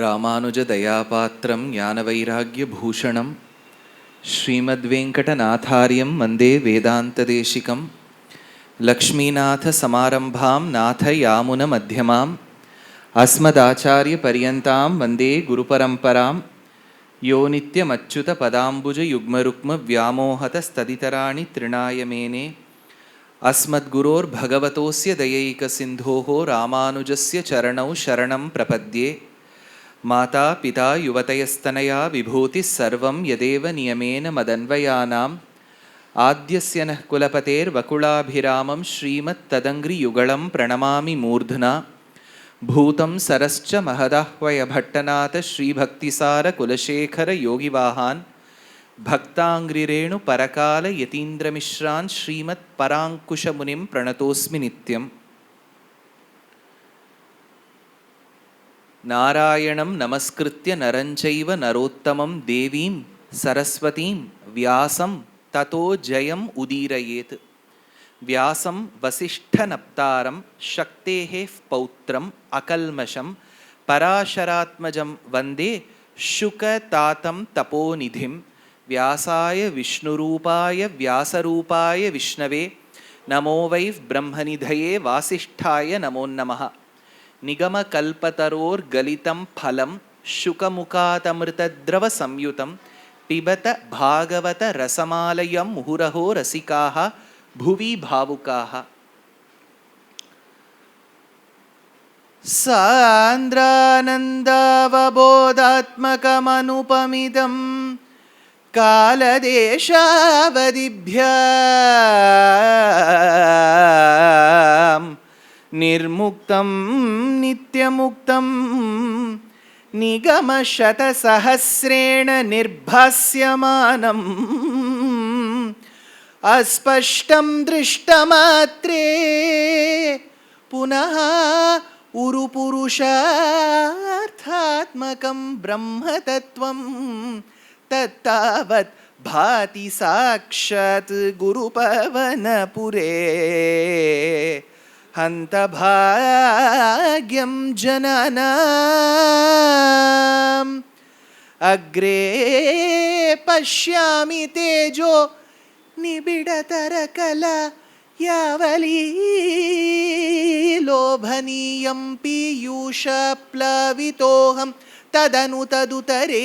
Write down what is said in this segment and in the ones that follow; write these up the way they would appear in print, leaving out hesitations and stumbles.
रामानुजदयापात्रं ज्ञानवैराग्यभूषणं श्रीमद्वेङ्कटनाथार्यं वन्दे वेदान्तदेशिकं लक्ष्मीनाथसमारम्भां नाथयामुनमध्यमाम् अस्मदाचार्यपर्यन्तां वन्दे गुरुपरम्परां यो नित्यमच्युतपदाम्बुजयुग्मरुक्मव्यामोहतस्तदितराणि तृणाय मेने अस्मद्गुरोर्भगवतोऽस्य दयैकसिन्धोः रामानुजस्य चरणौ शरणं प्रपद्ये। माता पिता युवतयस्तनया विभूतिः सर्वं यदेव नियमेन मदन्वयानाम् आद्यस्य नः कुलपतेर्वकुलाभिरामं श्रीमत्तदङ्घ्रियुगलं प्रणमामि मूर्ध्ना। भूतं सरश्च महदाह्वयभट्टनाथ श्रीभक्तिसारकुलशेखरयोगिवाहान् भक्ताङ्घ्रिरेणुपरकालयतीन्द्रमिश्रान् श्रीमत्पराङ्कुशमुनिं प्रणतोऽस्मि नित्यम्। नारायणं नमस्कृत्य नरं चैव नरोत्तमं देवीं सरस्वतीं व्यासं ततो जयम् उदीरयेत्। व्यासं वसिष्ठनप्तारं शक्तेः पौत्रम् अकल्मषं पराशरात्मजं वन्दे शुकतातं तपोनिधिं। व्यासाय विष्णुरूपाय व्यासरूपाय विष्णवे नमो वै ब्रह्मनिधये वासिष्ठाय नमो नमः। निगमकल्पतरोर्गलितं फलं शुकमुखातमृतद्रवसंयुतं पिबत भागवत रसमालयं मुहुरहो रसिकाः भुवि भावुकाः। सान्द्रानन्दावबोधात्मकमनुपमिदं कालदेशावदिभ्यां निर्मुक्तं नित्यमुक्तं निगमशतसहस्रेण निर्भास्यमानम् अस्पष्टं दृष्टमात्रे पुनः उरुपुरुषार्थात्मकं ब्रह्मतत्त्वं तत्तावत् भाति साक्षात् गुरुपवनपुरे। हन्तभाग्यं जनानाम् अग्रे पश्यामि तेजो निबिडतरकला यावली लोभनीयं पीयूषप्लवितोऽहं तदनु तदुतरे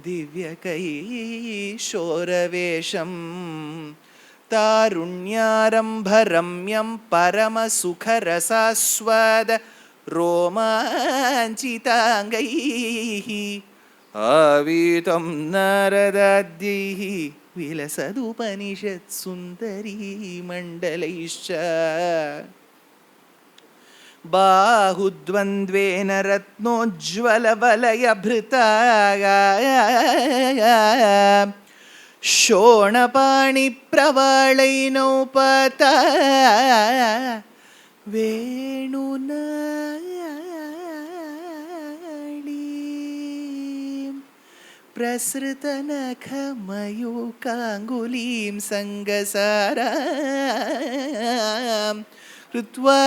दिव्यकैशोरवेशं तारुण्यारम्भरम्यं परमसुखरसास्वाद रोमाञ्चिताङ्गैः आवीतं नारदाद्यैः विलसदुपनिषत्सुन्दरीमण्डलैश्च बाहुद्वन्द्वेन रत्नोज्ज्वलवलयभृता शोणपाणिप्रवाळैनौपता वेणुना प्रसृतनखमयूकाङ्गुलीं सङ्गसारां कृत्वा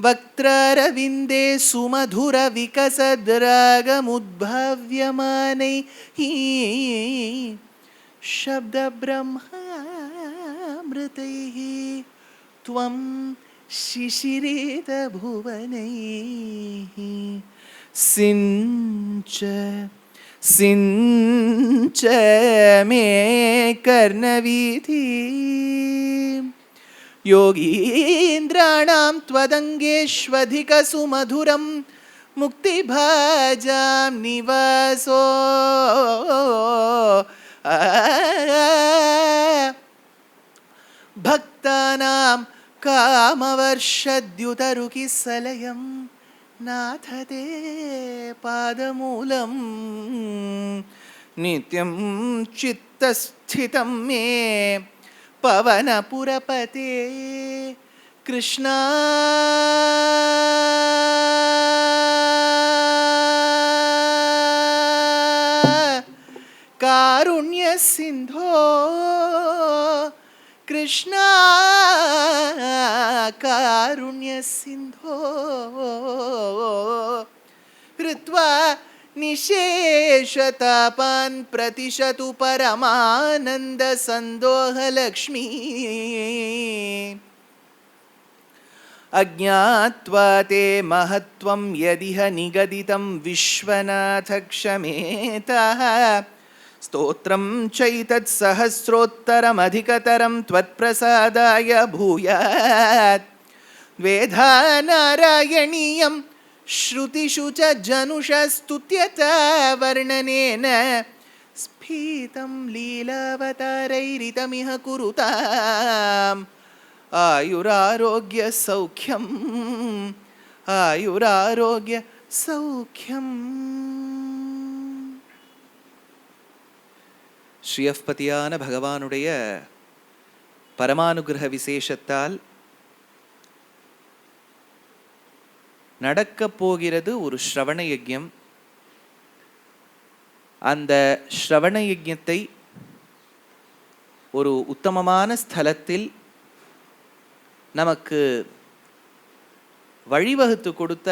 वक्त्रारविन्दे सुमधुरविकसद्रागमुद्भाव्यमानैः शब्दब्रह्मामृतैः त्वं शिशिरितभुवनैः सिञ्च मे कर्णवीथि योगीन्द्राणां त्वदङ्गेष्वधिकसुमधुरं मुक्तिभाजां निवासो भक्तानां कामवर्षद्युतरुकिसलयं नाथ ते पादमूलं नित्यं चित्तस्थितं मे पवनपुरपते कृष्णा। कारुण्यसिन्धो கிருஷ்ணா காருண்ய சிந்தோ ஹிருத்வா நிசேஷதாபான் பிரதிஷது பரமானந்த சந்தோஹலக்ஷ்மீ அஜ்ஞாத்வா தே மஹத்வம் யதிஹ நிகதிதம் விஸ்வநாத க்ஷமேதः ஸ்தோத்ரம் சைதத் சஹஸ்ரோத்தரமதிகதரம் த்வத்ப்ரசாதாய பூயாத் வேதா நாராயணீயம் ஸ்ருதிஷு ச ஜனுஷஸ்துத்யதா வர்ணனேன ஸ்பீதம் லீலாவதாரைரிதமிஹ குருதாம் ஆயுராரோக்ய சௌக்கியம் ஆயுராரோக்ய சௌக்கியம். ஸ்ரீயப்பதியான பகவானுடைய பரமானுகிரக விசேஷத்தால் நடக்கப் போகிறது ஒரு ஸ்ரவண யஜ்ஞம். அந்த ஸ்ரவண யஜ்ஞத்தை ஒரு உத்தமமான ஸ்தலத்தில் நமக்கு வழிவகுத்து கொடுத்த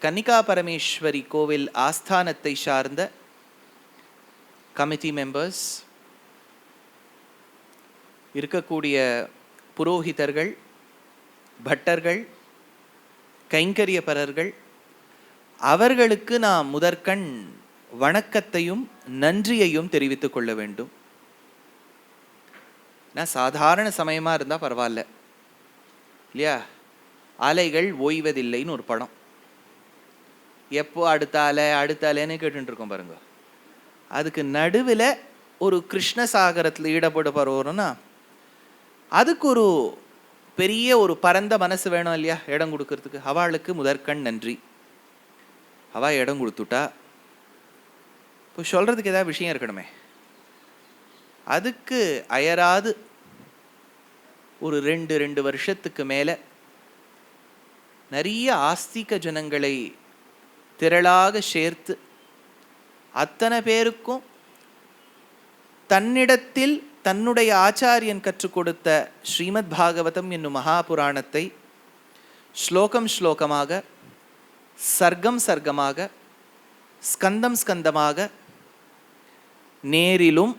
கன்னிகா பரமேஸ்வரி கோவில் ஆஸ்தானத்தை சார்ந்த கமிட்டி மெம்பர்ஸ், இருக்கக்கூடிய புரோஹிதர்கள், பட்டர்கள், கைங்கரியப்பரர்கள், அவர்களுக்கு நாம் முதற்கண் வணக்கத்தையும் நன்றியையும் தெரிவித்துக் கொள்ள வேண்டும். நான் சாதாரண சமயமாக இருந்தால் பரவாயில்ல இல்லையா? அலைகள் ஓய்வதில்லைன்னு ஒரு படம், எப்போ அடுத்த அலைன்னு கேட்டுருக்கோம் பாருங்க. அதுக்கு நடுவில் ஒரு கிருஷ்ணசாகரத்தில் ஈடுபடுறோம்னா அதுக்கு ஒரு பெரிய ஒரு பரந்த மனசு வேணும் இல்லையா? இடம் கொடுக்கறதுக்கு. அவளுக்கு முதற்கண் நன்றி. அவள் இடம் கொடுத்துட்டா இப்போ சொல்கிறதுக்கு ஏதாவது விஷயம் இருக்கணுமே. அதுக்கு அயராது ஒரு ரெண்டு வருஷத்துக்கு மேலே நிறைய ஆஸ்திக ஜனங்களை திரளாக சேர்த்து அத்தனை பேருக்கும் தன்னிடத்தில் தன்னுடைய ஆச்சாரியன் கற்றுக் கொடுத்த ஸ்ரீமத் பாகவதம் என்னும் மகாபுராணத்தை ஸ்லோகம் ஸ்லோகமாக, சர்க்கம் சர்க்கமாக, ஸ்கந்தம் ஸ்கந்தமாக நேரிலும்,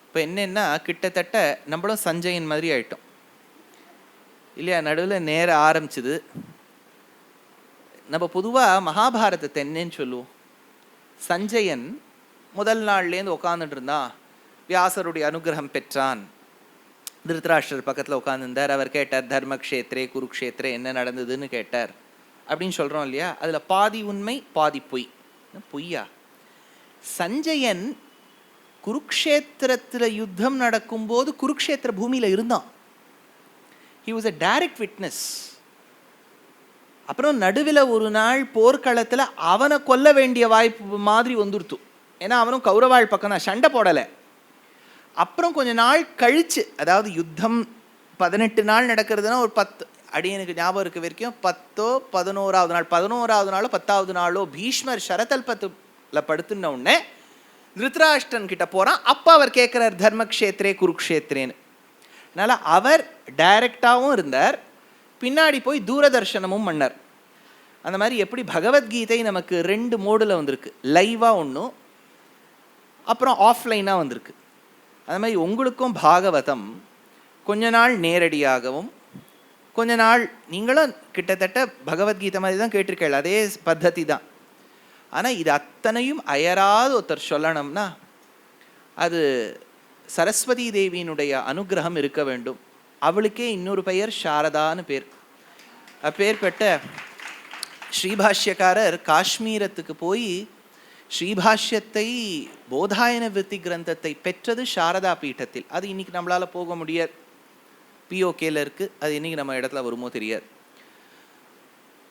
இப்போ என்னென்னா கிட்டத்தட்ட நம்மளும் சஞ்சயன் மாதிரி ஆயிட்டோம் இல்லையா? நடுவில் நேர ஆரம்பிச்சுது. நம்ம பொதுவாக மகாபாரதத்தை என்னன்னு சொல்லுவோம். சஞ்சயன் முதல் நாள்லேருந்து உட்காந்துட்டு இருந்தான், வியாசருடைய அனுகிரகம் பெற்றான், திருதராஷ்டிரர் பக்கத்தில் உட்காந்துருந்தார், அவர் கேட்டார் தர்மக்ஷேத்ரே குருக்ஷேத்ரே என்ன நடந்ததுன்னு கேட்டார் அப்படின்னு சொல்கிறோம் இல்லையா? அதில் பாதி உண்மை பாதி பொய். பொய்யா? சஞ்சயன் குருக்ஷேத்திரத்தில் யுத்தம் நடக்கும்போது குருக்ஷேத்திர பூமியில் இருந்தான். He was a direct witness. அப்புறம் நடுவில் ஒரு நாள் போர்க்களத்தில் அவனை கொல்ல வேண்டிய வாய்ப்பு மாதிரி வந்துருத்து. ஏன்னா அவனும் கௌரவாள் பக்கம் தான், சண்டை போடலை. அப்புறம் கொஞ்ச நாள் கழிச்சு, அதாவது யுத்தம் 18 நாள் நடக்கிறதுனா ஒரு 10 அடியனுக்கு ஞாபகம் இருக்க வரைக்கும் 10ஓ 11ஆவது நாள், 11ஆவது நாளோ 10ஆவது நாளோ பீஷ்மர் சரதல்பத்தில் படுத்துன உடனே திருதராஷ்டிரன் கிட்ட போகிறான். அப்போ அவர் கேட்குறார் தர்மக்ஷேத்ரே குருக்ஷேத்ரேன்னு. அதனால் அவர் டைரக்டாகவும் இருந்தார், பின்னாடி போய் தூரதர்ஷனமும் பண்ணார். அந்த மாதிரி எப்படி பகவத்கீதை நமக்கு 2 மோடில் வந்திருக்கு, லைவாக ஒன்றும் அப்புறம் ஆஃப்லைனாக வந்திருக்கு. அது மாதிரி உங்களுக்கும் பாகவதம் கொஞ்ச நாள் நேரடியாகவும் கொஞ்ச நாள் நீங்களும் கிட்டத்தட்ட பகவத்கீதை மாதிரி தான் கேட்டிருக்கீங்க, அதே பத்ததி தான். ஆனால் இது அத்தனையும் அயராது ஒருத்தர் சொல்லணும்னா அது சரஸ்வதி தேவியினுடைய அனுகிரகம் இருக்க வேண்டும். அவளுக்கே இன்னொரு பெயர் சாரதான்னு பேர். அப்பேர் பெற்ற ஸ்ரீபாஷ்யக்காரர் காஷ்மீரத்துக்கு போய் ஸ்ரீபாஷ்யத்தை போதாயன விருத்தி கிரந்தத்தை பெற்றது சாரதா பீட்டத்தில். அது இன்னைக்கு நம்மளால் போக முடியாது, பிஓகேல இருக்குது. அது இன்னைக்கு நம்ம இடத்துல வருமோ தெரியாது.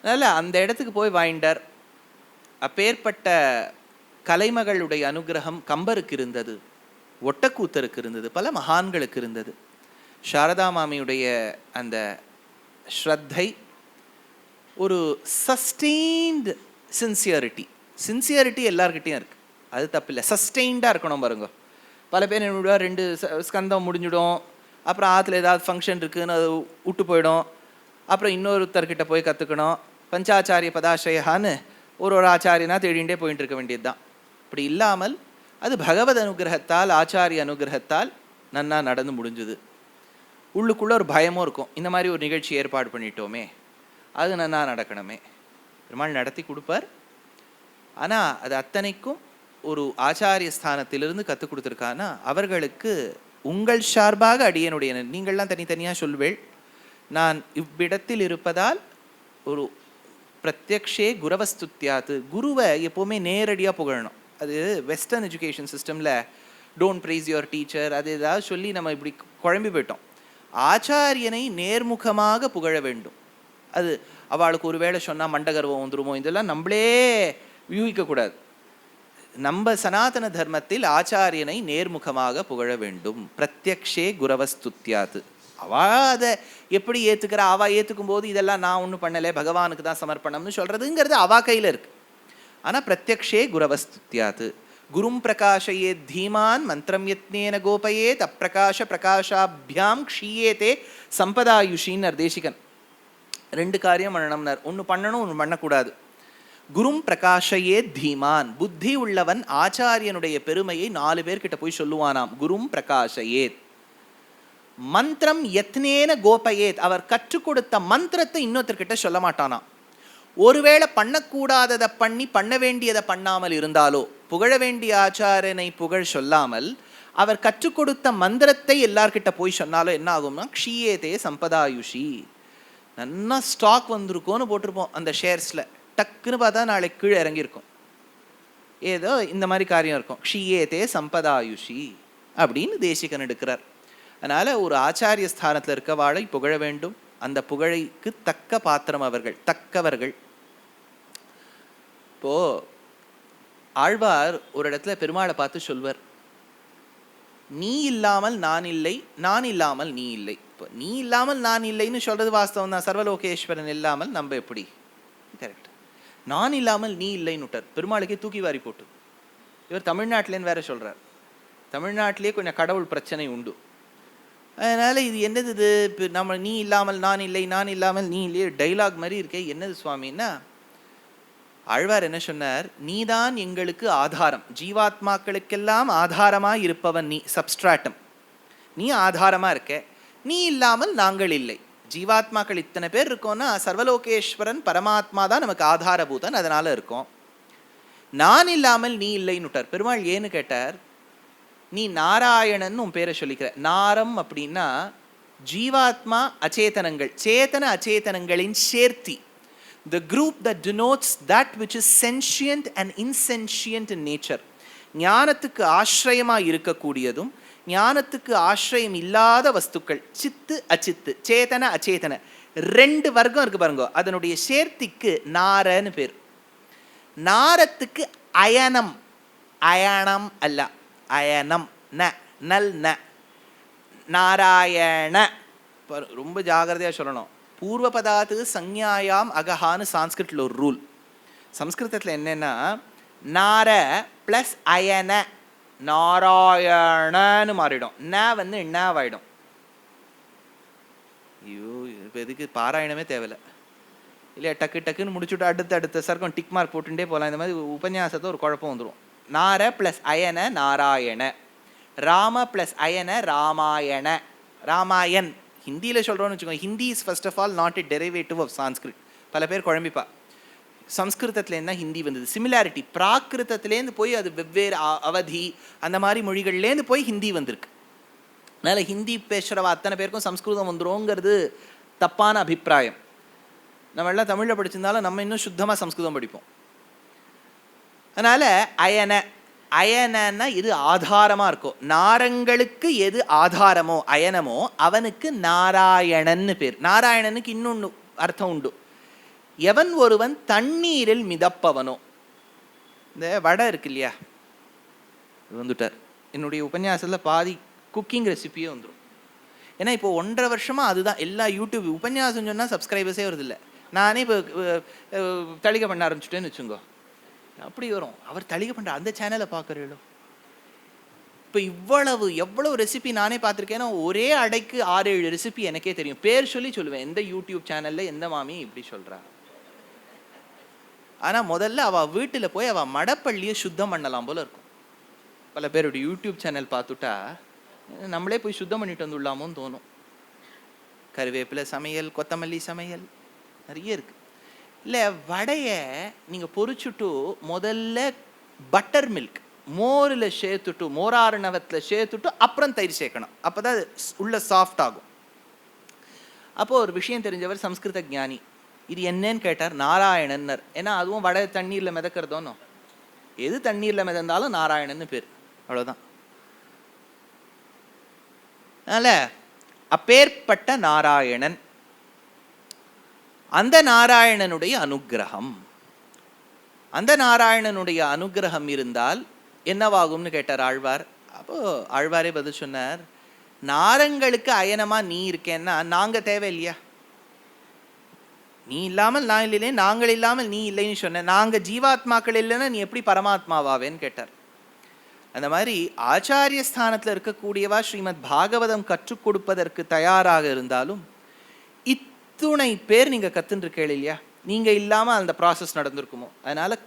அதனால் அந்த இடத்துக்கு போய் வாங்கிட்டார். அப்பேற்பட்ட கலைமகளுடைய அனுகிரகம் கம்பருக்கு இருந்தது, ஒட்டக்கூத்தருக்கு இருந்தது, பல மகான்களுக்கு இருந்தது. சாரதா மாமியுடைய அந்த ஸ்ரத்தை, ஒரு சஸ்டெயின்டு சின்சியரிட்டி எல்லார்கிட்டையும் இருக்குது, அது தப்பில்லை. சஸ்டெயின்டாக இருக்கணும் பாருங்க. பல பேர் என்னோட 2 ஸ்கந்தம் முடிஞ்சிடும், அப்புறம் ஆற்றுல ஏதாவது ஃபங்க்ஷன் இருக்குதுன்னு அது விட்டு போயிடும். அப்புறம் இன்னொருத்தர்கிட்ட போய் கற்றுக்கணும். பஞ்சாச்சாரிய பதாசயான்னு ஒரு ஆச்சாரியனா தேடிகிட்டே போயிட்டு இருக்க வேண்டியது தான். இப்படி இல்லாமல் அது பகவத் அனுகிரகத்தால், ஆச்சாரிய அனுகிரகத்தால் நன்னா நடந்து முடிஞ்சுது. உள்ளுக்குள்ளே ஒரு பயமும் இருக்கும், இந்த மாதிரி ஒரு நிகழ்ச்சி ஏற்பாடு பண்ணிட்டோமே, அது நன்னா நடக்கணுமே. பெருமாள் நடத்தி கொடுப்பார். ஆனால் அது அத்தனைக்கும் ஒரு ஆச்சாரிய ஸ்தானத்திலிருந்து கற்றுக் கொடுத்துருக்கான்னா அவர்களுக்கு உங்கள் சார்பாக அடியனுடைய, நீங்கள்லாம் தனித்தனியாக சொல்வேள், நான் இவ்விடத்தில் இருப்பதால் ஒரு பிரத்யக்ஷே குரவஸ்துத்யாத்து, குருவை எப்போவுமே நேரடியாக புகழணும். அது வெஸ்டர்ன் எஜுகேஷன் சிஸ்டமில் டோன்ட் ப்ரைஸ் யுவர் டீச்சர் அது ஏதாவது சொல்லி நம்ம இப்படி குழம்பி போயிட்டோம். ஆச்சாரியனை நேர்முகமாக புகழ வேண்டும். அது அவளுக்கு ஒரு வேளை சொன்னால் மண்டகர்வம் வந்துருமோ, இதெல்லாம் நம்மளே யூகிக்கக்கூடாது. நம்ம சனாதன தர்மத்தில் ஆச்சாரியனை நேர்முகமாக புகழ வேண்டும். பிரத்யக்ஷே குரவஸ்துத்யாத்து. அவள் அதை எப்படி ஏற்றுக்கிறா, அவள் ஏற்றுக்கும் போது இதெல்லாம் நான் ஒன்றும் பண்ணலை, பகவானுக்கு தான் சமர்ப்பணம்னு சொல்கிறதுங்கிறது அவள் கையில் இருக்குது. ஆனால் பிரத்யக்ஷே குரவஸ்துத்யாத்து. குரும் பிரகாஷயே தீமான் மந்திரம் யத்னேன கோபயேத் அப்பிரகாஷ பிரகாஷாபியாம் க்ஷீயேதே சம்பதாயுஷின்னு தேசிகன். 2 காரியம் பண்ணணும்னார். ஒன்று பண்ணணும், ஒன்று பண்ணக்கூடாது. குரும் பிரகாஷயே தீமான், புத்தி உள்ளவன் ஆச்சாரியனுடைய பெருமையை 4 பேர்கிட்ட போய் சொல்லுவானாம். குரும் பிரகாஷயேத். மந்திரம் யத்னேன கோபயேத், அவர் கற்றுக் கொடுத்த மந்திரத்தை இன்னொருத்தர்கிட்ட சொல்ல மாட்டானாம். ஒருவேளை பண்ணக்கூடாததை பண்ணி பண்ண வேண்டியதை பண்ணாமல் இருந்தாலோ, புகழ வேண்டிய ஆச்சாரியனை புகழ் சொல்லாமல் அவர் கற்றுக் கொடுத்த மந்திரத்தை எல்லார்கிட்ட போய் சொன்னாலோ என்ன ஆகும்னா க்ஷீயேதே சம்பதாயுஷி. நல்லா ஸ்டாக் வந்திருக்கோன்னு போட்டிருப்போம் அந்த ஷேர்ஸில், டக்குன்னு பார்த்தா நாளைக்கு கீழே இறங்கியிருக்கும், ஏதோ இந்த மாதிரி காரியம் இருக்கும். க்ஷீயேதே சம்பதாயுஷி அப்படின்னு தேசிகன் எடுக்கிறார். அதனால் ஒரு ஆச்சாரிய ஸ்தானத்தில் இருக்கவாளை புகழ வேண்டும். அந்த புகழைக்கு தக்க பாத்திரம் அவர்கள், தக்கவர்கள். இப்போது ஆழ்வார் ஒரு இடத்துல பெருமாளை பார்த்து சொல்வர், நீ இல்லாமல் நான் இல்லை, நான் இல்லாமல் நீ இல்லை. இப்போ நீ இல்லாமல் நான் இல்லைன்னு சொல்கிறது வாஸ்தவம் தான். சர்வலோகேஸ்வரன் இல்லாமல் நம்ம எப்படி, கரெக்ட். நான் இல்லாமல் நீ இல்லைன்னு விட்டார். பெருமாளுக்கே தூக்கி வாரி போட்டு. இவர் தமிழ்நாட்டிலேன்னு வேற சொல்கிறார். தமிழ்நாட்டிலே கொஞ்சம் கடவுள் பிரச்சனை உண்டு. அதனால் இது என்னது இது, இப்போ நம்ம நீ இல்லாமல் நான் இல்லை, நான் இல்லாமல் நீ இல்லையே டைலாக் மாதிரி இருக்கே, என்னது சுவாமின்னா ஆழ்வார் என்ன சொன்னார், நீதான் எங்களுக்கு ஆதாரம், ஜீவாத்மாக்களுக்கெல்லாம் ஆதாரமாக இருப்பவன் நீ, சப்ஸ்ட்ராட்டம், நீ ஆதாரமாக இருக்க, நீ இல்லாமல் நாங்கள் இல்லை. ஜீவாத்மாக்கள் இத்தனை பேர் இருக்கோன்னா சர்வலோகேஸ்வரன் பரமாத்மா தான் நமக்கு ஆதாரபூதன், அதனால் இருக்கோம். நான் இல்லாமல் நீ இல்லைன்னு விட்டார். பெருமாள் ஏன்னு கேட்டார், நீ நாராயணன் உன் பேரை சொல்லிக்கிற. நாரம் அப்படின்னா ஜீவாத்மா அச்சேதனங்கள், சேத்தன அச்சேதனங்களின் சேர்த்தி. The group that denotes that which is sentient and insentient in nature. ஞானத்துக்கு ஆශ්‍රயமாக இருக்கக்கூடியதும் ஞானத்துக்கு ஆශ්‍රயம் இல்லாத வஸ்துக்கள், சித்து அச்சித்து, சேதன அச்சேதன 2 வர்க்கம் இருக்கு பாருங்க. அதனுடைய சேர்த்திக்கு நாரன்னு பேர். நாரத்துக்கு அயனம், அயனம் அல்ல, அயனம் ந, நல் ந, நாராயண. ரொம்ப ஜாகிரதையாக சொல்லணும். பூர்வ பதாத்து சஞ்ஞாயாம் அகஹான்னு சான்ஸ்கிரிட்டில் ஒரு ரூல். சம்ஸ்கிருதத்தில் என்னென்னா நார ப்ளஸ் அயன நாராயணன்னு மாறிடும், ந வந்து என்னாவாயிடும். ஐயோ இப்போ எதுக்கு பாராயணமே தேவையில்லை இல்லையா, டக்கு டக்குன்னு முடிச்சுட்டு அடுத்த சர்க்கம் டிக் மார்க் போட்டுட்டே போகலாம். இந்த மாதிரி உபன்யாசத்தை ஒரு குழப்பம் வந்துடும். நார ப்ளஸ் அயன நாராயண, ராம ப்ளஸ் அயன ராமாயண, ராமாயண். ஹிந்தியில் சொல்கிறோன்னு வச்சுக்கோங்க. Hindi is first of all not a derivative of Sanskrit. பல பேர் குழம்பிப்பா. சம்ஸ்கிருதத்துலேருந்து தான் ஹிந்தி வந்தது. சிமிலாரிட்டி பிராகிருதத்துலேருந்து போய் அது வெவ்வேறு அவதி அந்த மாதிரி மொழிகள்லேருந்து போய் ஹிந்தி வந்திருக்கு. அதனால் ஹிந்தி பேசுகிறவ அத்தனை பேருக்கும் சம்ஸ்கிருதம் வந்துருங்கிறது தப்பான அபிப்பிராயம். நம்ம எல்லாம் தமிழில் படிச்சிருந்தாலும் நம்ம இன்னும் சுத்தமாக சம்ஸ்கிருதம் படிப்போம். அதனால் அயன, அயனன்னா இது ஆதாரமாக இருக்கும். நாரங்களுக்கு எது ஆதாரமோ அயனமோ அவனுக்கு நாராயணன்னு பேர். நாராயணனுக்கு இன்னொன்று அர்த்தம் உண்டு. எவன் ஒருவன் தண்ணீரில் மிதப்பவனோ, இந்த வடை இருக்கு இல்லையா, இது வந்துட்டார். என்னுடைய உபன்யாசத்தில் பாதி குக்கிங் ரெசிபியே வந்துடும். ஏன்னா இப்போ 1.5 வருஷமாக அதுதான் எல்லா யூடியூப் உபன்யாசம் சொன்னால் சப்ஸ்கிரைபர்ஸே வருதில்லை. நானே இப்போ தளிகை பண்ண ஆரம்பிச்சுட்டேன்னு வச்சுங்கோ, அப்படி வரும். அவர் தளிகை பண்ணுற அந்த சேனலை பார்க்குறீங்களோ. இப்போ இப்போ எவ்வளவு ரெசிபி நானே பார்த்துருக்கேன்னா, ஒரே அடைக்கு 6-7 ரெசிபி எனக்கே தெரியும். பேர் சொல்லுவேன், எந்த யூடியூப் சேனலில் எந்த மாமி இப்படி சொல்கிறா. ஆனால் முதல்ல அவள் வீட்டில் போய் அவள் மடப்பள்ளியை சுத்தம் பண்ணலாம் போல இருக்கும். பல பேருடைய யூடியூப் சேனல் பார்த்துட்டா நம்மளே போய் சுத்தம் பண்ணிட்டு வந்துடலாமோன்னு தோணும். கருவேப்பிலை சமையல், கொத்தமல்லி சமையல் நிறைய இருக்குது. இல்லை, வடையை நீங்கள் பொரிச்சுட்டு முதல்ல பட்டர் மில்க் மோரில் சேர்த்துட்டு, மோராரணவத்தில் சேர்த்துட்டு அப்புறம் தயிர் சேர்க்கணும். அப்போ தான் அது உள்ள சாஃப்ட் ஆகும். அப்போது ஒரு விஷயம் தெரிஞ்சவர் சம்ஸ்கிருத ஞானி, இது என்னன்னு கேட்டார். நாராயணன்னர். ஏன்னா அதுவும் வடை தண்ணீரில் மிதக்கிறதோன்னு, எது தண்ணீரில் மிதந்தாலும் நாராயணன்னு பேர், அவ்வளோதான். அதனால் அப்பேற்பட்ட நாராயணன், அந்த நாராயணனுடைய அனுக்கிரகம், அந்த நாராயணனுடைய அனுக்கிரகம் இருந்தால் என்னவாகும்னு கேட்டார் ஆழ்வார். அப்போது ஆழ்வாரே பதில் சொன்னார், நாரங்களுக்கு அயனமா நீ இருக்கேன்னா நாங்கள் தேவை இல்லையா? நீ இல்லாமல் நான் இல்லையே, நாங்கள் இல்லாமல் நீ இல்லைன்னு சொன்ன, நாங்கள் ஜீவாத்மாக்கள் இல்லைன்னா நீ எப்படி பரமாத்மாவாவேன்னு கேட்டார். அந்த மாதிரி ஆச்சாரிய ஸ்தானத்தில் இருக்கக்கூடியவா ஸ்ரீமத் பாகவதம் கற்றுக் கொடுப்பதற்கு தயாராக இருந்தாலும் இத்துணை பேர் நீங்கள் கற்றுருக்கேள் இல்லையா, நீங்கள் இல்லாமல் அந்த ப்ராசஸ் நடந்திருக்குமோ. அதனால்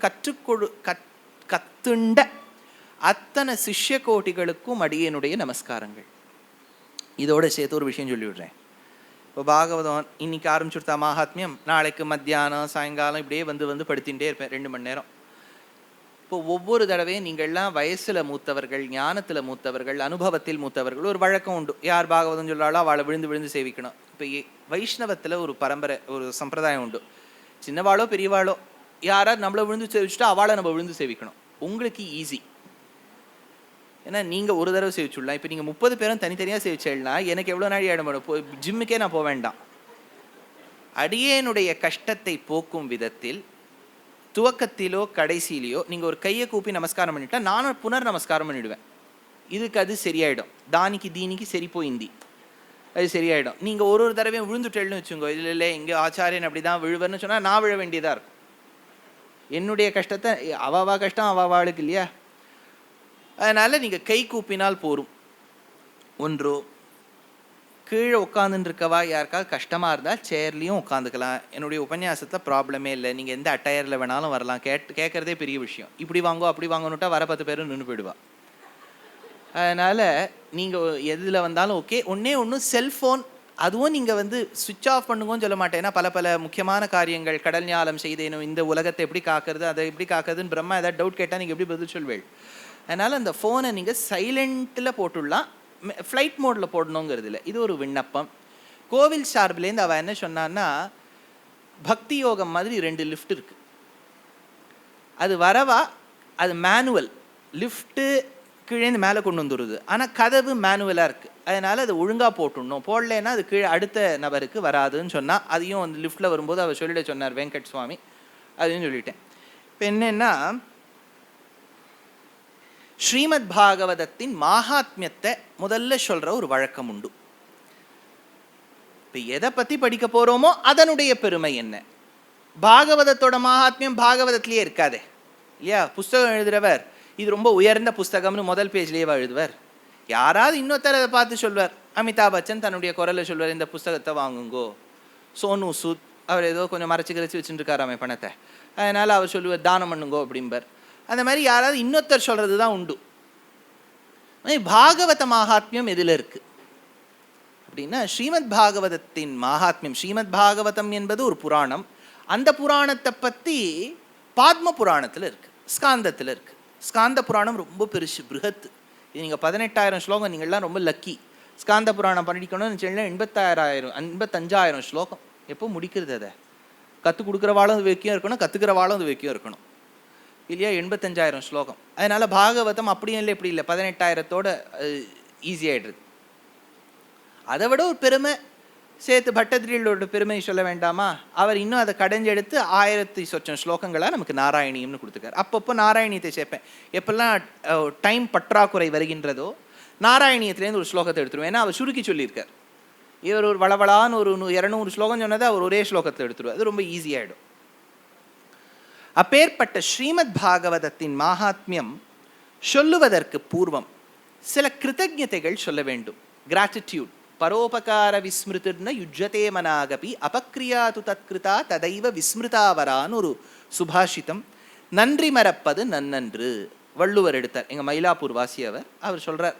கத்துண்ட அத்தனை சிஷ்ய கோட்டிகளுக்கும் அடியனுடைய நமஸ்காரங்கள். இதோடு சேர்த்து ஒரு விஷயம் சொல்லிவிடுறேன். இப்போ பாகவதம் இன்னைக்கு ஆரம்பிச்சுடுத்தா மகாத்மியம், நாளைக்கு மத்தியானம் சாயங்காலம் இப்படியே வந்து படுத்திகிட்டே இருப்பேன் 2 மணி நேரம். இப்போ ஒவ்வொரு தடவையும் நீங்கள்லாம் வயசில் மூத்தவர்கள், ஞானத்தில் மூத்தவர்கள், அனுபவத்தில் மூத்தவர்கள், ஒரு வழக்கம் உண்டு. யார் பாகவதம் சொல்கிறாளோ அவளை விழுந்து சேவிக்கணும். இப்போ வைஷ்ணவத்தில் ஒரு பரம்பரை, ஒரு சம்பிரதாயம் உண்டு. சின்னவாளோ பெரியவாளோ யாராவது நம்மளை விழுந்து சேவிச்சுட்டா அவளை நம்ம விழுந்து சேவிக்கணும். உங்களுக்கு ஈஸி, ஏன்னா நீங்கள் ஒரு தடவை சேவிச்சுடலாம். இப்போ நீங்கள் 30 பேரும் தனித்தனியாக சேவிச்சேன்னா எனக்கு எவ்வளோ நாள் ஆகிடும், ஜிம்முக்கே நான் போக வேண்டாம். அடியேனுடைய கஷ்டத்தை போக்கும் விதத்தில் துவக்கத்திலோ கடைசியிலையோ நீங்கள் ஒரு கையை கூப்பி நமஸ்காரம் பண்ணிட்டா நானும் புனர் நமஸ்காரம் பண்ணிவிடுவேன். இதுக்கு அது சரியாயிடும். தானிக்கு தீனிக்கு சரி போயிந்தி, அது சரியாயிடும். நீங்கள் ஒரு தடவையும் விழுந்துட்டேன்னு வச்சுங்கோ, இல்லை இங்கே ஆச்சாரியன் அப்படி தான் விழுவர்னு சொன்னால் நான் விழ வேண்டியதாக இருக்கும். என்னுடைய கஷ்டத்தை அவாவா கஷ்டம் அவாவாளுக்கு இல்லையா. அதனால் நீங்கள் கை கூப்பினால் போரும். ஒன்றோ கீழே உட்காந்துருக்கவா யாருக்காவது கஷ்டமாக இருந்தால் சேர்லேயும் உட்காந்துக்கலாம். என்னுடைய உபன்யாசத்தில் ப்ராப்ளமே இல்லை, நீங்கள் எந்த அட்டையரில் வேணாலும் வரலாம். கேட்குறதே பெரிய விஷயம். இப்படி வாங்கோ அப்படி வாங்கணுட்டா வர 10 பேரும் நின்று போயிடுவா. அதனால் நீங்கள் எதில் வந்தாலும் ஓகே. ஒன்று செல்ஃபோன், அதுவும் நீங்கள் சுவிட்ச் ஆஃப் பண்ணுங்கன்னு சொல்ல மாட்டேன். ஏன்னா பல முக்கியமான காரியங்கள், கடல் ஞாலம் செய்தேனும், இந்த உலகத்தை எப்படி காக்கிறது, அதை எப்படி காக்கிறதுன்னு பிரம்மா ஏதாவது டவுட் கேட்டால் நீங்கள் எப்படி பதில் சொல்வேள். அதனால் அந்த ஃபோனை நீங்கள் சைலண்ட்டில் போட்டுடலாம், ஃப்ளைட் மோடில் போடணுங்கிறது இல்லை. இது ஒரு விண்ணப்பம். கோவில் சார்பிலேருந்து அவள் என்ன சொன்னான்னா, பக்தி யோகம் மாதிரி 2 லிஃப்ட் இருக்குது. அது வரவா, அது மேனுவல் லிஃப்ட்டு கீழேந்து மேலே கொண்டு வந்துடுது. ஆனால் கதவு மேனுவலாக இருக்குது. அதனால் அது ஒழுங்காக போட்டுடணும். போடலைன்னா அது கீழே அடுத்த நபருக்கு வராதுன்னு சொன்னால், அதையும் லிஃப்ட்டில் வரும்போது அவர் சொல்லிட சொன்னார் வெங்கட் சுவாமி. அதையும் சொல்லிட்டேன். இப்போ என்னென்னா, ஸ்ரீமத் பாகவதத்தின் மகாத்மியத்தை முதல்ல சொல்கிற ஒரு வழக்கம் உண்டு. இப்போ எதை பற்றி படிக்க போகிறோமோ அதனுடைய பெருமை என்ன. பாகவதத்தோட மகாத்மியம் பாகவதத்திலேயே இருக்காதே இல்லையா. புஸ்தகம் எழுதுகிறவர் இது ரொம்ப உயர்ந்த புஸ்தகம்னு முதல் பேஜ்லேயே எழுதுவார். யாராவது இன்னொருத்தர் அதை பார்த்து சொல்வார். அமிதாப் பச்சன் தன்னுடைய குரலை சொல்வார், இந்த புஸ்தகத்தை வாங்குங்கோ. சோனு சூத் அவர் ஏதோ கொஞ்சம் மறைச்சி வச்சுட்டு இருக்காராமே பணத்தை, அதனால் அவர் சொல்லுவார் தானம் பண்ணுங்கோ அப்படிம்பார். அந்த மாதிரி யாராவது இன்னொருத்தர் சொல்கிறது தான் உண்டு. பாகவத மகாத்மியம் எதில் இருக்குது அப்படின்னா, ஸ்ரீமத் பாகவதத்தின் மகாத்மியம். ஸ்ரீமத் பாகவதம் என்பது ஒரு புராணம். அந்த புராணத்தை பற்றி பாத்ம புராணத்தில் இருக்குது, ஸ்காந்தத்தில் இருக்குது. ஸ்காந்த புராணம் ரொம்ப பெருசு, பிருகத்து. இது நீங்கள் 18,000 ஸ்லோகம். நீங்கள்லாம் ரொம்ப லக்கி. ஸ்காந்த புராணம் படிக்கணும்னு சொன்னால் 85,000 ஸ்லோகம். எப்போ முடிக்கிறது? அதை கற்றுக் கொடுக்குறவாளும் அது வைக்கியம் இருக்கணும், கற்றுக்கிறவாளும் அது வைக்கியம் இருக்கணும் இல்லையா. 85,000 ஸ்லோகம். அதனால் பாகவதம் அப்படியும் இல்லை இப்படி இல்லை, 18,000தோட ஈஸியாகிடுறது. அதை விட ஒரு பெருமை சேர்த்து பட்டதிரியோட பெருமை சொல்ல வேண்டாமா. அவர் இன்னும் அதை கடைஞ்செடுத்து 1000 சொச்சம் ஸ்லோகங்களாக நமக்கு நாராயணியம்னு கொடுத்துருக்காரு. அப்பப்போ நாராயணியத்தை சேர்ப்பேன். எப்பெல்லாம் டைம் பற்றாக்குறை வருகின்றதோ நாராயணியத்துலேருந்து ஒரு ஸ்லோகத்தை எடுத்துருவேன். ஏன்னா அவர் சுருக்கி சொல்லியிருக்கார். இவர் ஒரு வளவளான்னு ஒரு 200 ஸ்லோகம் சொன்னதை அவர் ஒரே ஸ்லோகத்தை எடுத்துருவார். அது ரொம்ப ஈஸியாகிடும். அப்பேற்பட்ட ஸ்ரீமத் பாகவதத்தின் மகாத்மியம் சொல்லுவதற்கு பூர்வம் சில கிருத்தஜதைகள் சொல்ல வேண்டும். கிராட்டிடியூட். பரோபகார விஸ்மிருதிர்ன யுஜ்யதே மனாகபி அபக்ரியா து தத்கிருதா ததைவ விஸ்மிருதாவரான்னு ஒரு சுபாஷிதம். நன்றி மறப்பது நன்னன்று வள்ளுவர் எடுத்தார். எங்க மயிலாப்பூர் வாசி அவர் சொல்றார்,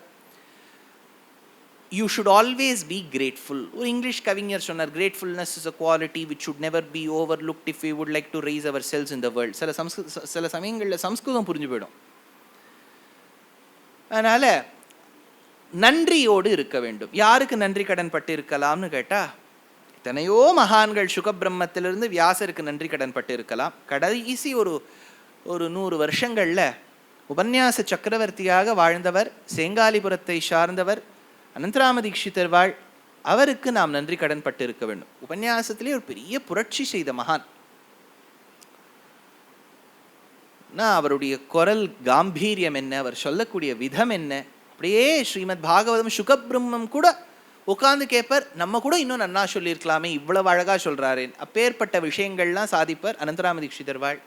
you should always be grateful. ஒரு இங்கிலீஷ் கவிஞர் சொன்னார், gratefulness is a quality which should never be overlooked if we would like to rise ourselves in the world. சில சமயங்களில் சம்ஸ்கிருதம் புரிஞ்சு போயிடும். அதனால நன்றியோடு இருக்க வேண்டும். யாருக்கு நன்றி கடன் பட்டு இருக்கலாம்னு கேட்டா, எத்தனையோ மகான்கள், சுகபிரம்மத்திலிருந்து வியாசருக்கு நன்றி கடன் பட்டு இருக்கலாம். கடைசி ஒரு 100 வருஷங்கள்ல உபன்யாச சக்கரவர்த்தியாக வாழ்ந்தவர், சேங்காலிபுரத்தை சார்ந்தவர் அனந்தராம தீட்சிதர் வாழ். அவருக்கு நாம் நன்றி கடன் பட்டு இருக்க வேண்டும். உபன்யாசத்திலே ஒரு பெரிய புரட்சி செய்த மகான். அவருடைய குரல் காம்பீரியம் என்ன, அவர் சொல்லக்கூடிய விதம் என்ன, அப்படியே ஸ்ரீமத் பாகவதம் சுகபிரம்மம் கூட உட்கார்ந்து கேட்பார். நம்ம கூட இன்னும் நன்னா சொல்லியிருக்கலாமே, இவ்வளவு அழகா சொல்றாரேன். அப்பேற்பட்ட விஷயங்கள்லாம் சாதிப்பார் அனந்தராம தீட்சிதர் வாழ்.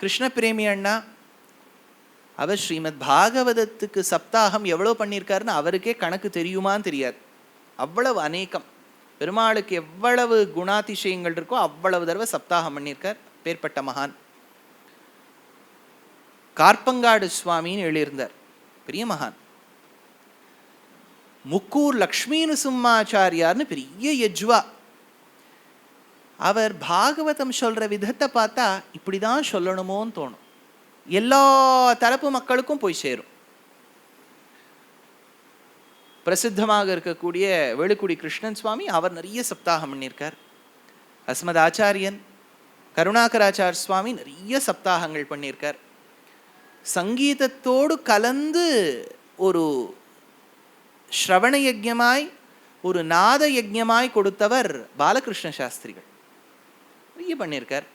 கிருஷ்ண பிரேமி அண்ணா, அவர் ஸ்ரீமத் பாகவதத்துக்கு சப்தாகம் எவ்வளவு பண்ணியிருக்காருன்னு அவருக்கே கணக்கு தெரியுமான்னு தெரியாது. அவ்வளவு அநேகம் பெருமாளுக்கு எவ்வளவு குணாதிசயங்கள் இருக்கோ அவ்வளவு தடவை சப்தாகம் பண்ணியிருக்கார். பேர்பட்ட மகான். கார்பங்காடு சுவாமின்னு எழுதியிருந்தார், பெரிய மகான். முக்கூர் லக்ஷ்மி நரசிம்மாச்சாரியார்னு பெரிய யஜ்வா. அவர் பாகவதம் சொல்ற விதத்தை பார்த்தா இப்படிதான் சொல்லணுமோன்னு தோணும். எல்லா தரப்பு மக்களுக்கும் போய் சேரும். பிரசித்தமாக இருக்கக்கூடிய வேலுக்குடி கிருஷ்ணன் சுவாமி, அவர் நிறைய சப்தாகம் பண்ணியிருக்கார். அஸ்மத் ஆச்சாரியன் கருணாகராச்சார் சுவாமி நிறைய சப்தாகங்கள் பண்ணியிருக்கார். சங்கீதத்தோடு கலந்து ஒரு ஸ்ரவண யஜ்ஞமாய், ஒரு நாத யஜ்ஞமாய் கொடுத்தவர் பாலகிருஷ்ண சாஸ்திரிகள். நிறைய பண்ணியிருக்கார்.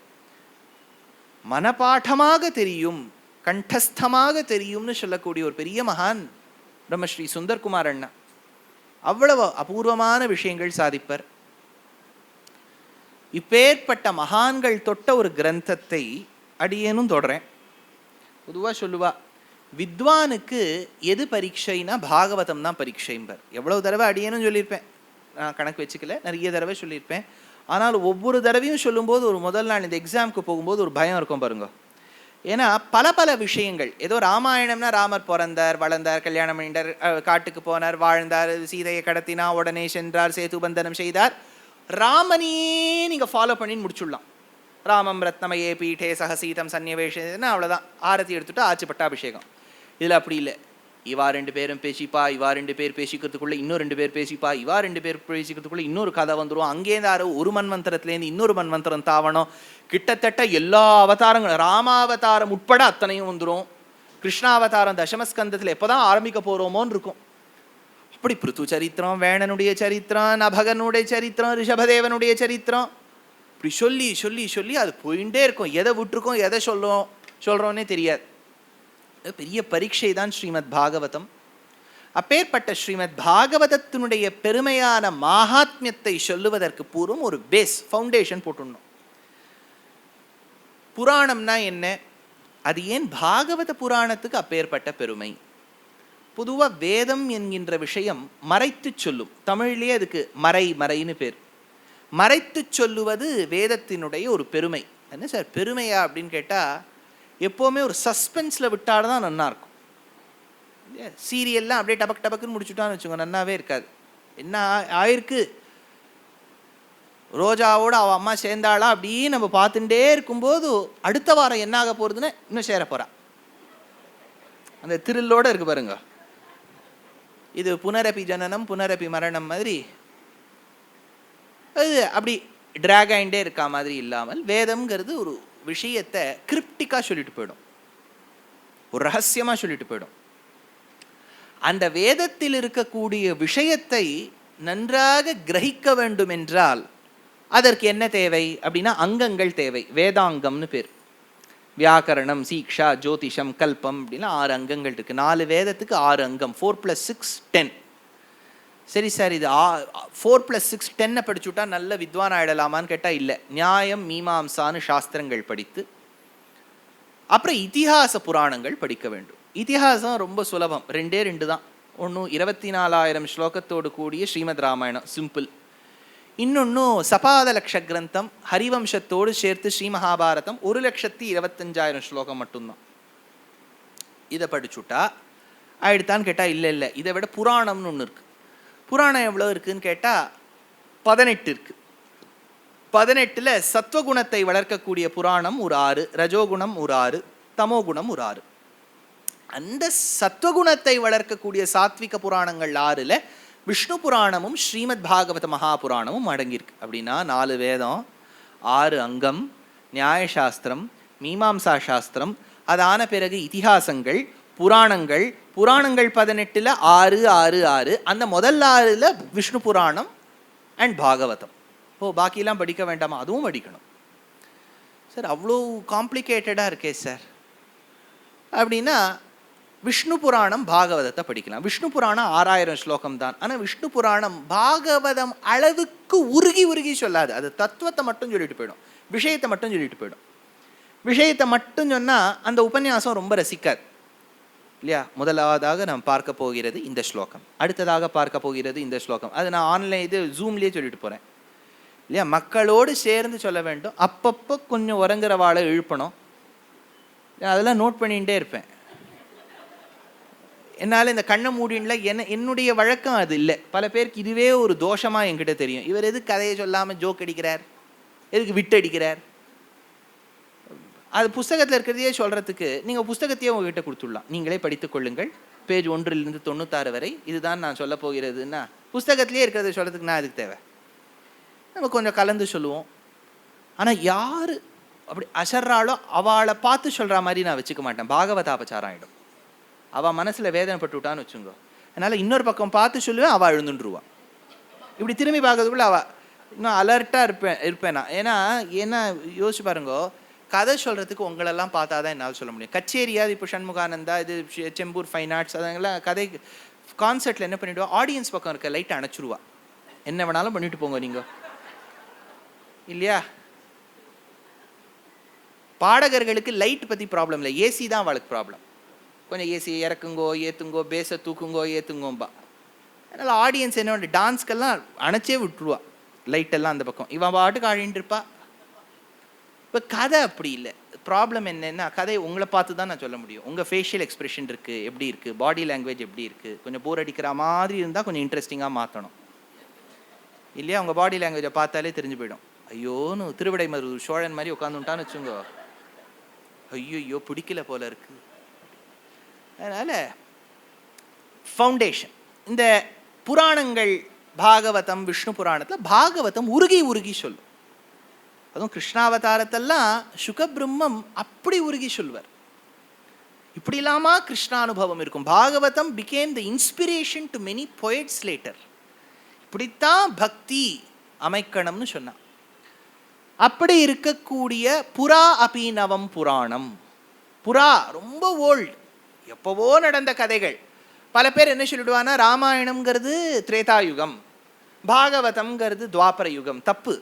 மனப்பாட்டமாக தெரியும், கண்டஸ்தமாக தெரியும்னு சொல்லக்கூடிய ஒரு பெரிய மகான் பிரம்மஸ்ரீ சுந்தர்குமார் அண்ணா. அவ்வளவு அபூர்வமான விஷயங்கள் சாதிப்பர். இப்பேற்பட்ட மகான்கள் தொட்ட ஒரு கிரந்தத்தை அடியேனும் தொடறேன். பொதுவாக சொல்லுவா, வித்வானுக்கு எது பரீட்சைனா பாகவதம் தான் பரீட்சைம்பர். எவ்வளவு தடவை அடியேனும் சொல்லியிருப்பேன், நான் கணக்கு வச்சுக்கல, நிறைய தடவை சொல்லியிருப்பேன். ஆனால் ஒவ்வொரு தடவையும் சொல்லும்போது ஒரு முதல் நாள் இந்த எக்ஸாமுக்கு போகும்போது ஒரு பயம் இருக்கும் பாருங்க. ஏன்னா பல பல விஷயங்கள், ஏதோ ராமாயணம்னா ராமர் பிறந்தார், வளர்ந்தார், கல்யாணம் பண்ணிட்டார், காட்டுக்கு போனார், வாழ்ந்தார், சீதையை கடத்தினா, உடனே சென்றார், சேது பந்தனம் செய்தார். ராமனையே நீங்கள் ஃபாலோ பண்ணி முடிச்சுடலாம். ராமம் ரத்னமயே பீட்டே சகசீதம் சன்னிவேஷன்னா அவ்வளோதான், ஆரத்தி எடுத்துட்டு ஆச்சு பட்டாபிஷேகம். இதில் அப்படி இல்லை. இவா 2 பேரும் பேசிப்பா, இவா 2 பேர் பேசிக்கிறதுக்குள்ளே இன்னும் 2 பேர் பேசிப்பா, இவா 2 பேர் பேசிக்கிறதுக்குள்ளே இன்னொரு கதை வந்துடும். அங்கேருந்து ஒரு மன்வந்தரத்துலேருந்து இன்னொரு மன்வந்தரம் தாவணும். கிட்டத்தட்ட எல்லா அவதாரங்களும், ராமாவதாரம் உட்பட அத்தனையும் வந்துடும். கிருஷ்ணாவதாரம் தசமஸ்கந்தத்தில் எப்போ தான் ஆரம்பிக்க போகிறோமோன்னு இருக்கும். அப்படி பிருத்து சரித்திரம், வேணனுடைய சரித்திரம், நபகனுடைய சரித்திரம், ரிஷபதேவனுடைய சரித்திரம், இப்படி சொல்லி சொல்லி சொல்லி அது போயிட்டே இருக்கும். எதை விட்டுருக்கோம், எதை சொல்கிறோன்னே தெரியாது. பெரிய பரீட்சை தான் ஸ்ரீமத் பாகவதம். அப்பேற்பட்ட ஸ்ரீமத் பாகவதத்தினுடைய பெருமையான மகாத்மியத்தை சொல்லுவதற்கு பூர்வம் ஒரு பேஸ் ஃபவுண்டேஷன் போட்டுடணும். புராணம்னா என்ன, அது ஏன் பாகவத புராணத்துக்கு அப்பேற்பட்ட பெருமை? பொதுவாக வேதம் என்கின்ற விஷயம் மறைத்து சொல்லும். தமிழிலே அதுக்கு மறைன்னு பேர். மறைத்து சொல்லுவது வேதத்தினுடைய ஒரு பெருமை. என்ன சார் பெருமையா அப்படின்னு கேட்டால், எப்போவுமே ஒரு சஸ்பென்ஸில் விட்டால் தான் நல்லா இருக்கும். சீரியல்லாம் அப்படியே டபக் டபக்குன்னு முடிச்சுட்டான்னு வச்சுக்கோங்க, நன்னாவே இருக்காது. என்ன ஆயிருக்கு, ரோஜாவோட அவள் அம்மா சேர்ந்தாளா அப்படின்னு நம்ம பார்த்துட்டே இருக்கும்போது அடுத்த வாரம் என்ன ஆக போகிறதுன்னு இன்னும் சேர போகிறா. அந்த திருளோடு இருக்கு பாருங்க. இது புனரப்பி ஜனனம் புனரப்பி மரணம் மாதிரி அது அப்படி ட்ராக் ஆகிட்டே இருக்கா மாதிரி இல்லாமல், வேதம்ங்கிறது ஒரு விஷயத்தை கிரிப்டிக்காக சொல்லிட்டு போயிடும், ஒரு ரகசியமாக சொல்லிட்டு போயிடும். அந்த வேதத்தில் இருக்கக்கூடிய விஷயத்தை நன்றாக கிரகிக்க வேண்டும் என்றால் அதற்கு என்ன தேவை அப்படின்னா அங்கங்கள் தேவை. வேதாங்கம்னு பேர். வியாக்கரணம், சீக்ஷா, ஜோதிஷம், கல்பம் அப்படின்னா 6 அங்கங்கள் இருக்குது. 4 வேதத்துக்கு 6 அங்கம். 4 + 6 10. சரி சார், இது 4 + 6 10 படிச்சுட்டா நல்ல வித்வான் ஆயிடலாமான்னு கேட்டால் இல்லை. நியாயம் மீமாம்சான்னு சாஸ்திரங்கள் படித்து அப்புறம் இதிகாச புராணங்கள் படிக்க வேண்டும். இதிஹாசம் ரொம்ப சுலபம், ரெண்டே ரெண்டு தான். ஒன்று 24,000 ஸ்லோகத்தோடு கூடிய ஸ்ரீமத் ராமாயணம் சிம்பிள், இன்னொன்று சபாத லக்ஷ கிரந்தம் ஹரிவம்சத்தோடு சேர்த்து ஸ்ரீ மகாபாரதம் 1,25,000 ஸ்லோகம் மட்டும்தான். இதை படிச்சுட்டா ஆயிடுத்தான்னு கேட்டால் இல்லை இல்லை, இதை விட புராணம்னு ஒன்று இருக்குது. புராணம் எவ்வளோ இருக்குதுன்னு கேட்டால் 18 இருக்குது. 18ல் சத்வகுணத்தை வளர்க்கக்கூடிய புராணம் ஒரு 6, ரஜோகுணம் ஒரு 6, தமோகுணம் ஒரு 6. அந்த சத்வகுணத்தை வளர்க்கக்கூடிய சாத்விக புராணங்கள் 6ல் விஷ்ணு புராணமும் ஸ்ரீமத் பாகவத மகாபுராணமும் அடங்கியிருக்கு. அப்படின்னா 4 வேதம், 6 அங்கம், நியாயசாஸ்திரம், மீமாம்சா சாஸ்திரம், அதான பிறகு இதிகாசங்கள், புராணங்கள். புராணங்கள் 18ல் 6 6 6. அந்த முதல் 6ல் விஷ்ணு புராணம் அண்ட் பாகவதம். பாக்கியெல்லாம் படிக்க வேண்டாமா? அதுவும் படிக்கணும் சார். அவ்வளோ காம்ப்ளிகேட்டடாக இருக்கே சார் அப்படின்னா விஷ்ணு புராணம் பாகவதத்தை படிக்கலாம். விஷ்ணு புராணம் 6,000 ஸ்லோகம் தான். ஆனால் விஷ்ணு புராணம் பாகவதம் அளவுக்கு உருகி உருகி சொல்லாது. அது தத்துவத்தை மட்டும் சொல்லிட்டு போயிடும், விஷயத்தை மட்டும் சொல்லிட்டு போயிடும். விஷயத்தை மட்டும் சொன்னால் அந்த உபன்யாசம் ரொம்ப ரசிக்காது இல்லையா? முதலாவதாக நாம் பார்க்க போகிறது இந்த ஸ்லோகம், அடுத்ததாக பார்க்க போகிறது இந்த ஸ்லோகம். அது நான் ஆன்லைன் இது ஜூம்லேயே சொல்லிட்டு போகிறேன் இல்லையா? மக்களோடு சேர்ந்து சொல்ல வேண்டும். அப்பப்போ கொஞ்சம் உறங்குற வாழை இழுப்பணும். அதெல்லாம் நோட் பண்ணிகிட்டே இருப்பேன். என்னால் இந்த கண்ணை மூடின்ல என்னுடைய வழக்கம் அது இல்லை. பல பேருக்கு இதுவே ஒரு தோஷமாக என்கிட்ட தெரியும். இவர் எதுக்கு கதையை சொல்லாமல் ஜோக் அடிக்கிறார், எதுக்கு விட்டு அடிக்கிறார்? அது புஸ்தகத்தில் இருக்கிறதையே சொல்கிறதுக்கு நீங்கள் புஸ்தகத்தையே உங்ககிட்ட கொடுத்துடலாம், நீங்களே படித்து கொள்ளுங்கள், பேஜ் 1லிருந்து 96 வரை இதுதான் நான் சொல்ல போகிறதுன்னா புஸ்தகத்திலே இருக்கிறத சொல்கிறதுக்கு நான் அதுக்கு தேவை. நம்ம கொஞ்சம் கலந்து சொல்லுவோம். ஆனால் யார் அப்படி அசர்றாளோ அவளை பார்த்து சொல்கிற மாதிரி நான் வச்சுக்க மாட்டேன். பாகவதாபச்சாரம் ஆகிடும். அவள் மனசில் வேதனைப்பட்டு விட்டான்னு வச்சுங்கோ. அதனால் இன்னொரு பக்கம் பார்த்து சொல்லுவேன், அவள் அழுந்துருவா. இப்படி திரும்பி பார்க்கறதுக்குள்ள அவள் இன்னும் அலர்ட்டாக இருப்பேன் நான். ஏன்னா யோசிச்சு பாருங்கோ, கதை சொல்கிறதுக்கு உங்களெல்லாம் பார்த்தா தான் என்னால் சொல்ல முடியும். கச்சேரியாது இப்போ சண்முகானந்தா, இது செம்பூர் ஃபைன் ஆர்ட்ஸ், அதெல்லாம் கதை கான்சர்ட்டில் என்ன பண்ணிவிடுவா, ஆடியன்ஸ் பக்கம் இருக்க லைட்டை அணைச்சிருவா. என்ன வேணாலும் பண்ணிட்டு போங்க நீங்கள் இல்லையா? பாடகர்களுக்கு லைட் பற்றி ப்ராப்ளம் இல்லை, ஏசி தான் அவளுக்கு ப்ராப்ளம். கொஞ்சம் ஏசி இறக்குங்கோ ஏற்றுங்கோ, பேஸை தூக்குங்கோ ஏற்றுங்கோம்பா. அதனால் ஆடியன்ஸ் என்ன டான்ஸ்க்கெல்லாம் அணைச்சே விட்டுருவா லைட்டெல்லாம் அந்த பக்கம். இவன் பாட்டுக்கு ஆடிட்டு இருப்பா. இப்போ கதை அப்படி இல்லை. ப்ராப்ளம் என்னென்னா, கதை உங்களை பார்த்து தான் நான் சொல்ல முடியும். உங்கள் ஃபேஷியல் எக்ஸ்ப்ரெஷன் இருக்குது, எப்படி இருக்குது, பாடி லாங்குவேஜ் எப்படி இருக்குது. கொஞ்சம் போர் அடிக்கிற மாதிரி இருந்தால் கொஞ்சம் இன்ட்ரெஸ்டிங்காக மாற்றணும் இல்லையா? உங்கள் பாடி லாங்குவேஜை பார்த்தாலே தெரிஞ்சு போயிடும். ஐயோன்னு திருவிடை மருது சோழன் மாதிரி உட்காந்துட்டான்னு வச்சுங்கோ, ஐயோ பிடிக்கல போல இருக்கு. அதனால் ஃபவுண்டேஷன் இந்த புராணங்கள், பாகவதம், விஷ்ணு புராணத்தில் பாகவதம் உருகி உருகி சொல்லும். அதுவும் கிருஷ்ணாவதாரத்தெல்லாம் சுகபிரம்மம் அப்படி உருகி சொல்வார். இப்படி இல்லாமா கிருஷ்ணானுபவம் இருக்கும். Bhagavatam became the inspiration to many poets later. இப்படித்தான் பக்தி அமைக்கணும்னு சொன்னான். அப்படி இருக்கக்கூடிய புரா அபிநவம் புராணம். புரா ரொம்ப ஓல்டு, எப்போவோ நடந்த கதைகள். பல பேர் என்ன சொல்லிடுவானா, ராமாயணம்ங்கிறது திரேதாயுகம், பாகவதம்ங்கிறது துவாபர யுகம். தப்பு.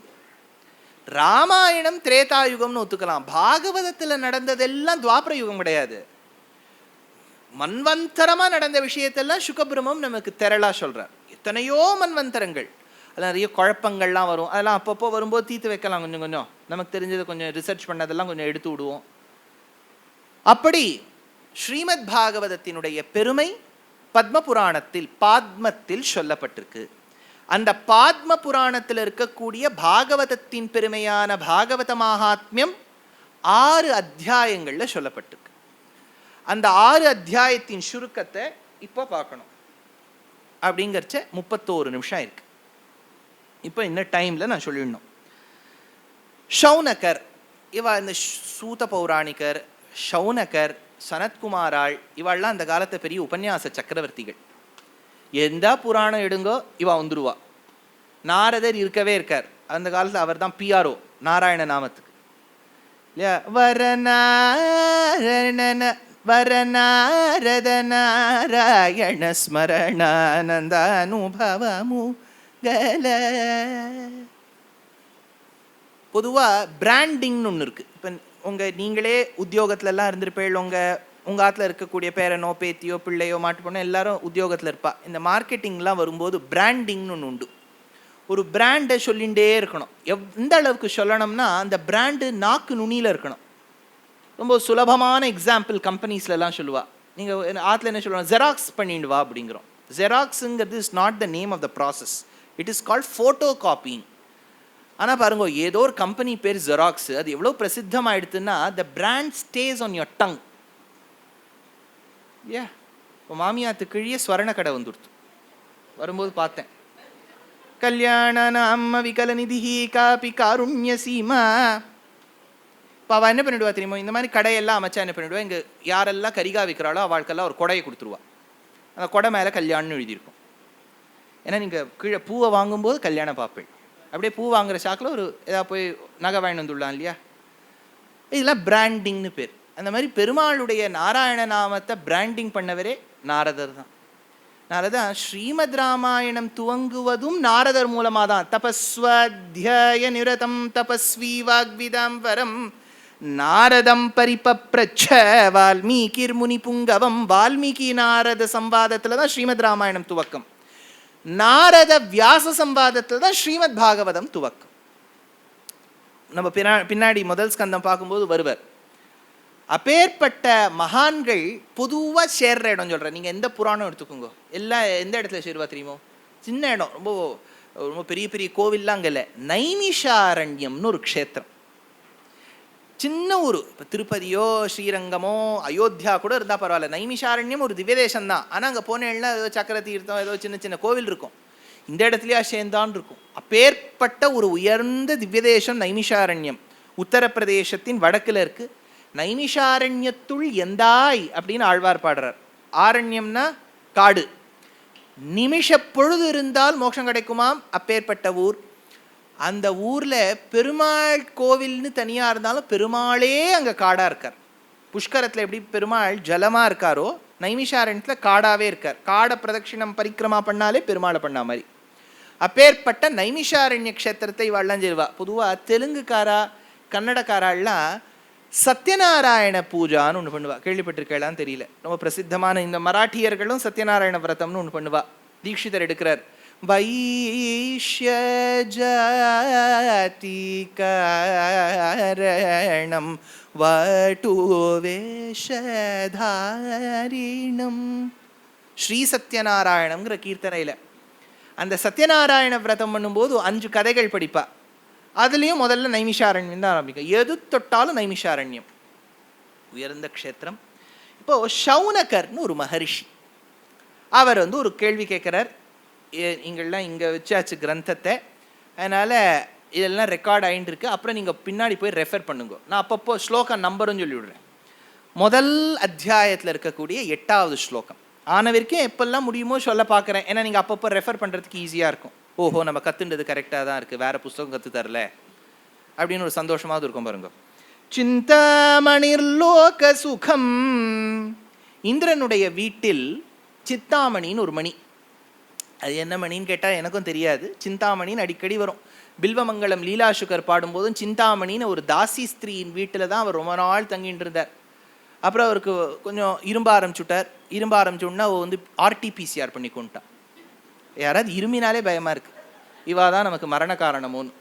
ராமாயணம் திரேதாயுகம்னு ஒத்துக்கலாம். பாகவதத்தில் நடந்ததெல்லாம் துவாபர யுகம் கிடையாது. மன்வந்தரமாக நடந்த விஷயத்தெல்லாம் சுகபிரமம் நமக்கு திரளா சொல்கிறார். எத்தனையோ மன்வந்தரங்கள், அதில் நிறைய குழப்பங்கள்லாம் வரும். அதெல்லாம் அப்பப்போ வரும்போது தீர்த்து வைக்கலாம். கொஞ்சம் கொஞ்சம் நமக்கு தெரிஞ்சதை கொஞ்சம் ரிசர்ச் பண்ணதெல்லாம் கொஞ்சம் எடுத்து விடுவோம். அப்படி ஸ்ரீமத் பாகவதத்தினுடைய பெருமை பத்ம புராணத்தில் பாத்மத்தில் சொல்லப்பட்டிருக்கு. அந்த பாத்ம புராணத்தில் இருக்கக்கூடிய பாகவதத்தின் பெருமையான பாகவத மகாத்மியம் 6 அத்தியாயங்களில் சொல்லப்பட்டிருக்கு. அந்த 6 அத்தியாயத்தின் சுருக்கத்தை இப்போ பார்க்கணும். அப்படிங்கிறச்ச 31 நிமிஷம் இருக்கு. இப்போ இந்த டைமில் நான் சொல்லிடணும். ஷௌனகர், இந்த சூத பௌராணிகர், ஷௌனகர், சனத்குமாராள், இவாள்லாம் அந்த காலத்தை பெரிய உபன்யாச சக்கரவர்த்திகள். எந்த புராணம் எடுங்கோ இவா வந்துருவா. நாரதர் இருக்கவே இருக்கார் அந்த காலத்தில். அவர் தான் பிஆர்ஓ நாராயண நாமத்துக்கு இல்லையா? வரநாரத நாராயண ஸ்மரணானந்த அனுபவமு கல. பொதுவாக பிராண்டிங்னு ஒன்று இருக்குது. இப்போ நீங்களே உத்தியோகத்துலலாம் இருந்திருப்பேள், உங்கள் உங்கள் ஆற்றுல இருக்கக்கூடிய பேரனோ பேத்தியோ பிள்ளையோ மாட்டு பொண்ணோ எல்லாரும் உத்தியோகத்தில் இருப்பா. இந்த மார்க்கெட்டிங்லாம் வரும்போது பிராண்டிங்னு ஒன்று உண்டு. ஒரு பிராண்டை சொல்லிகிட்டே இருக்கணும். எந்த அளவுக்கு சொல்லணும்னா அந்த பிராண்டு நாக்கு நுனியில் இருக்கணும். ரொம்ப சுலபமான எக்ஸாம்பிள் கம்பெனிஸ்லாம் சொல்லுவாள். நீங்கள் ஆற்றுல என்ன சொல்லுவாங்க, ஜெராக்ஸ் பண்ணிட்டு வா அப்படிங்கிறோம். ஜெராக்ஸுங்கிறது is not the name of the process, it is called photo copying. ஆனால் பாருங்க, ஏதோ ஒரு கம்பெனி பேர் ஜெராக்ஸு, அது எவ்வளோ பிரசித்தமாகிடுதுன்னா the brand stays on your tongue. இப்போ மாமியாத்து கீழே ஸ்வர்ண கடை வந்துடுத்து. வரும்போது பார்த்தேன், கல்யாண நாம விகல நிதி காபி காருண்ய சீமா. இப்போ அவள் என்ன பண்ணிவிடுவா தெரியுமோ, இந்த மாதிரி கடையெல்லாம் அமைச்சா என்ன பண்ணிவிடுவா, இங்கே யாரெல்லாம் கரிகா விற்கிறாளோ அவளுக்கெல்லாம் ஒரு கொடையை கொடுத்துருவா. அந்த கொடை மேலே கல்யாணம்னு எழுதியிருக்கும். ஏன்னா நீங்கள் கீழே பூவை வாங்கும்போது கல்யாணம் பார்ப்பேன், அப்படியே பூ வாங்குகிற சாக்கில் ஒரு ஏதாவது போய் நகை வாங்கி வந்துடலாம் இல்லையா. இதெல்லாம் பிராண்டிங்னு பேர். அந்த மாதிரி பெருமாளுடைய நாராயண நாமத்தை பிராண்டிங் பண்ணவரே நாரதர் தான். அதனால தான் ஸ்ரீமத் ராமாயணம் துவங்குவதும் நாரதர் மூலமாக தான். தபஸ்வாத்தியாய நிரதம் தபஸ்வி வாக்விதாம்பரம் நாரதம் பரிபப்ரச்ச வால்மீகிர் முனி புங்கவம். வால்மீகி நாரத சம்வாதத்தில் தான் ஸ்ரீமத் ராமாயணம் துவக்கம். நாரத வியாச சம்வாதத்தில் தான் ஸ்ரீமத் பாகவதம் துவக்கம். நம்ம பின்னாடி முதல் ஸ்கந்தம் பார்க்கும்போது வருவர். அப்பேற்பட்ட மகான்கள் பொதுவாக சேர்ற இடம் சொல்கிறேன். நீங்கள் எந்த புராணம் எடுத்துக்கோங்க, எல்லாம் எந்த இடத்துல சேருவா தெரியுமோ, சின்ன இடம், ரொம்ப ரொம்ப பெரிய பெரிய கோவில்லாம் அங்கே இல்லை. நைமிஷாரண்யம்னு ஒரு க்ஷேத்திரம், சின்ன ஊர். இப்போ திருப்பதியோ ஸ்ரீரங்கமோ அயோத்தியா கூட இருந்தால் பரவாயில்ல, நைமிஷாரண்யம் ஒரு திவ்யதேசம் தான். ஆனால் அங்கே போனேன்னா ஏதோ சக்கர தீர்த்தம் ஏதோ சின்ன சின்ன கோவில் இருக்கும், இந்த இடத்துலையா சேர்ந்தான் இருக்கும். அப்பேற்பட்ட ஒரு உயர்ந்த திவ்யதேசம் நைமிஷாரண்யம், உத்தரப்பிரதேசத்தின் வடக்கில் இருக்குது. நைமிஷாரண்யத்துள் எந்தாய் அப்படின்னு ஆழ்வார் பாடுறார். ஆரண்யம்னா காடு. நிமிஷ பொழுது இருந்தால் மோட்சம் கிடைக்குமாம், அப்பேற்பட்ட ஊர். அந்த ஊரில் பெருமாள் கோவில்னு தனியாக இருந்தாலும் பெருமாளே அங்கே காடாக இருக்கார். புஷ்கரத்தில் எப்படி பெருமாள் ஜலமாக இருக்காரோ, நைமிஷாரண்யத்தில் காடாகவே இருக்கார். காடை பிரதட்சிணம் பரிக்கிரமா பண்ணாலே பெருமாளை பண்ணா மாதிரி. அப்பேற்பட்ட நைமிஷாரண்ய க்ஷேத்திரத்தை வள்ளஞ்சிருவா. பொதுவாக தெலுங்குக்காரா கன்னடக்காரெல்லாம் சத்யநாராயண பூஜான்னு ஒன்று பண்ணுவா. கேள்விப்பட்டிருக்கலான்னு தெரியல, ரொம்ப பிரசித்தமான. இந்த மராட்டியர்களும் சத்யநாராயண விரதம்னு ஒன்று பண்ணுவா. தீட்சிதர் எடுக்கிறார். வைஷ்யஜாதிகாரணம் வட்டு வேஷதாரிணம் ஸ்ரீ சத்யநாராயணம்ங்கிற கீர்த்தனையில் அந்த சத்யநாராயண விரதம் பண்ணும்போது 5 கதைகள் படிப்பா. அதுலேயும் முதல்ல நைமிஷாரண்யம் தான் ஆரம்பிக்கும். எது தொட்டாலும் நைமிஷாரண்யம், உயர்ந்த க்ஷேத்திரம். இப்போது ஷௌனகர்னு ஒரு மகரிஷி, அவர் ஒரு கேள்வி கேட்குறார். இங்கெல்லாம் இங்கே வச்சாச்சு கிரந்தத்தை, அதனால் இதெல்லாம் ரெக்கார்ட் ஆகிட்டு இருக்கு. அப்புறம் நீங்கள் பின்னாடி போய் ரெஃபர் பண்ணுங்க. நான் அப்பப்போ ஸ்லோகம் நம்பரும் சொல்லிவிடுறேன். முதல் அத்தியாயத்தில் இருக்கக்கூடிய 8வது ஸ்லோகம் ஆன வரைக்கும் எப்பெல்லாம் முடியுமோ சொல்ல பார்க்குறேன். ஏன்னா நீங்கள் அப்பப்போ ரெஃபர் பண்ணுறதுக்கு ஈஸியாக இருக்கும். ஓஹோ, நம்ம கற்றுன்றது கரெக்டாக தான் இருக்குது, வேறு புஸ்தகம் கற்று தரல அப்படின்னு ஒரு சந்தோஷமாவது இருக்கும் பாருங்க. சிந்தாமணிர்லோக சுகம். இந்திரனுடைய வீட்டில் சித்தாமணின்னு ஒரு மணி. அது என்ன மணின்னு கேட்டால் எனக்கும் தெரியாது. சிந்தாமணின்னு அடிக்கடி வரும். பில்வமங்கலம் லீலாசுகர் பாடும்போதும் சிந்தாமணின்னு ஒரு தாசி ஸ்திரீயின் வீட்டில் தான் அவர் ரொம்ப நாள் தங்கிட்டு இருந்தார். அப்புறம் அவருக்கு கொஞ்சம் இரும்ப ஆரம்பிச்சுட்டார். இரும்ப ஆரம்பிச்சோன்னா RT-PCR பண்ணி கொண்டுட்டான். யாராவது இருமினாலே பயமாக இருக்குது, இவா தான் நமக்கு மரண காரணமோன்னு.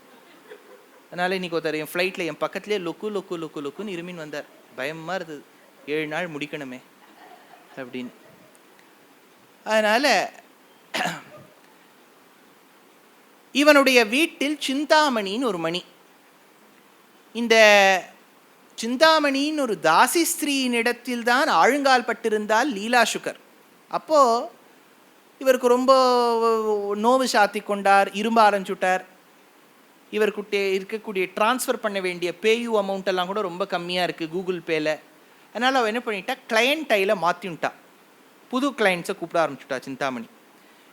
அதனால் இன்றைக்கி ஒருத்தர் என் ஃப்ளைட்டில் என் பக்கத்துலேயே லொக்கு லொக்கு லொக்கு லொக்குன்னு இருமின் வந்தார். பயமாக இருந்தது, 7 நாள் முடிக்கணுமே அப்படின்னு. அதனால் இவனுடைய வீட்டில் சிந்தாமணின்னு ஒரு மணி. இந்த சிந்தாமணின்னு ஒரு தாசி ஸ்திரீயின் இடத்தில் தான் ஆழுங்கால் பட்டிருந்தால் லீலாசுகர். அப்போது இவருக்கு ரொம்ப நோவு சாத்தி கொண்டார், இரும்ப ஆரம்பிச்சுட்டார். இவர்கிட்ட இருக்கக்கூடிய ட்ரான்ஸ்ஃபர் பண்ண வேண்டிய பேயூ அமௌண்ட் எல்லாம் கூட ரொம்ப கம்மியாக இருக்குது கூகுள் பேயில். அதனால் அவள் என்ன பண்ணிட்டா, கிளையண்டையில் மாற்றிவிட்டா. புது கிளைண்ட்ஸை கூப்பிட ஆரம்பிச்சுட்டா சிந்தாமணி.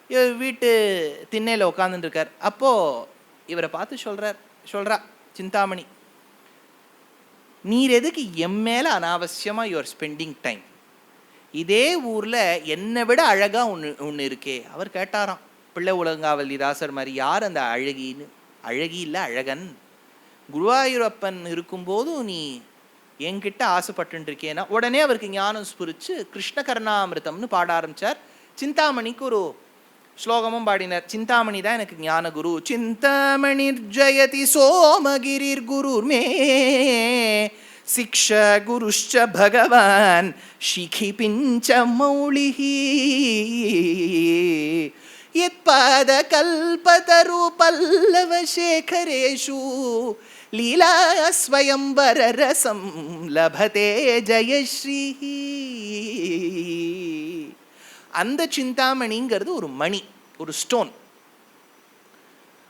இவர் வீட்டு திண்ணையில் உட்காந்துருக்கார். அப்போது இவரை பார்த்து சொல்கிறா சிந்தாமணி, நீர் எதுக்கு என் மேலே அனாவசியமாக யுவர் ஸ்பெண்டிங் டைம்? இதே ஊரில் என்னை விட அழகாக ஒன்று இருக்கே. அவர் கேட்டாராம், பிள்ளை உலகாவல்லி தாசர் மாதிரி, யார் அந்த அழகின்னு. அழகி இல்லை, அழகன். குருவாயூரப்பன் இருக்கும்போதும் நீ என்கிட்ட ஆசைப்பட்டு இருக்கேன்னா உடனே அவருக்கு ஞானம் ஸ்புரிச்சு கிருஷ்ண கர்ணாமிருதம்னு பாட ஆரம்பிச்சார். சிந்தாமணிக்கு ஒரு ஸ்லோகமும் பாடினார். சிந்தாமணி தான் எனக்கு ஞான குரு. சிந்தாமணிர் ஜயதி சோமகிரிர் குருர் மே சிக்ஷ குருஷ்ச பகவான் ஷிகி பிஞ்ச மௌலிஹி யத்பாத கல்பதரு பல்லவ சேகரேஷு லீலா ஸ்வயம்பர ரசம் லபதே ஜயஸ்ரீ. அந்த சிந்தாமணிங்கிறது ஒரு மணி, ஒரு ஸ்டோன்.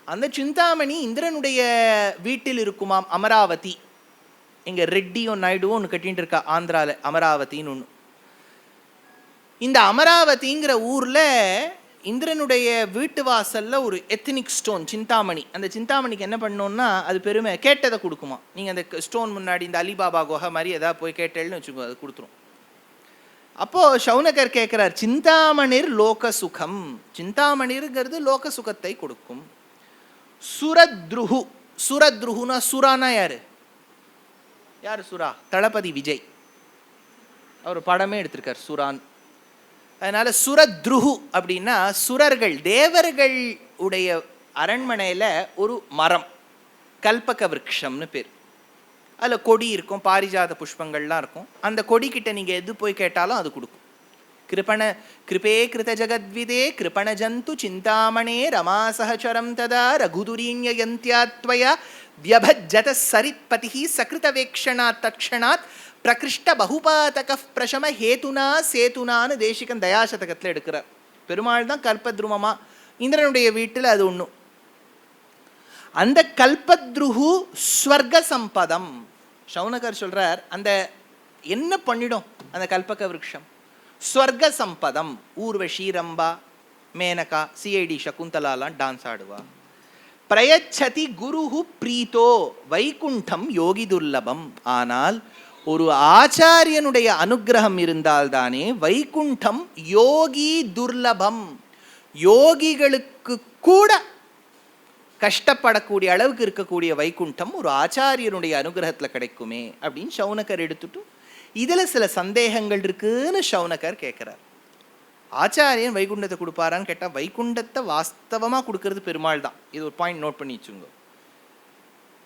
அந்த சிந்தாமணி இந்திரனுடைய வீட்டில் இருக்குமாம். அமராவதி, இங்கே ரெட்டியும் நாயுடுவும் ஒன்று கட்டிகிட்டு இருக்கா ஆந்திராவில், அமராவதின்னு ஒன்று. இந்த அமராவதிங்கிற ஊரில் இந்திரனுடைய வீட்டு வாசலில் ஒரு எத்தனிக் ஸ்டோன் சிந்தாமணி. அந்த சிந்தாமணிக்கு என்ன பண்ணோன்னா அது பெருமை கேட்டதை கொடுக்குமா. நீங்கள் அந்த ஸ்டோன் முன்னாடி இந்த அலிபாபா குகை மாதிரி எதாவது போய் கேட்டேன்னு வச்சுக்கோ, அது கொடுத்துரும். அப்போது சௌனகர் கேட்குறார், சிந்தாமணிர் லோக சுகம். சிந்தாமணிருங்கிறது லோக சுகத்தை கொடுக்கும். சுரத்ருஹு, சுரத்ருஹுனா சுரானா யார்? யார் சுரா? தளபதி விஜய். அவர் படமே எடுத்திருக்கார் சுரான். அதனால் சுரத்ருஹு அப்படின்னா சுரர்கள், தேவர்கள் உடைய அரண்மனையில் ஒரு மரம், கல்பக விருட்சம்னு பேர். அதில் கொடி இருக்கும், பாரிஜாத புஷ்பங்கள்லாம் இருக்கும். அந்த கொடிக்கிட்ட நீங்கள் எது போய் கேட்டாலும் அது கொடுக்கும். கிருபே கிருத ஜகத்விதே கிருபண ஜந்து சிந்தாமணே ரமா சஹச்சரம் ததா ரகுதுரீண்யயந்த்யாத்வயா வியபஜ்ஜத சரித்பதிஹி சகிருதவேக்ஷணாத் தக்ஷணாத் பிரகிருஷ்ட பகுபாதக பிரசம ஹேதுனா சேதுனான்னு தேசிகன் தயாசதகத்தில் எடுக்கிறார். பெருமாள் தான் கல்பத்ருமமா, இந்திரனுடைய வீட்டில் அது ஒன்று. அந்த கல்பத்ருஹு ஸ்வர்க சம்பதம். சௌனகர் சொல்றார், அந்த என்ன பண்ணிடும் அந்த கல்பக விருட்சம்? ஸ்வர்க சம்பதம். ஊர்வஷி, ரம்பா, மேனகா, சிஐடி சகுந்தலாலாம் டான்ஸ் ஆடுவா. பிரயச்சதி குருஹு பிரீதோ வைகுண்டம் யோகி துர்லபம். ஆனால் ஒரு ஆச்சாரியனுடைய அனுகிரகம் இருந்தால்தானே வைகுண்டம் யோகி துர்லபம். யோகிகளுக்கு கூட கஷ்டப்படக்கூடிய அளவுக்கு இருக்கக்கூடிய வைகுண்டம் ஒரு ஆச்சாரியனுடைய அனுகிரகத்தில் கிடைக்குமே அப்படின்னு சௌனகர் எடுத்துட்டு இதில் சில சந்தேகங்கள் இருக்குன்னு சௌனகர் கேட்குறார். ஆச்சாரியன் வைகுண்டத்தை கொடுப்பாரான்னு கேட்டால் வைகுண்டத்தை வாஸ்தவமாக கொடுக்கறது பெருமாள் தான். இது ஒரு பாயிண்ட் நோட் பண்ணி வச்சுங்க.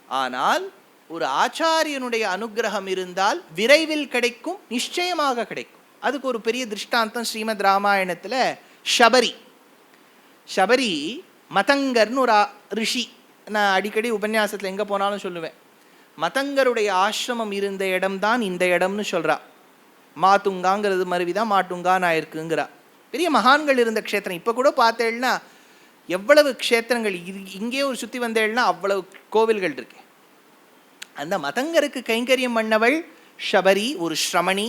ஆனால் ஒரு ஆச்சாரியனுடைய அனுகிரகம் இருந்தால் விரைவில் கிடைக்கும், நிச்சயமாக கிடைக்கும். அதுக்கு ஒரு பெரிய திருஷ்டாந்தம் ஸ்ரீமத் ராமாயணத்தில் ஷபரி. ஷபரி மதங்கர்னு ஒரு ரிஷி. நான் அடிக்கடி உபன்யாசத்தில் எங்கே போனாலும் சொல்லுவேன், மதங்கருடைய ஆசிரமம் இருந்த இடம்தான் இந்த இடம்னு சொல்கிறா. மாத்துங்காங்கிறது மருவிதான் மாட்டுங்கான்னு ஆயிருக்குங்கிறா. பெரிய மகான்கள் இருந்த க்ஷேத்திரம். இப்போ கூட பார்த்தேன்னா எவ்வளவு க்ஷேத்திரங்கள், இங்கே ஒரு சுற்றி வந்தேன்னா அவ்வளவு கோவில்கள் இருக்கு. அந்த மதங்கருக்கு கைங்கரியம் பண்ணவள் ஷபரி, ஒரு ஸ்ரமணி.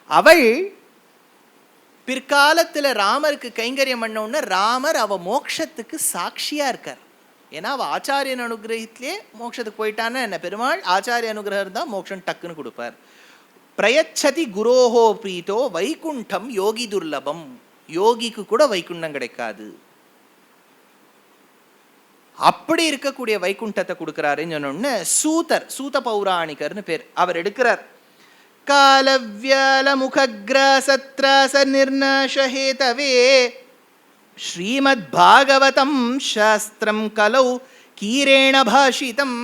அவள் பிற்காலத்தில் ராமருக்கு கைங்கரியம் பண்ணவுடனே ராமர் அவ மோட்சத்துக்கு சாட்சியாக இருக்கார். ஏன்னா அவள் ஆச்சாரியன் அனுகிரகத்திலே மோட்சத்துக்கு போயிட்டான்னு என்ன, பெருமாள் ஆச்சாரிய அனுகிரகம் தான் மோட்சம் டக்குன்னு கொடுப்பார். பிரயச்சதி குரோஹோ பிரீதோ வைகுண்டம் யோகி துர்லபம். யோகிக்கு கூட வைகுண்டம் கிடைக்காது. அப்படி இருக்கக்கூடிய வைகுண்டத்தை கொடுக்கிறாருன்னு சொன்னோன்னு சூதர், சூத பௌராணிகர்னு பேர், அவர் எடுக்கிறார். காலவ்யால முகக்ராசத்ராச நிர்நாசஹேதவே ஸ்ரீமத் பாகவதம் சாஸ்திரம் கலௌ கீரேண பாஷிதம்.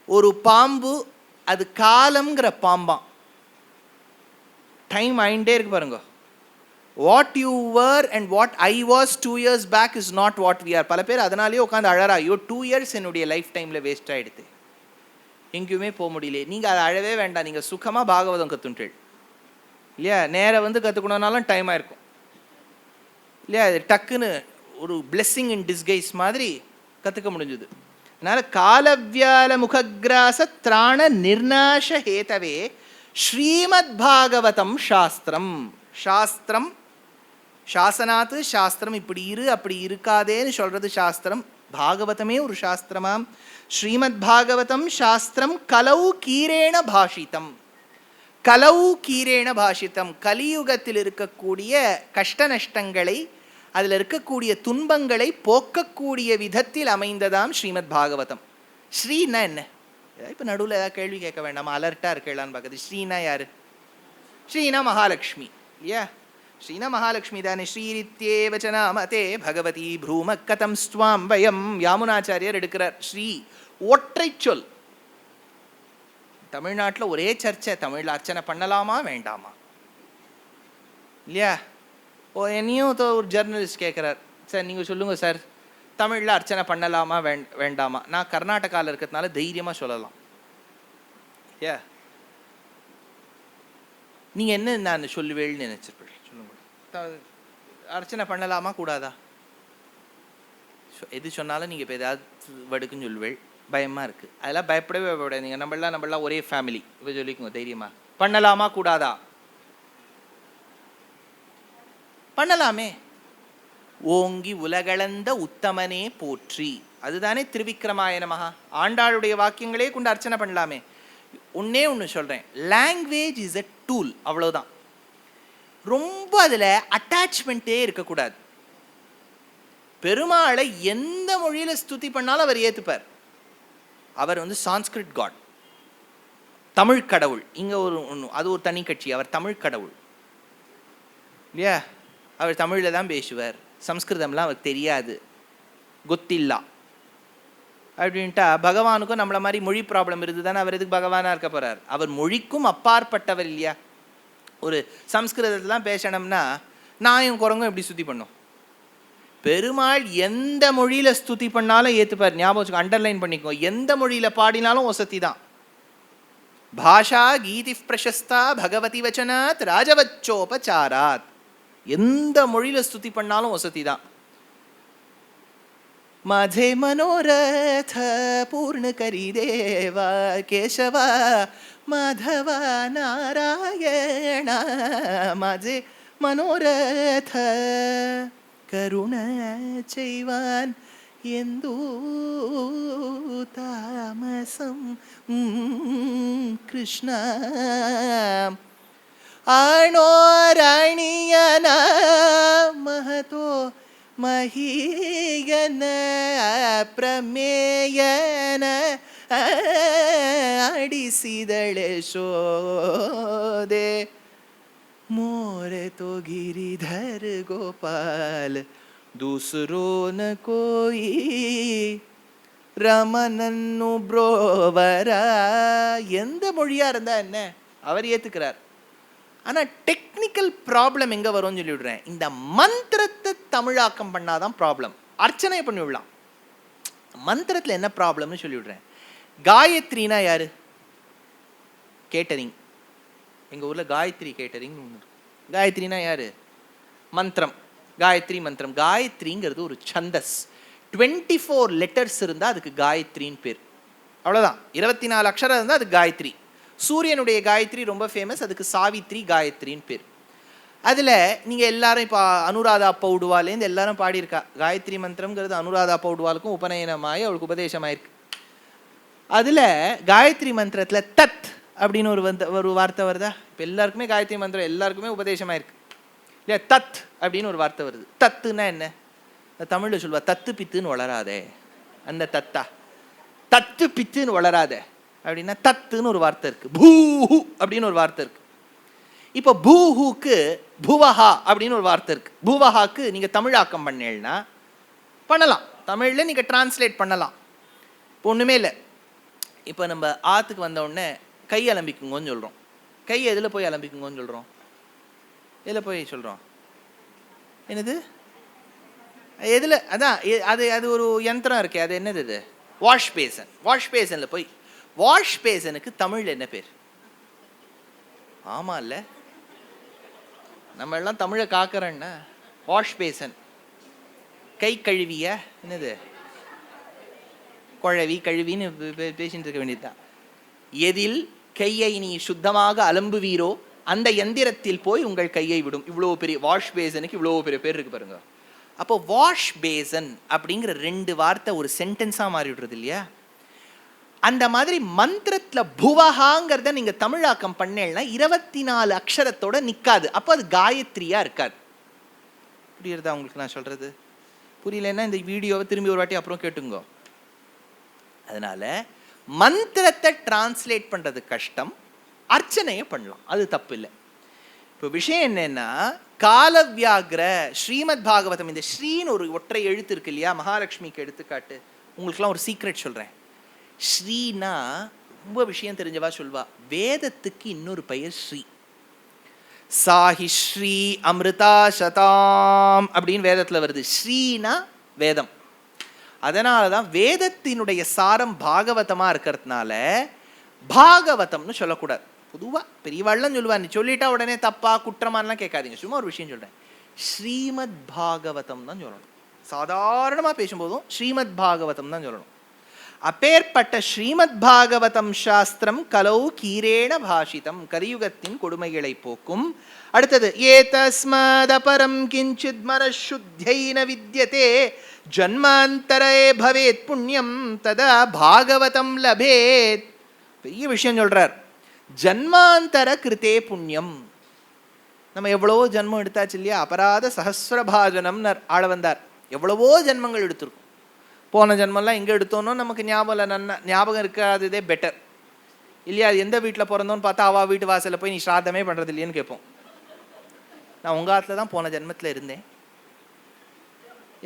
ஒரு பாம்பு, அது காலம்ங்கிற பாம்பாம். டைம் ஆயிண்டே இருக்கு பாருங்க. What you were and what I was 2 years back is not what we are. பல பேர் அதனாலேயே உட்காந்து அழறா, ஐயோ 2 years என்னுடைய லைஃப் டைமில் வேஸ்ட் ஆகிடுது, எங்கேயுமே போக முடியல. நீங்கள் அதை அழவே வேண்டாம், நீங்கள் சுகமாக பாகவதம் கற்றுன்ட்டு இல்லையா. நேராக வந்து கற்றுக்கணுன்னாலும் டைம் ஆயிருக்கும் இல்லையா. அது டக்குன்னு ஒரு பிளெஸ்ஸிங் இன் டிஸ்கைஸ் மாதிரி கற்றுக்க முடிஞ்சுது. அதனால் காலவ்யால முகக்ராச திராண நிர்நாச ஹேதவே ஸ்ரீமத் பாகவதம் சாஸ்திரம். சாஸ்திரம் சாசனாத்து சாஸ்திரம், இப்படி இரு அப்படி இருக்காதேன்னு சொல்கிறது சாஸ்திரம். பாகவதமே ஒரு சாஸ்திரமாம். ஸ்ரீமத் பாகவதம் சாஸ்திரம் கலௌ கீரேண பாஷிதம். கலௌ கீரேண பாஷிதம். கலியுகத்தில் இருக்கக்கூடிய கஷ்ட நஷ்டங்களை, அதில் இருக்கக்கூடிய துன்பங்களை போக்கக்கூடிய விதத்தில் அமைந்ததாம் ஸ்ரீமத் பாகவதம். ஸ்ரீன்னா என்ன? இப்போ நடுவில் ஏதாவது கேள்வி கேட்க வேண்டாமா? அலர்ட்டாக இருக்கலான்னு பார்க்குது. ஸ்ரீனா யாரு? ஸ்ரீனா மகாலட்சுமி இல்லையா? ஸ்ரீனா மகாலட்சுமி தானே. ஸ்ரீரித்யேவ ச நாமதே பகவதி ப்ரூம கதம் ஸ்வாம் வயம். யாமுனாச்சாரியர் எடுக்கிறார். ஸ்ரீ ஒற்றை சொல். தமிழ்நாட்டில் ஒரே சர்ச்சை, தமிழில் அர்ச்சனை பண்ணலாமா வேண்டாமா இல்லையா? என்னையும் ஒரு ஜேர்னலிஸ்ட் கேட்குறார், சார் நீங்கள் சொல்லுங்கள் சார், தமிழில் அர்ச்சனை பண்ணலாமா வேண்டாமா? நான் கர்நாடகாவில் இருக்கிறதுனால தைரியமாக சொல்லலாம். ஏ நீங்கள் என்ன நான் சொல்லுவேன்னு நினச்சிருப்பேன், சொல்லுங்க. அர்ச்சனை பண்ணலாமா கூடாதா? எது சொன்னாலும் நீங்கள் இப்போ ஏதாவது வடுக்குன்னு சொல்லுவேள். பயமாக இருக்குது. அதெல்லாம் பயப்படவே பயப்படாது. நீங்கள் நம்மளாம் ஒரே ஃபேமிலி. இப்போ சொல்லிக்கோங்க தைரியமாக. பண்ணலாமா கூடாதா? பண்ணலாமே. ஓங்கி உலகளந்த உத்தமனே போற்றி, அதுதானே திருவிக்கிரமாய நமஹ. ஆண்டாளுடைய வாக்கியங்களே கொண்டு அர்ச்சனை பண்ணலாமே. ஒன்னே ஒன்று சொல்கிறேன், லாங்குவேஜ் இஸ் எ டூல், அவ்வளோதான். ரொம்ப அதில் அட்டாச்மெண்ட்டே இருக்கக்கூடாது. பெருமாளை எந்த மொழியில் ஸ்துதி பண்ணாலும் அவர் ஏற்றுப்பார். அவர் சான்ஸ்கிரிட் காட், தமிழ் கடவுள். இங்கே அது ஒரு தனி கட்சி. அவர் தமிழ் கடவுள் இல்லையா? அவர் தமிழில் தான் பேசுவார், சம்ஸ்கிருதம்லாம் அவருக்கு தெரியாது, கொத்தில்லா அப்படின்ட்டா. பகவானுக்கும் நம்மளை மாதிரி மொழி ப்ராப்ளம் இருக்குது தானே. அவர் எதுக்கு பகவானாக இருக்க போகிறார்? அவர் மொழிக்கும் அப்பாற்பட்டவர் இல்லையா? ஒரு சம்ஸ்கிருதத்தெலாம் பேசணும்னா நாயும் குரங்கும் எப்படி ஸ்துதி பண்ணும்? பெருமாள் எந்த மொழியில் ஸ்துதி பண்ணாலும் ஏற்றுப்பார். ஞாபகம் வச்சுக்கோ, அண்டர்லைன் பண்ணிக்கோ. எந்த மொழியில் பாடினாலும் வசதி தான். பாஷா கீதி பிரசஸ்தா பகவதி வச்சனாத் ராஜவச்சோபச்சாராத். எந்த மொழியில் ஸ்துதி பண்ணாலும் வசதி தான். माझे मनोरथ पूर्ण करी देवा केशवा माधवा नारायण. माझे मनोरथ करुण चैवान ಎಂದು ತಾಮಸಂ ಕೃಷ್ಣ. ಆಣೋರಾಣಿಯನ ಮಹತೋ ಮಹೀಯನ ಪ್ರಮೇಯನ ಆಡಿಸಿದಳೆ ಶೋದೆ. मोरे तो गिरिधर गोपाल दूसरो न कोई. ரமணன்னு புரோவரா. எந்த மொழியாக இருந்தால் என்ன, அவர் ஏற்றுக்கிறார். ஆனால் டெக்னிக்கல் ப்ராப்ளம் எங்கே வரும்னு சொல்லிவிடுறேன். இந்த மந்திரத்தை தமிழாக்கம் பண்ணாதான் ப்ராப்ளம். அர்ச்சனை பண்ணிவிடலாம், மந்திரத்தில் என்ன ப்ராப்ளம்னு சொல்லிவிடுறேன். காயத்ரினா யாரு? கேட்டரிங். எங்கள் ஊரில் காயத்ரி கேட்டரிங் ஒன்று. காயத்ரினா யார்? மந்திரம், காயத்ரி மந்திரம். காயத்ரிங்கிறது ஒரு சந்தஸ். 24 லெட்டர்ஸ் இருந்தால் அதுக்கு காயத்ரின்னு பேர். அவ்வளோதான். 24 அக்ஷரம் இருந்தால் அதுக்கு காயத்ரி. சூரியனுடைய காயத்ரி ரொம்ப ஃபேமஸ், அதுக்கு சாவித்ரி காயத்ரின்னு பேர். அதில் நீங்கள் எல்லாரும் இப்போ அனுராதா பௌடுவாலேருந்து எல்லாரும் பாடியிருக்கா. காயத்ரி மந்திரம்ங்கிறது அனுராதா பௌடுவாலுக்கும் உபநயனமாகி அவளுக்கு உபதேசமாயிருக்கு. அதில் காயத்ரி மந்திரத்தில் தத் அப்படின்னு ஒரு வார்த்தை வருதா? இப்போ எல்லாருக்குமே காயத்ரி மந்திரம் எல்லாருக்குமே உபதேசமாயிருக்கு இல்லையா? தத் அப்படின்னு ஒரு வார்த்தை வருது. தத்துன்னா என்ன? தமிழில் சொல்வா, தத்து பித்துன்னு வளராதே. அந்த தத்தா, தத்து பித்துன்னு வளராதே அப்படின்னா தத்துன்னு ஒரு வார்த்தை இருக்கு. பூஹு அப்படின்னு ஒரு வார்த்தை இருக்கு. இப்போ பூஹுக்கு புவஹா அப்படின்னு ஒரு வார்த்தை இருக்கு. புவஹாக்கு நீங்கள் தமிழாக்கம் பண்ணேன்னா பண்ணலாம், தமிழில் நீங்கள் டிரான்ஸ்லேட் பண்ணலாம். இப்போ ஒன்றுமே இல்லை. இப்போ நம்ம ஆற்றுக்கு வந்த உடனே கை அலம்பிக்குங்கன்னு சொல்கிறோம். கை எதில் போய் அலம்பிக்குங்கன்னு சொல்கிறோம்? எதில் போய் சொல்கிறோம்? என்னது? எதில்? அதான் அது ஒரு யந்திரம் இருக்கே, அது என்னது? இது வாஷ் பேசன். வாஷ் பேசனில் போய், வாஷ் பேசனுக்கு தமிழில் என்ன பேர்? ஆமாம் இல்லை, நம்ம எல்லாம் தமிழை காக்கிறோன்னா வாஷ் பேசன். கை கழுவிய என்னது? குழவி கழுவின்னு பேசிட்டு இருக்க வேண்டியதுதான். எதில் கையை நீ சுத்தமாக அலம்புவீரோ அந்த எந்திரத்தில் போய் உங்கள் கையை விடும். இவ்வளோ பெரிய வாஷ் பேசனுக்கு இவ்வளோ பெரிய பேர் இருக்கு பாருங்க. அப்போ வாஷ் பேசன் அப்படிங்கிற 2 வார்த்தை ஒரு சென்டென்ஸாக மாறி விடுறது இல்லையா? அந்த மாதிரி மந்திரத்தில் புவஹாங்கிறத நீங்கள் தமிழாக்கம் பண்ணேன்னா 24 அக்ஷரத்தோட நிற்காது. அப்போ அது காயத்ரியாக இருக்காது. புரியுறதா உங்களுக்கு நான் சொல்கிறது? புரியலன்னா இந்த வீடியோவை திரும்பி ஒரு வாட்டி அப்புறம் கேட்டுங்க. அதனால் மந்திரத்தை டிரான்ஸ்லேட் பண்றது கஷ்டம், அர்ச்சனையை பண்ணலாம், அது தப்பு இல்லை. இப்போ விஷயம் என்னன்னா, காலவியாகிர ஸ்ரீமத் பாகவதம், இந்த ஸ்ரீன்னு ஒரு ஒற்றை எழுத்து இருக்கு இல்லையா, மகாலட்சுமிக்கு எடுத்துக்காட்டு. உங்களுக்குலாம் ஒரு சீக்ரெட் சொல்றேன். ஸ்ரீனா ரொம்ப விஷயம் தெரிஞ்சவா சொல்வா, வேதத்துக்கு இன்னொரு பெயர் ஸ்ரீ. சாஹி ஸ்ரீ அமிர்தா சதாம் அப்படின்னு வேதத்தில் வருது. ஸ்ரீனா வேதம். அதனால தான் வேதத்தினுடைய சாரம் பாகவதமாக இருக்கிறதுனால பாகவதம்னு சொல்லக்கூடாது. பொதுவாக பெரியவாள்லாம் சொல்லுவா, நீ சொல்லிட்டா உடனே தப்பா குற்றமானலாம் கேட்காதீங்க. சும்மா ஒரு விஷயம் சொல்கிறேன், ஸ்ரீமத் பாகவதம் தான் சொல்லணும். சாதாரணமாக பேசும்போதும் ஸ்ரீமத் பாகவதம் தான் சொல்லணும். அப்பேற்பட்ட ஸ்ரீமத் பாகவதம் சாஸ்திரம் கலௌ கீரேண பாஷிதம், கலியுகத்தின் கொடுமைகளை போக்கும். அடுத்தது, ஏதஸ்மதபரம் கிஞ்சித் மனசுத்யை ந வித்யதே ஜன்மாந்தரே பவேத் புண்ணியம் ததா பாகவதம் லபேத். பெரிய விஷயம் சொல்றார். ஜன்மாந்தர கிருத்தே புண்ணியம். நம்ம எவ்வளவோ ஜன்மம் எடுத்தாச்சு இல்லையா, அபராத சஹஸ்ரபாஜனம் ஆள வந்தார். எவ்வளவோ ஜன்மங்கள் எடுத்திருக்கும். போன ஜென்மெல்லாம் எங்கே எடுத்தோன்னோ நமக்கு ஞாபகம் இருக்காததே பெட்டர் இல்லையா. அது எந்த வீட்டில் பிறந்தோன்னு பார்த்தா அவள் வீட்டு வாசலில் போய் நீ ஸ்ராத்தமே பண்ணுறது இல்லையன்னு கேட்போம். நான் உங்கள் ஆற்றுல தான் போன ஜென்மத்தில் இருந்தேன்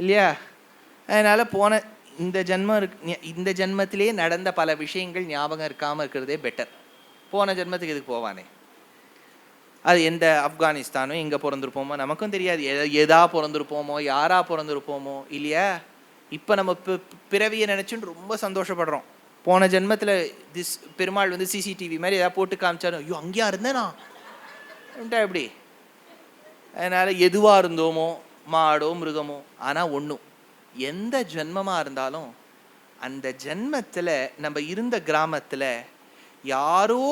இல்லையா. அதனால் போன இந்த ஜென்மத்திலேயே நடந்த பல விஷயங்கள் ஞாபகம் இருக்காமல் இருக்கிறதே பெட்டர். போன ஜென்மத்துக்கு இதுக்கு போவானே, அது எந்த ஆப்கானிஸ்தானோ எங்கே பிறந்திருப்போமோ நமக்கும் தெரியாது. எதா பிறந்திருப்போமோ, யாரா பிறந்திருப்போமோ இல்லையா. இப்போ நம்ம பிறவியை நினச்சின்னு ரொம்ப சந்தோஷப்படுறோம். போன ஜென்மத்தில் பெருமாள் வந்து சிசிடிவி மாதிரி ஏதாவது போட்டு காமிச்சாரு, ஐயோ அங்கேயா இருந்தேனா எப்படி. அதனால் எதுவாக இருந்தோமோ, மாடோ மிருகமோ, ஆனால் ஒன்றும் எந்த ஜென்மமாக இருந்தாலும் அந்த ஜென்மத்தில் நம்ம இருந்த கிராமத்தில் யாரோ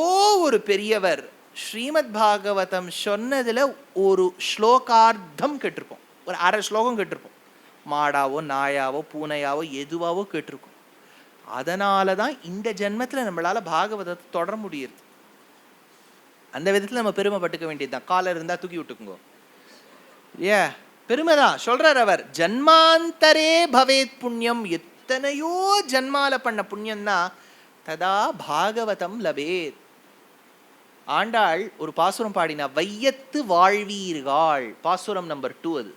ஒரு பெரியவர் ஸ்ரீமத் பாகவதம் சொன்னதில் ஒரு ஸ்லோகார்த்தம் கேட்டிருப்போம், ஒரு அரை ஸ்லோகம் கேட்டிருப்போம். மாடாவோ நாயாவோ பூனையாவோ எதுவாவோ கேட்டிருக்கும். அதனால தான் இந்த ஜென்மத்தில் நம்மளால் பாகவதத்தை தொடர முடியுது. அந்த விதத்தில் நம்ம பெருமைப்பட்டுக்க வேண்டியது தான். காலர் இருந்தால் தூக்கி விட்டுக்குங்கோ, ஏ பெருமைதான் சொல்றார் அவர். ஜன்மாந்தரே பவேத் புண்ணியம், எத்தனையோ ஜன்மால பண்ண புண்ணியம்னா ததா பாகவதம் லபேத். ஆண்டாள் ஒரு பாசுரம் பாடினா, வையத்து வாழ்வீர்கள், பாசுரம் நம்பர் 2 அது.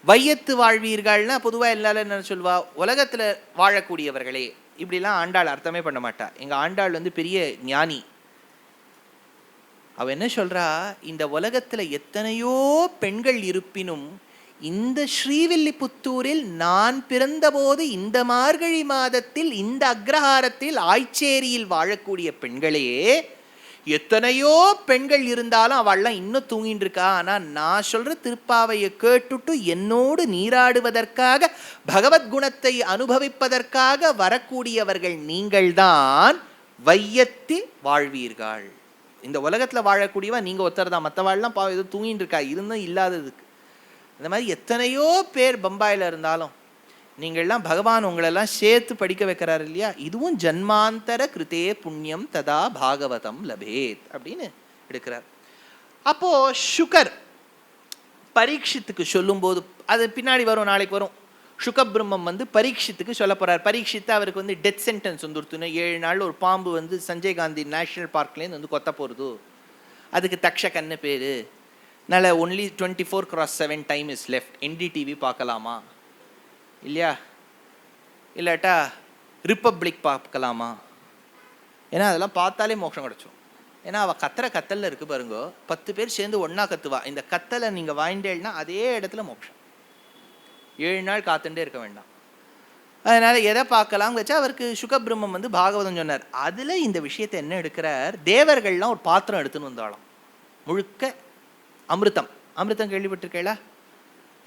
வையத்து வாழ்வீர்கள்னா பொதுவாக எல்லாரும் என்ன சொல்வா, உலகத்தில் வாழக்கூடியவர்களே இப்படிலாம் ஆண்டாள் அர்த்தமே பண்ண மாட்டா. எங்கள் ஆண்டாள் வந்து பெரிய ஞானி. அவ என்ன சொல்றா, இந்த உலகத்தில் எத்தனையோ பெண்கள் இருப்பினும் இந்த ஸ்ரீவில்லிபுத்தூரில் நான் பிறந்தபோது இந்த மார்கழி மாதத்தில் இந்த அக்ரஹாரத்தில் ஆய்ச்சேரியில் வாழக்கூடிய பெண்களே எத்தனையோ பெண்கள் இருந்தாலும் அவள்லாம் இன்னும் தூங்கிட்டு இருக்கா. ஆனால் நான் சொல்ற திருப்பாவையை கேட்டுட்டு என்னோடு நீராடுவதற்காக பகவத்குணத்தை அனுபவிப்பதற்காக வரக்கூடியவர்கள் நீங்கள்தான் வையத்தி வாழ்வீர்கள். இந்த உலகத்தில் வாழக்கூடியவா நீங்கள் ஒருத்தர் தான், மற்றவாள்லாம் எதுவும் தூங்கிட்டு இருக்கா, இருந்தும் இல்லாததுக்கு. இந்த மாதிரி எத்தனையோ பேர் பம்பாயில் இருந்தாலும் நீங்கள்லாம் பகவான் உங்களெல்லாம் சேர்த்து படிக்க வைக்கிறார் இல்லையா. இதுவும் ஜன்மாந்தர கிருத்தே புண்ணியம் ததா பாகவதம் லபேத் அப்படின்னு எடுக்கிறார். அப்போ சுகர் பரீட்சித்துக்கு சொல்லும்போது, அது பின்னாடி வரும், நாளைக்கு வரும். சுகபிரம்மம் வந்து பரீட்சித்துக்கு சொல்ல போறார். பரீட்சித்து அவருக்கு வந்து டெத் சென்டென்ஸ் வந்துருத்துன்னு 7 நாள் ஒரு பாம்பு வந்து சஞ்சய் காந்தி நேஷனல் பார்க்லேருந்து வந்து கொத்த போகிறது. அதுக்கு தக்ஷகன்னு பேர். அதனால் only 24/7 time is left. NDTV பார்க்கலாமா இல்லையா, இல்லாட்டா ரிப்பப்ளிக் பார்க்கலாமா? ஏன்னா அதெல்லாம் பார்த்தாலே மோட்சம் கிடச்சிடும். ஏன்னா அவள் கத்தலில் இருக்குது பாருங்கோ, 10 பேர் சேர்ந்து ஒன்றா கத்துவா. இந்த கத்தலை நீங்கள் வாங்கிட்டேன்னா அதே இடத்துல மோட்சம். 7 நாள் காத்துட்டே இருக்க வேண்டாம். அதனால் எதை பார்க்கலாம் வச்சா அவருக்கு சுகபிரம்மம் வந்து பாகவதம் சொன்னார். அதில் இந்த விஷயத்தை என்ன எடுக்கிறார், தேவர்கள்லாம் ஒரு பாத்திரம் எடுத்துன்னு வந்தாலும் முழுக்க அமிர்தம். அமிர்தம் கேள்விப்பட்டிருக்கேளா?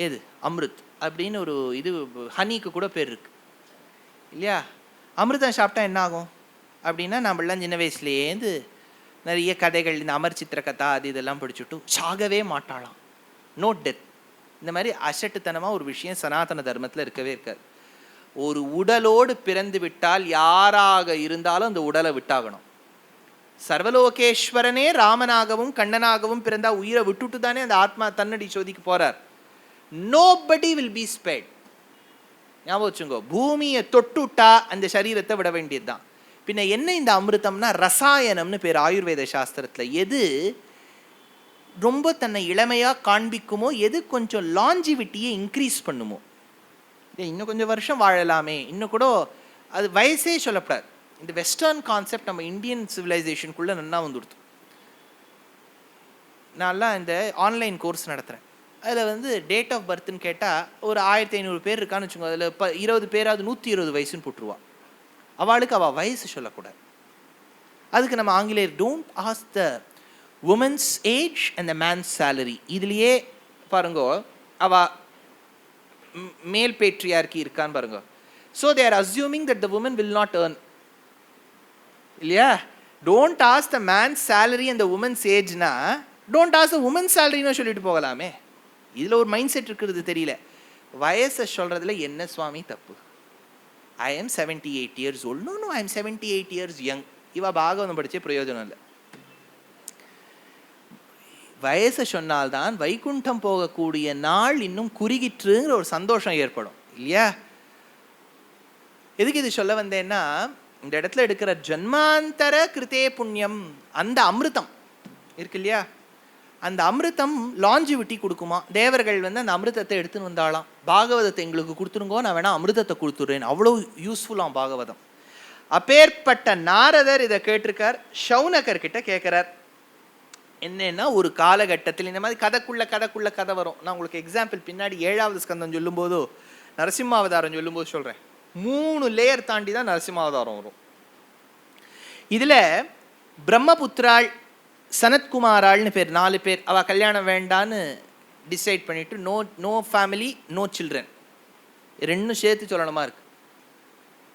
எது அமிர்த் அப்படின்னு ஒரு இது ஹனிக்கு கூட பேர் இருக்கு இல்லையா. அமிர்தம் சாப்பிட்டா என்ன ஆகும் அப்படின்னா, நம்மளாம் சின்ன வயசுலேருந்து நிறைய கதைகள், இந்த அமர் சித்திர கதா அது இதெல்லாம் படிச்சுட்டு சாகவே மாட்டாளாம், நோ டெத். இந்த மாதிரி அசட்டுத்தனமாக ஒரு விஷயம் சனாதன தர்மத்தில் இருக்கவே இருக்காது. ஒரு உடலோடு பிறந்து விட்டால் யாராக இருந்தாலும் அந்த உடலை விட்டாகணும். சர்வலோகேஸ்வரனே ராமனாகவும் கண்ணனாகவும் பிறந்தா உயிரை விட்டுட்டு தானே அந்த ஆத்மா தன்னடி சோதிக்கு போறார். Nobody will be spared. ஞாபகம் வச்சுங்கோ, பூமியை தொட்டுட்டா அந்த சரீரத்தை விட வேண்டியதுதான். பின்ன என்ன இந்த அமிர்தம்னா ரசாயனம்னு பேர் ஆயுர்வேத சாஸ்திரத்தில். எது ரொம்ப தன்னை இளமையாக காண்பிக்குமோ, எது கொஞ்சம் லாஞ்சிவிட்டியை இன்க்ரீஸ் பண்ணுமோ, இன்னும் கொஞ்சம் வருஷம் வாழலாமே, இன்னும் கூட அது வயசே சொல்லப்படாது. இந்த வெஸ்டர்ன் கான்செப்ட் நம்ம இந்தியன் சிவிலைசேஷனுக்குள்ளே நல்லா வந்துடுது. நான்லாம் இந்த ஆன்லைன் கோர்ஸ் நடத்துகிறேன். அதில் வந்து டேட் ஆஃப் பர்த்னு கேட்டால் ஒரு 1500 பேர் இருக்கான்னு வச்சுக்கோங்க. அதில் 20 பேராவது 120 வயசுன்னு போட்டுருவா. அவளுக்கு அவள் வயசு சொல்லக்கூடாது. அதுக்கு நம்ம ஆங்கிலேயர் don't ask the woman's age and the man's salary. இதுலேயே பாருங்க, அவள் மேல் பேட்ரியார்கி இருக்கான்னு பாருங்க. So they are assuming that the woman will not earn இல்லையா. Don't ask the man's salary and the woman's ஏஜ்னா டோன்ட் ஆஸ்க் த உமன்ஸ் சேலரின்னு சொல்லிட்டு போகலாமே. இதில் ஒரு மைண்ட் செட் இருக்கிறது தெரியல. வயசை சொல்கிறதுல என்ன சுவாமி தப்பு? I am 78 years old. No I am 78 years young. இவ பாகவதம் படித்தே பிரயோஜனம் இல்லை. வயசை சொன்னால்தான் வைகுண்டம் போகக்கூடிய நாள் இன்னும் குறுகிற்றுங்கிற ஒரு சந்தோஷம் ஏற்படும் இல்லையா. எதுக்கு இது சொல்ல வந்தேன்னா, இந்த இடத்துல எடுக்கிற ஜன்மாந்தர கிருத்தே புண்ணியம், அந்த அமிர்தம் இருக்கு இல்லையா, அந்த அமிர்தம் லாஞ்சிவிட்டி கொடுக்குமா. தேவர்கள் வந்து அந்த அமிர்தத்தை எடுத்துன்னு வந்தாலாம். பாகவதத்தை எங்களுக்கு கொடுத்துருங்கோ, நான் வேணா அமிர்தத்தை கொடுத்துட்றேன். அவ்வளோ யூஸ்ஃபுல்லாம் பாகவதம். அப்பேற்பட்ட நாரதர் இதை கேட்டிருக்கார். சௌனகர் கிட்ட கேட்குறார். என்னன்னா, ஒரு காலகட்டத்தில் இந்த மாதிரி கதைக்குள்ள கதை வரும். நான் உங்களுக்கு எக்ஸாம்பிள் பின்னாடி 7வது ஸ்கந்தம் சொல்லும்போது, நரசிம்மாவதாரம் சொல்லும்போது சொல்கிறேன். 3 லேயர் தாண்டி தான் நரசிம்மாவதாரம் வரும். இதில் பிரம்மபுத்திராள், சனத்குமாராள்னு பேர், 4 பேர். அவள் கல்யாணம் வேண்டான்னு டிசைட் பண்ணிவிட்டு நோ ஃபேமிலி நோ சில்ட்ரன், ரெண்டும் சேர்த்து சொல்லணுமா இருக்கு.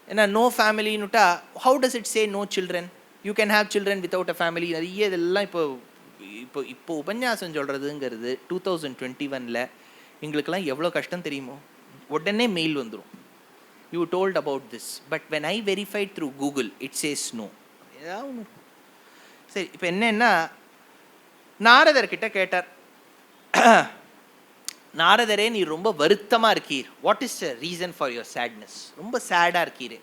ஏன்னா நோ ஃபேமிலின்னுட்டா how does it say no children? You can have children without a family. நிறைய இதெல்லாம் இப்போ உபன்யாசம் சொல்கிறதுங்கிறது 2021 எங்களுக்கெல்லாம் எவ்வளோ கஷ்டம் தெரியுமோ. உடனே மெயில் வந்துடும், you told about this, but when I verified through Google it says no. ஏதாவது ஒன்று. சரி, இப்போ என்னன்னா, நாரதர்கிட்ட கேட்டார், நாரதரே நீ ரொம்ப வருத்தமாக இருக்கீர், what is the reason for your sadness? ரொம்ப சேடாக இருக்கீரே.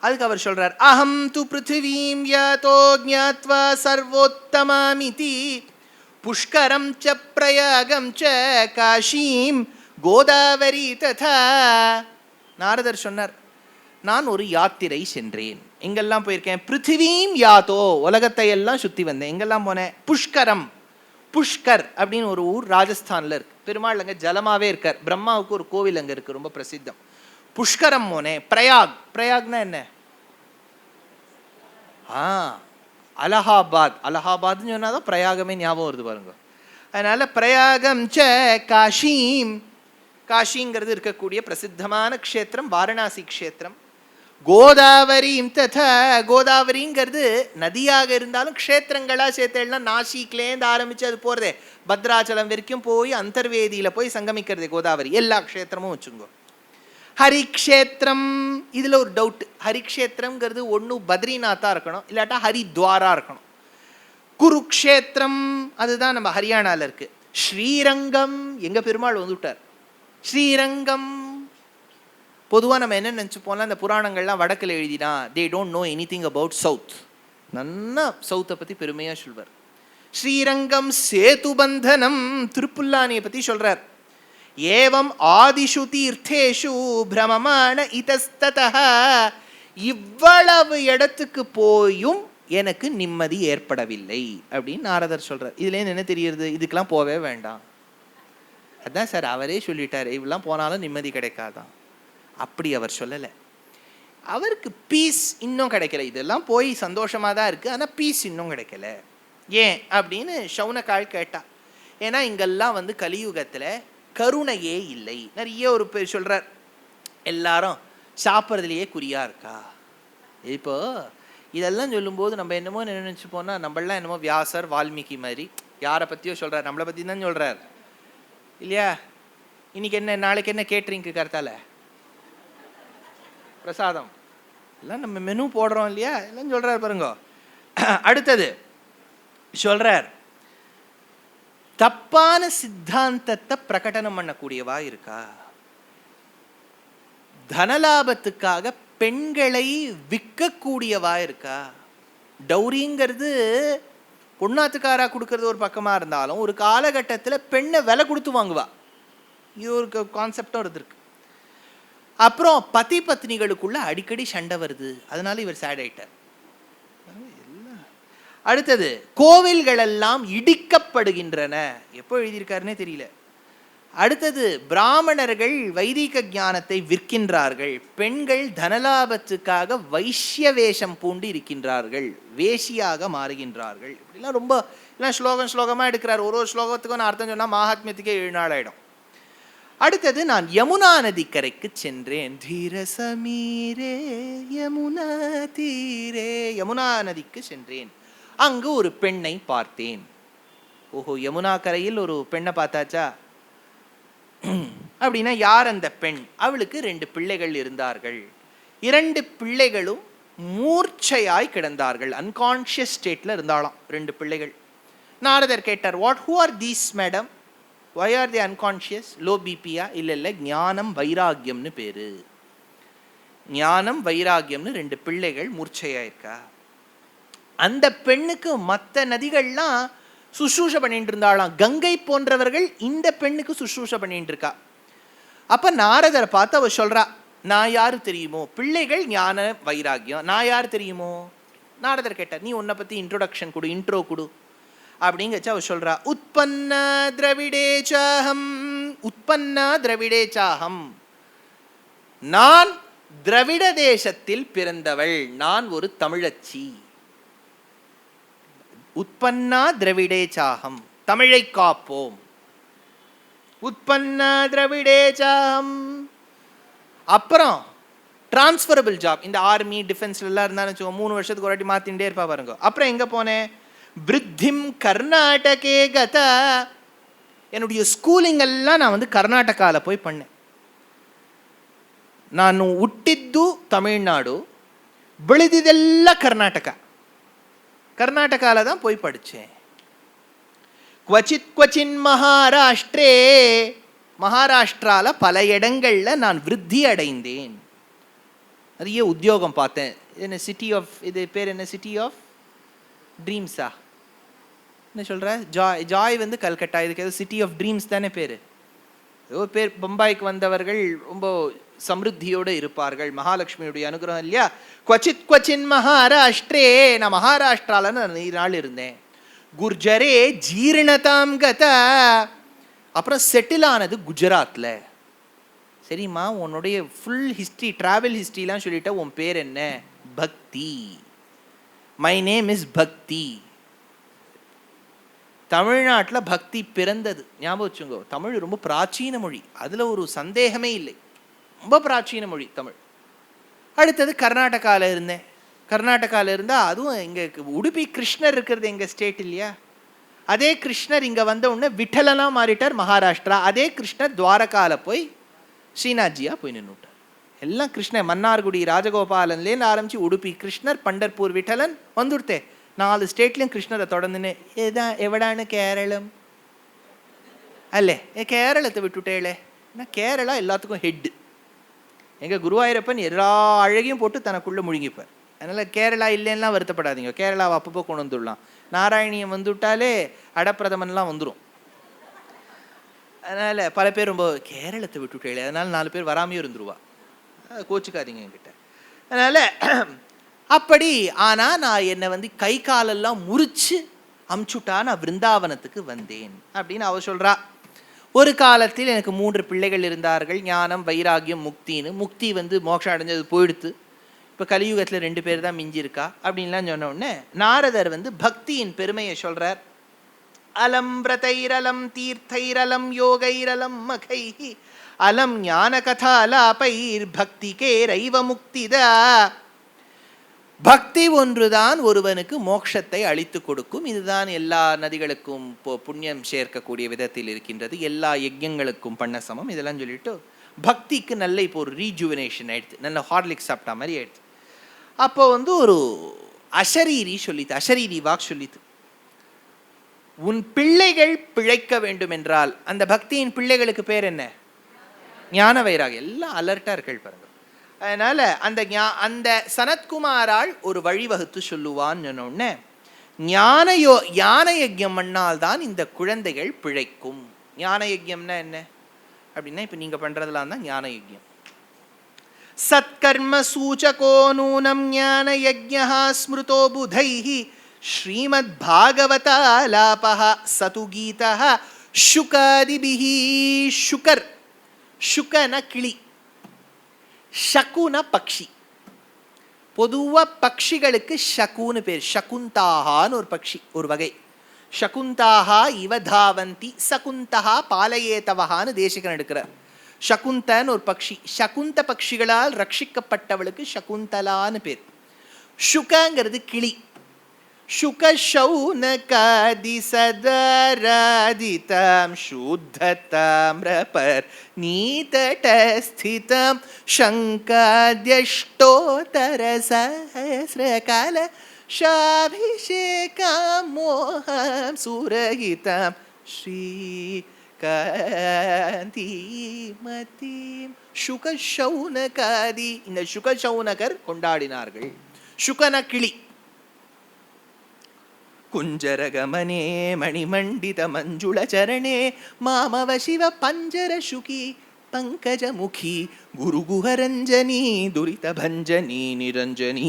அதுக்கு அவர் சொல்றார், அஹம் து பிருத்திவீம் யாதோ ஞாத்வா சர்வோத்தமாமிதி புஷ்கரம் ச பிரயாகம் ச காஷீம் கோதாவரி ததா. நாரதர் சொன்னார், நான் ஒரு யாத்திரை சென்றேன். எங்கெல்லாம் போயிருக்கேன்? பிருத்திவீம் யாதோ, உலகத்தை எல்லாம் சுற்றி வந்தேன். எங்கெல்லாம் போனேன்? புஷ்கரம், புஷ்கர் அப்படின்னு ஒரு ஊர் ராஜஸ்தானில் இருக்கு. பெருமாள் அங்கே ஜலமாவே இருக்கார். பிரம்மாவுக்கு ஒரு கோவில் அங்கே இருக்கு, ரொம்ப பிரசித்தம். புஷ்கரம் போனேன். பிரயாக், பிரயாக்னா என்ன? அலகாபாத், அலகாபாத்னு சொன்னாதான் பிரயாகமே ஞாபகம் வருது பாருங்க. அதனால பிரயாகம் ச காஷீம், காஷிங்கிறது இருக்கக்கூடிய பிரசித்தமான க்ஷேத்திரம் வாரணாசி க்ஷேத்திரம். கோதாவரியும் ததா, கோதாவரிங்கிறது நதியாக இருந்தாலும் க்ஷேத்திரங்களாக சேர்த்தேன்னா நாசிக்லேருந்து ஆரம்பித்து அது போகிறதே பத்ராச்சலம் வரைக்கும் போய் அந்தர்வேதியில் போய் சங்கமிக்கிறது கோதாவரி. எல்லா க்ஷேத்திரமும் வச்சுங்கோ. ஹரிக்ஷேத்திரம், இதில் ஒரு டவுட். ஹரிக்ஷேத்திரங்கிறது ஒன்று பத்ரிநாத்தாக இருக்கணும், இல்லாட்டா ஹரித்வாரா இருக்கணும். குருக்ஷேத்திரம் அதுதான் நம்ம ஹரியானாவில் இருக்கு. ஸ்ரீரங்கம் எங்கள் பெருமாள் வந்துவிட்டார். ஸ்ரீரங்கம் பொதுவாக நம்ம என்ன நினச்சி போனால், இந்த புராணங்கள்லாம் வடக்கில் எழுதினா they don't know any thing about south. நல்லா சவுத்தை பற்றி பெருமையாக சொல்வார். ஸ்ரீரங்கம் சேதுபந்தனம், திருப்புல்லானியை பற்றி சொல்கிறார். ஏவம் ஆதிஷு தீர்த்தேஷு பிரமமான இதஸ்ததா, இவ்வளவு இடத்துக்கு போயும் எனக்கு நிம்மதி ஏற்படவில்லை அப்படின்னு நாரதர் சொல்கிறார். இதுலேருந்து என்ன தெரியுது? இதுக்கெல்லாம் போவே வேண்டாம். அதான் சார் அவரே சொல்லிட்டார், இவ்வளோ போனாலும் நிம்மதி கிடைக்காதான். அப்படி அவர் சொல்லலை. அவருக்கு பீஸ் இன்னும் கிடைக்கல. இதெல்லாம் போய் சந்தோஷமாக தான் இருக்குது, ஆனால் பீஸ் இன்னும் கிடைக்கல. ஏன் அப்படின்னு சௌனகாள் கேட்டா. ஏன்னா இங்கெல்லாம் வந்து கலியுகத்தில் கருணையே இல்லை. நிறைய ஒரு பேர் சொல்கிறார், எல்லாரும் சாப்பிட்றதுலையே குறியாக இருக்கா. இப்போ இதெல்லாம் சொல்லும்போது நம்ம என்னமோ நினச்சி போனால், நம்மளாம் என்னமோ வியாசர் வால்மீகி மாதிரி யாரை பற்றியோ சொல்கிறார், நம்மளை பற்றி தான் சொல்கிறார் இல்லையா. இன்னைக்கு என்ன, நாளைக்கு என்ன கேட்ரிங்க்கு கருத்தால பிரசாதம் எல்லாம் நம்ம மெனு போடுறோம் இல்லையா, எல்லாம் சொல்றார் பாருங்க. அடுத்தது சொல்றார், தப்பான சித்தாந்தத்தை பிரகடனம் பண்ணக்கூடியவா இருக்கா. தனலாபத்துக்காக பெண்களை விற்கக்கூடியவா இருக்கா? டௌரிங்கிறது பொண்ணாத்துக்காரா கொடுக்கறது ஒரு பக்கமாக இருந்தாலும் ஒரு காலகட்டத்தில் பெண்ணை விலை கொடுத்து வாங்குவா. இது ஒரு கான்செப்டும் இருந்திருக்கு. அப்புறம் பதி பத்னிகளுக்குள்ள அடிக்கடி சண்டை வருது, அதனால இவர் சேட் ஆயிட்டார். அடுத்தது, கோவில்கள் எல்லாம் இடிக்கப்படுகின்றன. எப்போ எழுதியிருக்காருன்னே தெரியல. அடுத்தது, பிராமணர்கள் வைதிக ஞானத்தை விற்கின்றார்கள், பெண்கள் தனலாபத்துக்காக வைஷ்ய வேஷம் பூண்டு இருக்கின்றார்கள், வேஷியாக மாறுகின்றார்கள். இப்படிலாம் ரொம்ப எல்லாம் ஸ்லோகமாக எடுக்கிறார். ஒரு ஸ்லோகத்துக்கும் நான் அர்த்தம் சொன்னால் மகாத்மியத்துக்கே 7 நாள் ஆகிடும். அடுத்தது, நான் யமுனா நதிக்கரைக்கு சென்றேன். தீர சமீரே யமுனா தீரே, யமுனா நதிக்கு சென்றேன். அங்கு ஒரு பெண்ணை பார்த்தேன். ஓஹோ, யமுனா கரையில் ஒரு பெண்ணை பார்த்தாச்சா அப்படின்னா யார் அந்த பெண்? அவளுக்கு 2 பிள்ளைகள் இருந்தார்கள். 2 பிள்ளைகளும் மூர்ச்சையாய் கிடந்தார்கள், அன்கான்ஷியஸ் ஸ்டேட்ல இருந்தாலும் 2 பிள்ளைகள். நாரதர் கேட்டார், what who are these madam, why are they unconscious? low bpயா? இல்லை ஞானம் வைராகியம்னு பேரு. ஞானம் வைராகியம்னு 2 பிள்ளைகள் மூர்ச்சையாயிருக்கா. அந்த பெண்ணுக்கு மற்ற நதிகள்லாம் சுஷ்ரூஷ பண்ணிட்டு இருந்தாலாம், கங்கை போன்றவர்கள் இந்த பெண்ணுக்கு சுஷ்ரூஷ பண்ணிட்டு இருக்கா. அப்ப நாரதரை பார்த்து அவ சொல்றா, நான் யாரு தெரியுமோ? பிள்ளைகள் ஞான வைராகியம், நான் யாரு தெரியுமோ? நாரதர் கேட்டார், நீ உன்னை பத்தி இன்ட்ரோடக்ஷன் கொடு, இன்ட்ரோ கொடு அப்படிங்கச்சு. அவ சொல்றா, உற்பன்ன திரவிடே சாஹம், உற்பன்ன திரவிடே சாஹம், நான் திரவிட தேசத்தில் பிறந்தவள், நான் ஒரு தமிழச்சி. உற்பன்னா திரவிடே சாஹம், தமிழை காப்போம். உற்பன்னா திரவிடே சாஹம். அப்புறம் டிரான்ஸ்ஃபரபிள் ஜாப், இந்த ஆர்மி டிஃபென்ஸ்ல எல்லாம் இருந்தாலும் 3 வருஷத்துக்கு ஒரு வாட்டி மாத்திட்டே இருப்பா பாருங்க. அப்புறம் எங்க போனேன்? விருத்திம் கர்நாடகே கத, என்னுடைய ஸ்கூலிங் எல்லாம் நான் கர்நாடகாவில் போய் பண்ணேன். ನಾನು ಹುಟ್ಟಿದ್ದು ತಮಿಳ್ನಾಡು, ಬೆಳೆದಿದ್ದೆಲ್ಲ கர்நாடகாவில் தான் போய் படித்தேன். குவச்சின் மகாராஷ்டிரே, மகாராஷ்டிராவில் பல இடங்களில் நான் விருத்தி அடைந்தேன். நிறைய உத்தியோகம் பார்த்தேன். என்ன சிட்டி ஆஃப், இது பேர் என்ன, சிட்டி ஆஃப் ட்ரீம்ஸா என்ன சொல்கிற? ஜாய் கல்கட்டா, இதுக்கு ஏதோ சிட்டி ஆஃப் ட்ரீம்ஸ் தானே பேர். ஏதோ பேர். பம்பாய்க்கு வந்தவர்கள் ரொம்ப சமிருத்தியோடு இருப்பார்கள், மகாலட்சுமியுடைய அனுகிரகம் இல்லையா. குவச்சின் மகாராஷ்டிரே, நான் மகாராஷ்டிராவில் நான் 4 நாள் இருந்தேன். குர்ஜரே ஜீர்ணதாம் கத, அப்புறம் செட்டில் ஆனது குஜராத்தில். சரிம்மா, உன்னுடைய ஃபுல் ஹிஸ்ட்ரி, ட்ராவல் ஹிஸ்ட்ரிலாம் சொல்லிட்ட, உன் பேர் என்ன? பக்தி. மை நேம் இஸ் பக்தி. தமிழ்நாட்டில் பக்தி பிறந்தது, ஞாபகம் வச்சுங்கோ. தமிழ் ரொம்ப பிராச்சீன மொழி, அதில் ஒரு சந்தேகமே இல்லை, ரொம்ப பிராச்சீன மொழி தமிழ். அடுத்தது கர்நாடகாவில் இருந்தேன். கர்நாடகாவில் இருந்தால் அதுவும் இங்கே உடுப்பி கிருஷ்ணர் இருக்கிறது எங்கள் ஸ்டேட் இல்லையா. அதே கிருஷ்ணர் இங்கே வந்த உடனே விட்டலனாக மாறிட்டார் மகாராஷ்டிரா. அதே கிருஷ்ணர் துவாரகாவில் போய் ஸ்ரீநாத்ஜியாக போய் நின்றுட்டார். எல்லாம் கிருஷ்ணர், மன்னார்குடி ராஜகோபாலன்லேருந்து ஆரம்பித்து உடுப்பி கிருஷ்ணர், பண்டர்பூர் விட்டலன் வந்துடுத்தே. 4 ஸ்டேட்லையும் கிருஷ்ணரை தொடர்ந்துன்னு. ஏதான் எவடான்னு கேரளம் அல்லே, கேரளத்தை விட்டுட்டேளே. ஏன்னா கேரளா எல்லாத்துக்கும் ஹெட்டு. எங்கள் குருவாயூரப்பன் எல்லா அழகையும் போட்டு தனக்குள்ளே முழுங்கிப்பார். அதனால் கேரளா இல்லைன்னா வருத்தப்படாதீங்க, கேரளாவை அப்பப்போ கொண்டு வந்துடலாம். நாராயணியம் வந்துவிட்டாலே அடப்பிரதமன்லாம் வந்துடும். அதனால் பல பேர் ரொம்ப கேரளத்தை விட்டுட்டேளே, அதனால் 4 பேர் வராமையும் இருந்துருவா, கோச்சுக்காதீங்க என்கிட்ட. அதனால் அப்படி. ஆனால் நான் என்னை கை காலெல்லாம் முறிச்சு அமுச்சுட்டா, நான் பிருந்தாவனத்துக்கு வந்தேன் அப்படின்னு அவ சொல்கிறா. ஒரு காலத்தில் எனக்கு 3 பிள்ளைகள் இருந்தார்கள், ஞானம் வைராகியம் முக்தின்னு. முக்தி மோட்சம் அடைஞ்சது போயிடுத்து. இப்போ கலியுகத்தில் 2 பேர் தான் மிஞ்சி இருக்கா அப்படின்லாம் சொன்ன உடனே நாரதர் பக்தியின் பெருமையை சொல்கிறார். அலம் விரதைரலம் தீர்த்தைரலம் யோகைரலம் மகை அலம் ஞான கதாலாபைர் பக்திகே ரைவ முக்திதா. பக்தி ஒன்றுதான் ஒருவனுக்கு மோட்சத்தை அளித்து கொடுக்கும். இதுதான் எல்லா நதிகளுக்கும் புண்ணியம் சேர்க்கக்கூடிய விதத்தில் இருக்கின்றது, எல்லா யஜ்யங்களுக்கும் பண்ண சமம். இதெல்லாம் சொல்லிட்டு பக்திக்கு நல்ல இப்போ ஒரு ரீஜுவனேஷன் ஆயிடுச்சு, நல்ல ஹார்லிக்ஸ் சாப்பிட்டா மாதிரி ஆயிடுச்சு. அப்போ ஒரு அசரீரி சொல்லித்து, அசரீரி வாக் சொல்லித்து, உன் பிள்ளைகள் பிழைக்க வேண்டும் என்றால், அந்த பக்தியின் பிள்ளைகளுக்கு பேர் என்ன? ஞான வைராகியம். எல்லாம் அலர்ட்டா இருக்கள் பாருங்க. அதனால அந்த சனத்குமாரால் ஒரு வழிவகுத்து சொல்லுவான்னு சொன்னோடனே, ஞான யஜ்யம் பண்ணால் தான் இந்த குழந்தைகள் பிழைக்கும். ஞான யஜ்யம்னா என்ன அப்படின்னா, இப்ப நீங்க பண்றதுலாம் தான் ஞான யஜ்யம். சத்கர்ம சூச்சகோ நூனம் ஞான யஜ்ஞः ஸ்மிருதோ புதைः ஸ்ரீமத் பாகவதாலாபः சது கீதः சுகாதிபிः. சுகர், சுகன கிளி, ஷகுன பக்ஷி. பொதுவா பக்ஷிகளுக்கு ஷகுன்னு பேர். சகுந்தாகான்னு ஒரு பக்ஷி, ஒரு வகை. சகுந்தாகா இவ தாவந்தி சகுந்தகா பாலயேதவகான்னு தேசிகன் எடுக்கிறார். சகுந்தன்னு ஒரு பக்ஷி. சகுந்த பக்ஷிகளால் ரட்சிக்கப்பட்டவளுக்கு சகுந்தலான்னு பேர். சுகங்கிறது கிளி. சுக சௌனகாதி சதராதிதாம் சுத்ததாம்ரபர் நீதடஸ்திதம் சங்காத்யஷ்டோதர சஹஸ்ரகால ஷாபிஷேகம் மோகம் சுரகிதம் ஸ்ரீ காந்திமதீம். சுக சௌனகாதி, இந்த சுக சௌனகர் கொண்டாடினார்கள். சுகன கிளி. குஞ்சரகமனே மணிமண்டித மஞ்சுள சரணே மாமவ சிவ பஞ்சர சுகி பங்கஜமுகி குருகுஹரஞ்சனி துரித பஞ்சனி நிரஞ்சனி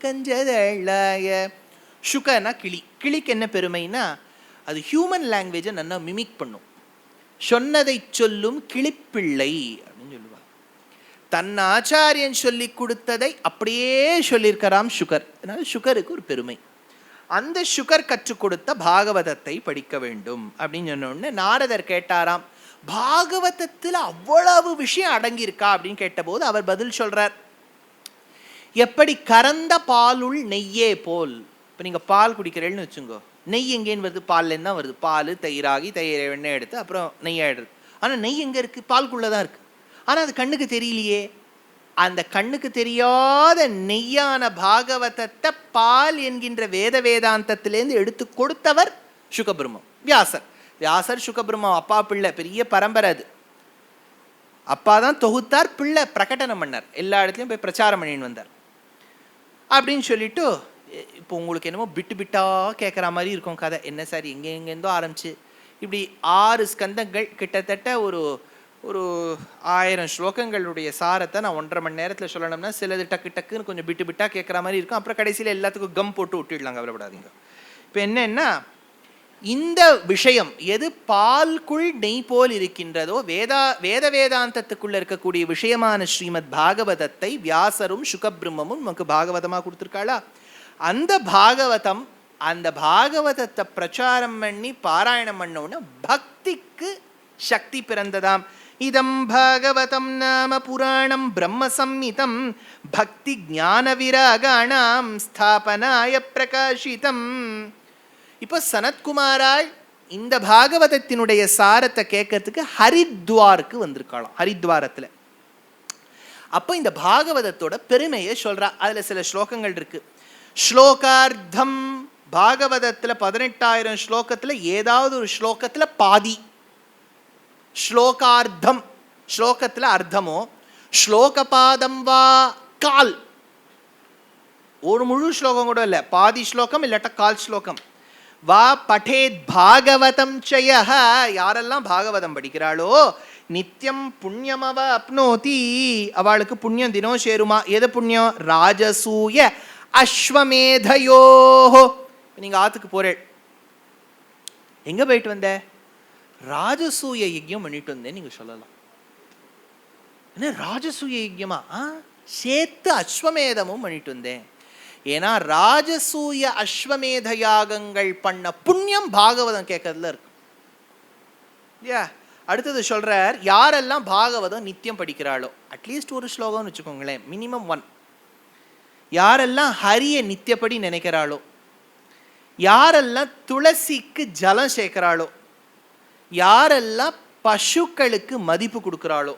கஞ்சதளாய. சுகன கிளி. கிளிக்கு என்ன பெருமைனா, அது ஹியூமன் லாங்குவேஜை நல்லா மிமிக் பண்ணும். சொன்னதை சொல்லும் கிளிப்பிள்ளை அப்படின்னு சொல்லுவாங்க. தன் ஆச்சாரியன் சொல்லி கொடுத்ததை அப்படியே சொல்லியிருக்கிறாம் சுகர். அதனால சுகருக்கு ஒரு பெருமை. அந்த சுகர் கற்றுக் கொடுத்த பாகவதத்தை படிக்க வேண்டும் அப்படின்னு சொன்ன நாரதர் கேட்டாராம், பாகவதத்தில் அவ்வளவு விஷயம் அடங்கியிருக்கா அப்படின்னு கேட்டபோது அவர் பதில் சொல்றார், எப்படி கறந்த பாலுள் நெய்யே போல். இப்போ நீங்கள் பால் குடிக்கிறேன்னு வச்சுங்கோ, நெய் எங்கேன்னு வருது? பால்லேருந்து தான் வருது. பால் தயிராகி தயிரை வெண்ணெய் எடுத்து அப்புறம் நெய்யாயிடுது. ஆனால் நெய் எங்கே இருக்குது? பால்குள்ளே தான் இருக்குது. ஆனால் அது கண்ணுக்கு தெரியலையே. அந்த கண்ணுக்கு தெரியாத நெய்யான பாகவதத்தை பால் என்கின்ற வேத வேதாந்தத்திலேருந்து எடுத்து கொடுத்தவர் சுகபிரம்மம், வியாசர். வியாசர் சுகபிரம்மம் அப்பா பிள்ளை, பெரிய பரம்பரை அது. அப்பா தான் தொகுத்தார், பிள்ளை பிரகடனம் பண்ணார், எல்லா இடத்துலையும் போய் பிரச்சாரம் பண்ணின்னு வந்தார். அப்படின்னு சொல்லிட்டு இப்போ உங்களுக்கு என்னமோ பிட்டு பிட்டா கேட்குற மாதிரி இருக்கும் கதை. என்ன சார் எங்கெங்கேருந்தோ ஆரம்பிச்சு இப்படி 6 ஸ்கந்தங்கள், கிட்டத்தட்ட ஒரு 1000 ஸ்லோகங்களுடைய சாரத்தை நான் 1.5 மணி நேரத்தில் சொல்லணும்னா சிலது டக்கு டக்குன்னு கொஞ்சம் பிட்டு பிட்டா கேட்குற மாதிரி இருக்கும். அப்புறம் கடைசியில் எல்லாத்துக்கும் கம் போட்டு விட்டுடலாம், கவலைப்படாதீங்க. இப்போ என்னன்னா, இந்த விஷயம் எது பால்குள் நெய் போல் இருக்கின்றதோ, வேத வேதாந்தத்துக்குள்ள இருக்கக்கூடிய விஷயமான ஸ்ரீமத் பாகவதத்தை வியாசரும் சுகபிரம்மமும் நமக்கு பாகவதமாக கொடுத்துருக்காளா, அந்த பாகவதம், அந்த பாகவதத்தை பிரச்சாரம் பண்ணி பாராயணம் பண்ணோன்னு பக்திக்கு சக்தி பிறந்ததாம். இதம் பாகவதம் நாம புராணம் பிரம்ம சம்மிதம் பக்தி ஞான விராகாணாம் ஸ்தாபனாய பிரகாஷிதம். இப்போ சனத்குமாரால் இந்த பாகவதத்தினுடைய சாரத்தை கேட்கறதுக்கு ஹரித்வாருக்கு வந்திருக்காளாம், ஹரித்வாரத்தில். அப்போ இந்த பாகவதத்தோட பெருமையை சொல்றா. அதில் சில ஸ்லோகங்கள் இருக்கு. ஸ்லோகார்த்தம், பாகவதத்தில் 18,000 ஸ்லோகத்தில் ஏதாவது ஒரு ஸ்லோகத்தில் பாதி. ஸ்லோகார்த்தம், ஸ்லோகத்தில் அர்த்தமோ, ஸ்லோகபாதம் வா கால், ஒரு முழு ஸ்லோகம் கூட இல்லை, பாதி ஸ்லோகம் இல்லாட்ட கால் ஸ்லோகம். வா படேத் பாகவதம் சயஹ, யாரெல்லாம் பாகவதம் படிக்கிறாளோ நித்தியம் புண்ணியமவ அப்னோதி, அவளுக்கு புண்ணியம் தினம் சேருமா. எது புண்ணியம்? ராஜசூய அஸ்வமேதையோ. நீங்க ஆத்துக்கு போறேன், எங்க போயிட்டு வந்த? ராஜசூய யஜ்யம் பண்ணிட்டு வந்தேன் நீங்க சொல்லலாம். என்ன ராஜசூய யஜ்யமா? சேர்த்து அஸ்வமேதமும் பண்ணிட்டு வந்தேன். ஏன்னா ராஜசூய அஸ்வமேத யாகங்கள் பண்ண புண்ணியம் பாகவதம் கேட்கறதுல இருக்கு. அடுத்தது சொல்றார், யாரெல்லாம் பாகவதம் நித்தியம் படிக்கிறாளோ, அட்லீஸ்ட் ஒரு ஸ்லோகம்னு வச்சுக்கோங்களேன், மினிமம் 1. யாரெல்லாம் ஹரிய நித்தியப்படி நினைக்கிறாளோ, யாரெல்லாம் துளசிக்கு ஜலம் சேர்க்கிறாளோ, யாரெல்லாம் பசுக்களுக்கு மதிப்பு கொடுக்கிறாளோ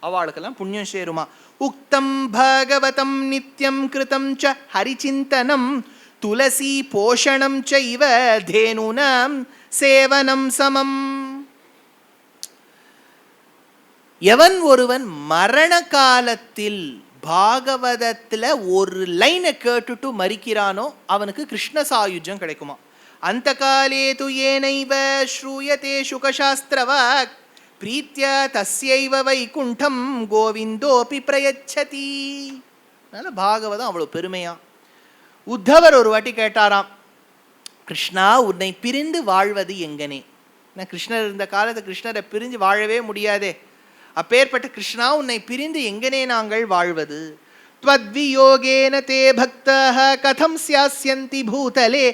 அவளுக்கெல்லாம் புண்ணியம் சேருமா. உக்தம் பாகவதம் நித்யம் கிருதம் ச ஹரிசிந்தனம் துளசி போஷணம் சைவ தேனுனாம் சேவனம் சமம். எவன் ஒருவன் மரண காலத்தில் பாகவதத்துல ஒரு லைனை கேட்டுட்டு மறிக்கிறானோ அவனுக்கு கிருஷ்ண சாயுஜ்யம் கிடைக்குமா. அந்த காலே து ஏனைவ ஸ்ரூயதே சுகசாஸ்திரவாக் பிரீத்யா தஸ்யைவ வைகுண்டம் கோவிந்தோபி பிரயச்சதி. அதனால பாகவதம் அவ்வளவு பெருமையா. உத்தவர் ஒரு வாட்டி கேட்டாராம், கிருஷ்ணா உன்னை பிரிந்து வாழ்வது எங்கனே. நான் கிருஷ்ணர் இருந்த காலத்தை கிருஷ்ணரை பிரிஞ்சு வாழவே முடியாதே, அப்பேற்பட்ட கிருஷ்ணா உன்னை பிரிந்து எங்கனே நாங்கள் வாழ்வது. த்வத்வியோகேன தே பக்தः கதம் ஸ்யாஸ்யந்தி பூதலே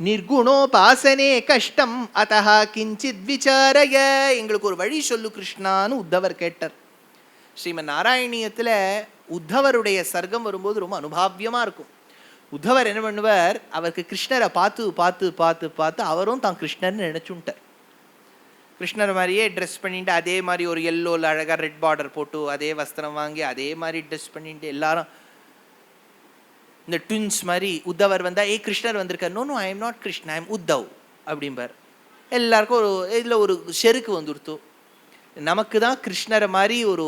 நிர்குணோபாசனே கஷ்டம் அதஹ கிஞ்சித் விசாரய. எங்களுக்கு ஒரு வழி சொல்லு கிருஷ்ணான்னு உத்தவர் கேட்டார். ஸ்ரீமன் நாராயணியத்தில் உத்தவருடைய சர்க்கம் வரும்போது ரொம்ப அனுபாவியமாக இருக்கும். உத்தவர் என்ன பண்ணுவார், அவருக்கு கிருஷ்ணரை பார்த்து பார்த்து பார்த்து பார்த்து அவரும் தான் கிருஷ்ணர்னு நினச்சுட்டார். கிருஷ்ணர் மாதிரியே ட்ரெஸ் பண்ணிட்டு அதே மாதிரி ஒரு எல்லோவில் அழகாக ரெட் பார்டர் போட்டு அதே வஸ்திரம் வாங்கி அதே மாதிரி ட்ரெஸ் பண்ணிட்டு எல்லாரும் இந்த ட்வின்ஸ் மாதிரி உத்தவர் வந்தால் கிருஷ்ணர் வந்திருக்கார். No no I am not Krishna, I am Uddhav அப்படிம்பார். எல்லாருக்கும் ஒரு இதில் ஒரு செருக்கு வந்துடுத்து. நமக்கு தான் கிருஷ்ணரை மாதிரி ஒரு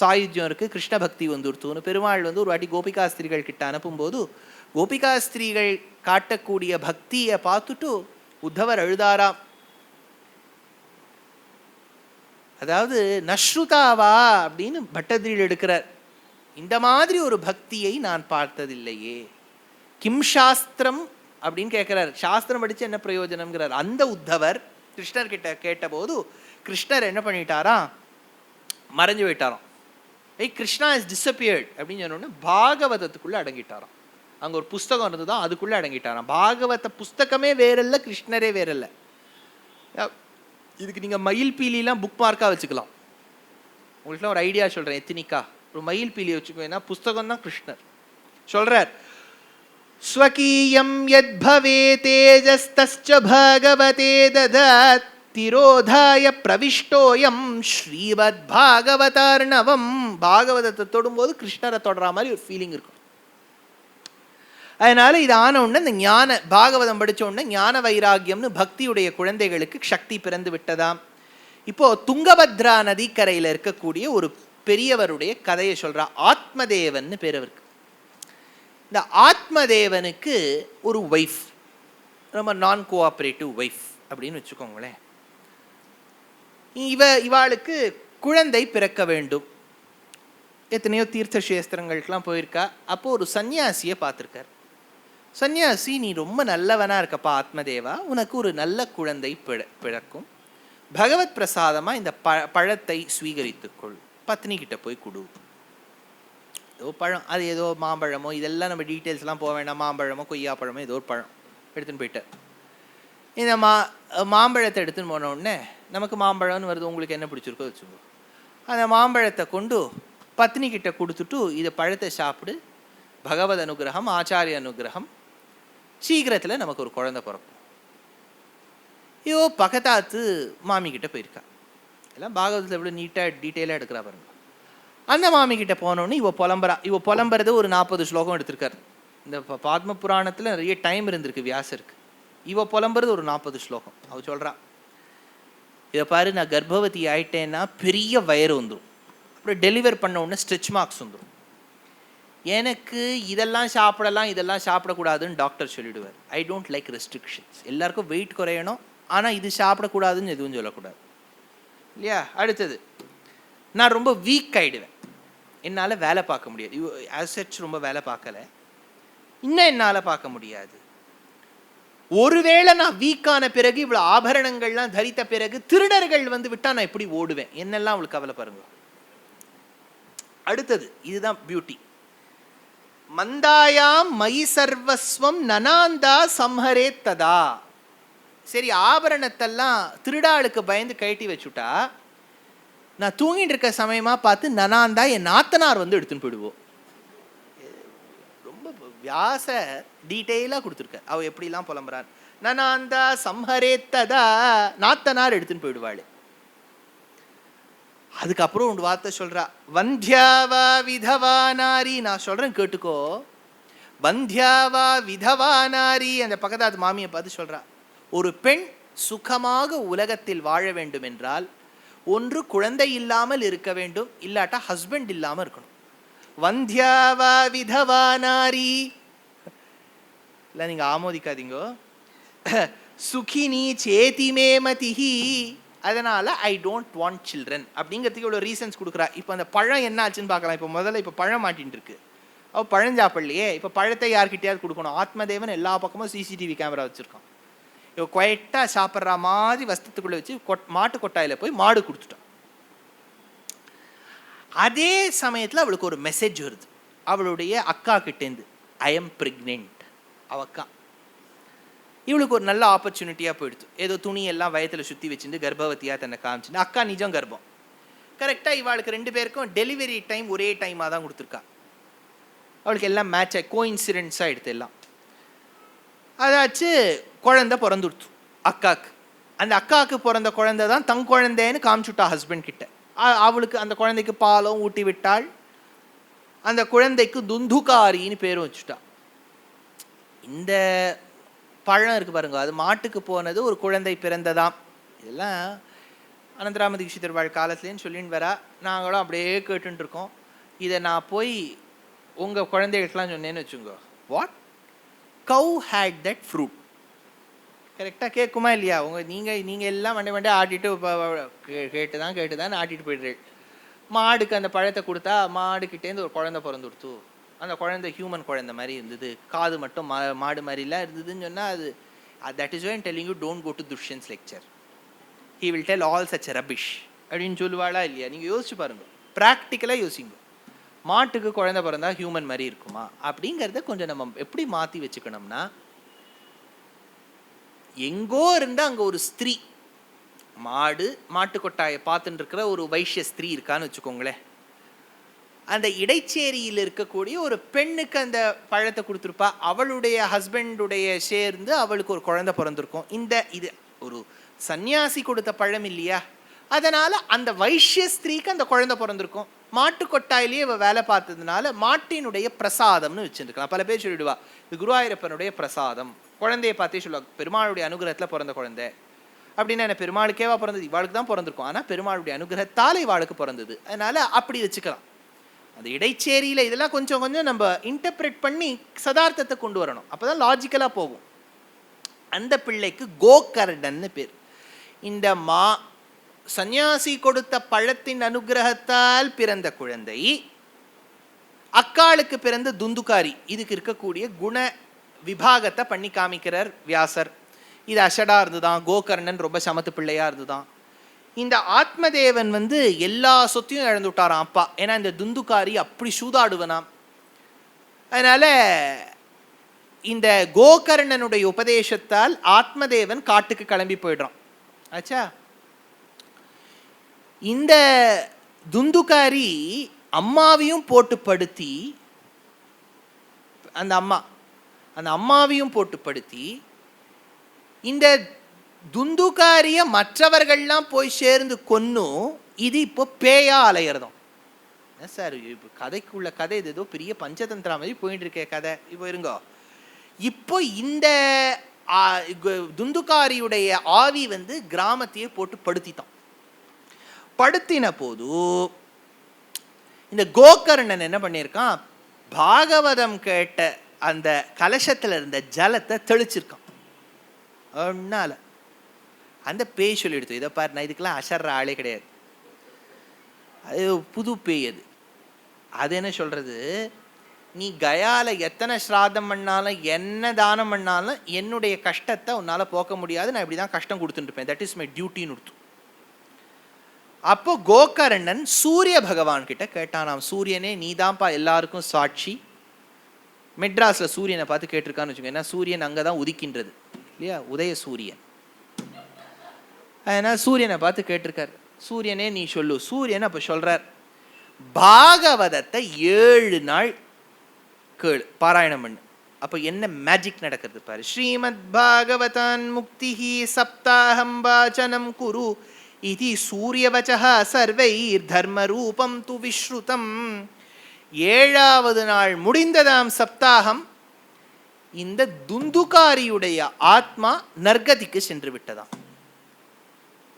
சாயுஜ்யம் இருக்குது, கிருஷ்ண பக்தி வந்துடுத்துன்னு பெருமாள் ஒரு வாட்டி கோபிகாஸ்திரிகள் கிட்ட அனுப்பும்போது கோபிகாஸ்திரிகள் காட்டக்கூடிய பக்தியை பார்த்துட்டு உத்தவர் அழுதாராம். அதாவது நஸ்ருதாவா அப்படின்னு பட்டதிரியில் எடுக்கிறார். இந்த மாதிரி ஒரு பக்தியை நான் பார்த்ததில்லையே. கிம் சாஸ்திரம் அப்படின்னு கேட்கிறார். சாஸ்திரம் படிச்சு என்ன பிரயோஜனம்ங்கிறார். அந்த உத்தவர் கிருஷ்ணர் கிட்ட கேட்டபோது கிருஷ்ணர் என்ன பண்ணிட்டாரா, மறைஞ்சு போயிட்டாராம். கிருஷ்ணா இஸ் டிஸப்பியர்ட் அப்படின்னு சொன்னோடனே பாகவதத்துக்குள்ள அடங்கிட்டாராம். அங்கே ஒரு புஸ்தகம் இருந்துதான் அதுக்குள்ளே அடங்கிட்டாராம். பாகவத புஸ்தகமே வேறல்ல, கிருஷ்ணரே வேறல்ல. இதுக்கு நீங்கள் மயில் பீலிலாம் புக் மார்க்காக வச்சுக்கலாம். உங்களுக்குலாம் ஒரு ஐடியா சொல்கிறேன், எத்தினிக்கா ஒரு மயில் பீலி வச்சுக்கோ. ஏன்னா புஸ்தகம் தான் கிருஷ்ணர் சொல்கிறார். ஸ்வகீயம் யத் பவே தேஜஸ்தஸ்ச பாகவதே ததாத் திரோதாய பிரவிஷ்டோயம் ஸ்ரீவத் பாகவதார்ணவம். பாகவதத்தை தொடும்போது கிருஷ்ணரை தொடர மாதிரி ஒரு ஃபீலிங் இருக்கும். அதனால இது ஆன உடனே இந்த ஞான பாகவதம் படித்த உடனே ஞான வைராகியம்னு பக்தியுடைய குழந்தைகளுக்கு சக்தி பிறந்து விட்டதாம். இப்போ துங்கபத்ரா நதிக்கரையில் இருக்கக்கூடிய ஒரு பெரியவருடைய கதையை சொல்றா. ஆத்மதேவன் பேர் அவருக்கு. இந்த ஆத்மதேவனுக்கு ஒரு ஒய்ஃப், ரொம்ப நான் கோஆப்ரேட்டிவ் ஒய்ஃப் அப்படின்னு வச்சுக்கோங்களேன். இவாளுக்கு குழந்தை பிறக்க வேண்டும். எத்தனையோ தீர்த்த சேஸ்திரங்களுக்கெல்லாம் போயிருக்கா. அப்போது ஒரு சன்னியாசியை பார்த்துருக்கார். சன்னியாசி, நீ ரொம்ப நல்லவனா இருக்கப்பா ஆத்மதேவா, உனக்கு ஒரு நல்ல குழந்தை பிறக்கும், பகவத் பிரசாதமாக இந்த பழத்தை ஸ்வீகரித்துக்கொள், பத்னி கிட்ட போய் கொடு. ஏதோ பழம், அது ஏதோ மாம்பழமோ, இதெல்லாம் நம்ம டீட்டெயில்ஸ்லாம் போக வேண்டாம். மாம்பழமோ கொய்யா பழமோ ஏதோ ஒரு பழம் எடுத்துன்னு போயிட்டார். இந்த மாம்பழத்தை எடுத்துன்னு போன உடனே நமக்கு மாம்பழம்னு வருது, உங்களுக்கு என்ன பிடிச்சிருக்கோ வச்சுக்கோ. அந்த மாம்பழத்தை கொண்டு பத்னி கிட்ட கொடுத்துட்டு இதை பழத்தை சாப்பிடு, பகவத் அனுகிரகம் ஆச்சாரிய அனுகிரகம், சீக்கிரத்தில் நமக்கு ஒரு குழந்தை பிறக்கும். ஐயோ பக்கத்தாத்து மாமி கிட்ட போயிருக்கா. எல்லாம் பாகவதத்தில் எவ்வளோ நீட்டாக டீட்டெயிலாக எடுக்கிறா பாருங்க. அந்த மாமி கிட்ட போனோடனே இவ புலம்புறது ஒரு 40 ஸ்லோகம் எடுத்திருக்காரு. இந்த பாத்ம புராணத்தில் நிறைய டைம் இருந்திருக்கு வியாசருக்கு. இவ புலம்புறது ஒரு 40 ஸ்லோகம். அவ சொல்கிறா, இதை பாரு, நான் கர்ப்பவதி ஆயிட்டேன்னா பெரிய வயிறு வந்துடும், அப்புறம் டெலிவர் பண்ண உடனே ஸ்ட்ரெச் மார்க்ஸ் வந்துடும். எனக்கு இதெல்லாம் சாப்பிடலாம் இதெல்லாம் சாப்பிடக்கூடாதுன்னு டாக்டர் சொல்லிவிடுவார். I don't like restrictions. எல்லாருக்கும் வெயிட் குறையணும், ஆனால் இது சாப்பிடக்கூடாதுன்னு எதுவும் சொல்லக்கூடாது இல்லையா. அடுத்தது, நான் ரொம்ப வீக் ஆகிடுவேன், என்னால் வேலை பார்க்க முடியாது. ஆசெட்ஸ் ரொம்ப வேலை பார்க்கலை, இன்னும் என்னால் பார்க்க முடியாது. ஒருவேளை நான் வீக்கான பிறகு, இவ்வளோ ஆபரணங்கள்லாம் தரித்த பிறகு திருடர்கள் விட்டால் நான் எப்படி ஓடுவேன், என்னெல்லாம் அவளுக்கு கவலை பாருங்க. அடுத்தது, இதுதான் பியூட்டி. மந்தாயாம் மயி சர்வஸ்வம் நனாந்தா சம்ஹரே ததா. சரி, ஆபரணத்தெல்லாம் திருடாளுக்கு பயந்து கழட்டி வச்சுட்டா, நான் தூங்கிட்டு இருக்க சமயமா பார்த்து நனாந்தா என் நாத்தனார் எடுத்துன்னு போயிடுவோம். ரொம்ப வியாச டீட்டெயிலாக கொடுத்துருக்க. அவ எப்படிலாம் புலம்புறான். நனாந்தா சம்ஹரே ததா, நாத்தனார் எடுத்துன்னு போயிடுவாள். அதுக்கப்புறம் ஒரு வார்த்தை சொல்றா, வந்தியாவா விதவா நாரி. நான் சொல்றேன் கேட்டுக்கோ. வந்தியாவா விதவா நாரி. அந்த பக்கத்தாத்து மாமியை பார்த்து சொல்றா, ஒரு பெண் சுகமாக உலகத்தில் வாழ வேண்டும் என்றால் ஒன்று குழந்தை இல்லாமல் இருக்க வேண்டும், இல்லாட்டா ஹஸ்பண்ட் இல்லாமல் இருக்கணும். வந்தியாவா விதவா நாரி, இல்லை நீங்கள் ஆமோதிக்காதீங்கோ, சுகினி சேதிமே மதிஹி, அதனால் ஐ டோன்ட் வாண்ட் சில்ட்ரன் அப்படிங்கிறதுக்கு இவ்வளோ ரீசன்ஸ் கொடுக்குறா. இப்போ அந்த பழம் என்ன ஆச்சுன்னு பார்க்கலாம். இப்போ முதல்ல இப்போ பழம் மாட்டின்னு இருக்கு, அவள் பழஞ்சாப்பிடலையே, இப்போ பழத்தை யார்கிட்டயாவது கொடுக்கணும். ஆத்மதேவன் எல்லா பக்கமும் சிசிடிவி கேமரா வச்சுருக்கான். இப்போ குவைட்டாக சாப்பிட்ற மாதிரி வஸ்தத்துக்குள்ளே வச்சு மாட்டு கொட்டாயில் போய் மாடு கொடுத்துட்டான். அதே சமயத்தில் அவளுக்கு ஒரு மெசேஜ் வருது அவளுடைய அக்கா கிட்டேருந்து, ஐ எம் ப்ரெக்னென்ட். அவக்கா இவளுக்கு ஒரு நல்ல ஆப்பர்ச்சுனிட்டியாக போயிடுது. ஏதோ துணியெல்லாம் வயத்தில் சுற்றி வச்சுட்டு கர்ப்பவதியாக தன்னை காமிச்சுட்டு, அக்கா நிஜம் கர்ப்பம். கரெக்டாக இவளுக்கு 2 பேருக்கும் டெலிவரி டைம் ஒரே டைமாக தான் கொடுத்துருக்கா. அவளுக்கு எல்லாம் மேட்ச் ஆகி கோஇன்சிடென்ட்ஸாக எடுத்து எல்லாம் அதாச்சு. குழந்தை பிறந்துடுத்து அக்காவுக்கு. அந்த அக்காவுக்கு பிறந்த குழந்தை தான் தன் குழந்தைன்னு காமிச்சுட்டா ஹஸ்பண்ட் கிட்ட. அவளுக்கு அந்த குழந்தைக்கு பாலும் ஊட்டி விட்டாள். அந்த குழந்தைக்கு துந்துகாரின்னு பேரும் வச்சுட்டா. இந்த பழம் இருக்கு பாருங்க, அது மாட்டுக்கு போனது, ஒரு குழந்தை பிறந்ததாம். இதெல்லாம் அனந்தராம தீட்சிதர் வாழ் காலத்துலேன்னு சொல்லின்னு வரா. நாங்களும் அப்படியே கேட்டுட்டு இருக்கோம். இதை நான் போய் உங்கள் குழந்தைகளுக்கெல்லாம் சொன்னேன்னு வச்சுங்க, what cow hate that fruit, கரெக்டாக கேட்குமா இல்லையா? நீங்கள் எல்லாம் வண்டை ஆட்டிட்டு கேட்டு தான் ஆட்டிட்டு போயிடுறேன். மாடுக்கு அந்த பழத்தை கொடுத்தா மாடுக்கிட்டேருந்து ஒரு குழந்தை பிறந்து கொடுத்து, அந்த குழந்தை ஹியூமன் குழந்தை மாதிரி இருந்தது, காது மட்டும் மாடு மாதிரிலாம் இருந்ததுன்னு சொன்னால் அது that is why I'm telling you don't go to Dushyant's lecture, he will tell all such rubbish அப்படின்னு சொல்லுவாளா இல்லையா? நீங்கள் யோசிச்சு பாருங்க, ப்ராக்டிக்கலாக யோசிங்க. மாட்டுக்கு குழந்தை பிறந்தா ஹியூமன் மாதிரி இருக்குமா அப்படிங்கிறத கொஞ்சம் நம்ம எப்படி மாற்றி வச்சுக்கணும்னா, எங்கோ இருந்தால் அங்கே ஒரு ஸ்திரீ மாட்டு கொட்டாயை பார்த்துட்டு இருக்கிற ஒரு வைஷ்ய ஸ்திரீ இருக்கான்னு வச்சுக்கோங்களேன். அந்த இடைச்சேரியில் இருக்கக்கூடிய ஒரு பெண்ணுக்கு அந்த பழத்தை கொடுத்துருப்பா. அவளுடைய ஹஸ்பண்டுடைய சேர்ந்து அவளுக்கு ஒரு குழந்தை பிறந்திருக்கும். இது ஒரு சன்னியாசி கொடுத்த பழம் இல்லையா, அதனால அந்த வைஷ்ய ஸ்திரீக்கு அந்த குழந்தை பிறந்திருக்கும். மாட்டு கொட்டாயிலேயே அவள் வேலை பார்த்ததுனால மாட்டினுடைய பிரசாதம்னு வச்சுருக்கலாம். பல பேர் சொல்லிடுவா இது குருவாயூரப்பனுடைய பிரசாதம். குழந்தைய பார்த்தே சொல்லுவாங்க, பெருமாளுடைய அனுகிரகத்தில் பிறந்த குழந்தை அப்படின்னா என்ன, பெருமாளுக்கேவா பிறந்தது, இவாளுக்கு தான் பிறந்திருக்கும். ஆனால் பெருமாளுடைய அனுகிரகத்தால் இவாளுக்கு பிறந்தது, அதனால அப்படி வச்சுக்கலாம். அந்த இடைச்சேரியில் இதெல்லாம் கொஞ்சம் கொஞ்சம் நம்ம இன்டர்பிரேட் பண்ணி சதார்த்தத்தை கொண்டு வரணும், அப்போதான் லாஜிக்கலாக போகும். அந்த பிள்ளைக்கு கோகர்ணன்னு பேர். இந்த சந்நியாசி கொடுத்த பழத்தின் அனுகிரகத்தால் பிறந்த குழந்தை அக்காளுக்கு பிறந்த துந்துகாரி. இதுக்கு இருக்கக்கூடிய குண விபாகத்தை பண்ணி காமிக்கிறார் வியாசர். இது அஷடா இருந்துதான், கோகர்ணன் ரொம்ப சமத்து பிள்ளையா இருந்துதான். இந்த ஆத்மதேவன் எல்லா சொத்தையும் இழந்து விட்டாராம் அப்பா. ஏன்னா இந்த துந்துகாரி அப்படி சூதாடுவனாம். அதனால இந்த கோகர்ணனுடைய உபதேசத்தால் ஆத்மதேவன் காட்டுக்கு கிளம்பி போயிடுறான். ஆச்சா, இந்த துந்துகாரி அம்மாவையும் போட்டு படுத்தி, அந்த அம்மாவையும் போட்டு படுத்தி, இந்த துந்துகாரிய மற்றவர்கள்லாம் போய் சேர்ந்து கொன்னும் இது இப்போ பேயா அலையிறதும். சார் இப்போ கதைக்குள்ள கதை இது ஏதோ பெரிய பஞ்சதந்திரா மாதிரி போயிட்டு இருக்கே கதை. இப்போ இருங்கோ, இப்போ இந்த துந்துகாரியுடைய ஆவி கிராமத்தையே போட்டு படுத்தித்தான். படுத்தின போது இந்த கோகர்ணன் என்ன பண்ணியிருக்கான், பாகவதம் கேட்ட அந்த கலசத்தில் இருந்த ஜலத்தை தெளிச்சிருக்கான். அதனால அந்த பேய் சொல்லி எடுத்து, இதை பாரு, நான் இதுக்கெல்லாம் அசர்ற ஆளே கிடையாது, அது புது பேய். அது என்ன சொல்றது, நீ கயால எத்தனை ஸ்ராதம் பண்ணாலும் என்ன தானம் பண்ணாலும் என்னுடைய கஷ்டத்தை உன்னால போக்க முடியாது, நான் இப்படிதான் கஷ்டம் கொடுத்துட்டு இருப்பேன், தட் இஸ் மை டியூட்டின்னு கொடுத்து. அப்போ கோகர்ணன் சூரிய பகவான் கிட்ட கேட்டானாம், சூரியனே நீதான்ப்பா எல்லாருக்கும் சாட்சி. மெட்ராஸ்ல சூரியனை பார்த்து கேட்டிருக்கான்னு வச்சுக்கோங்க, ஏன்னா சூரியன் அங்கதான் உதிக்கின்றது இல்லையா, உதய சூரியன். அதனால சூரியனை பார்த்து கேட்டிருக்காரு, சூரியனே நீ சொல்லு. சூரியன் அப்ப சொல்றார், பாகவதத்தை 7 நாள் கேளு, பாராயணம் பண்ணு. அப்ப என்ன மேஜிக் நடக்கிறது பாரு. ஸ்ரீமத் பாகவதான் முக்திஹி சப்தாஹம் வாசனம் குரு இதி சூரியவச்சஹ சர்வைர் தர்ம ரூபம் து விஸ்ருதம். 7வது நாள் முடிந்ததாம் சப்தாகம். இந்த துந்துகாரியுடைய ஆத்மா நர்கதிக்கு சென்று விட்டதாம்.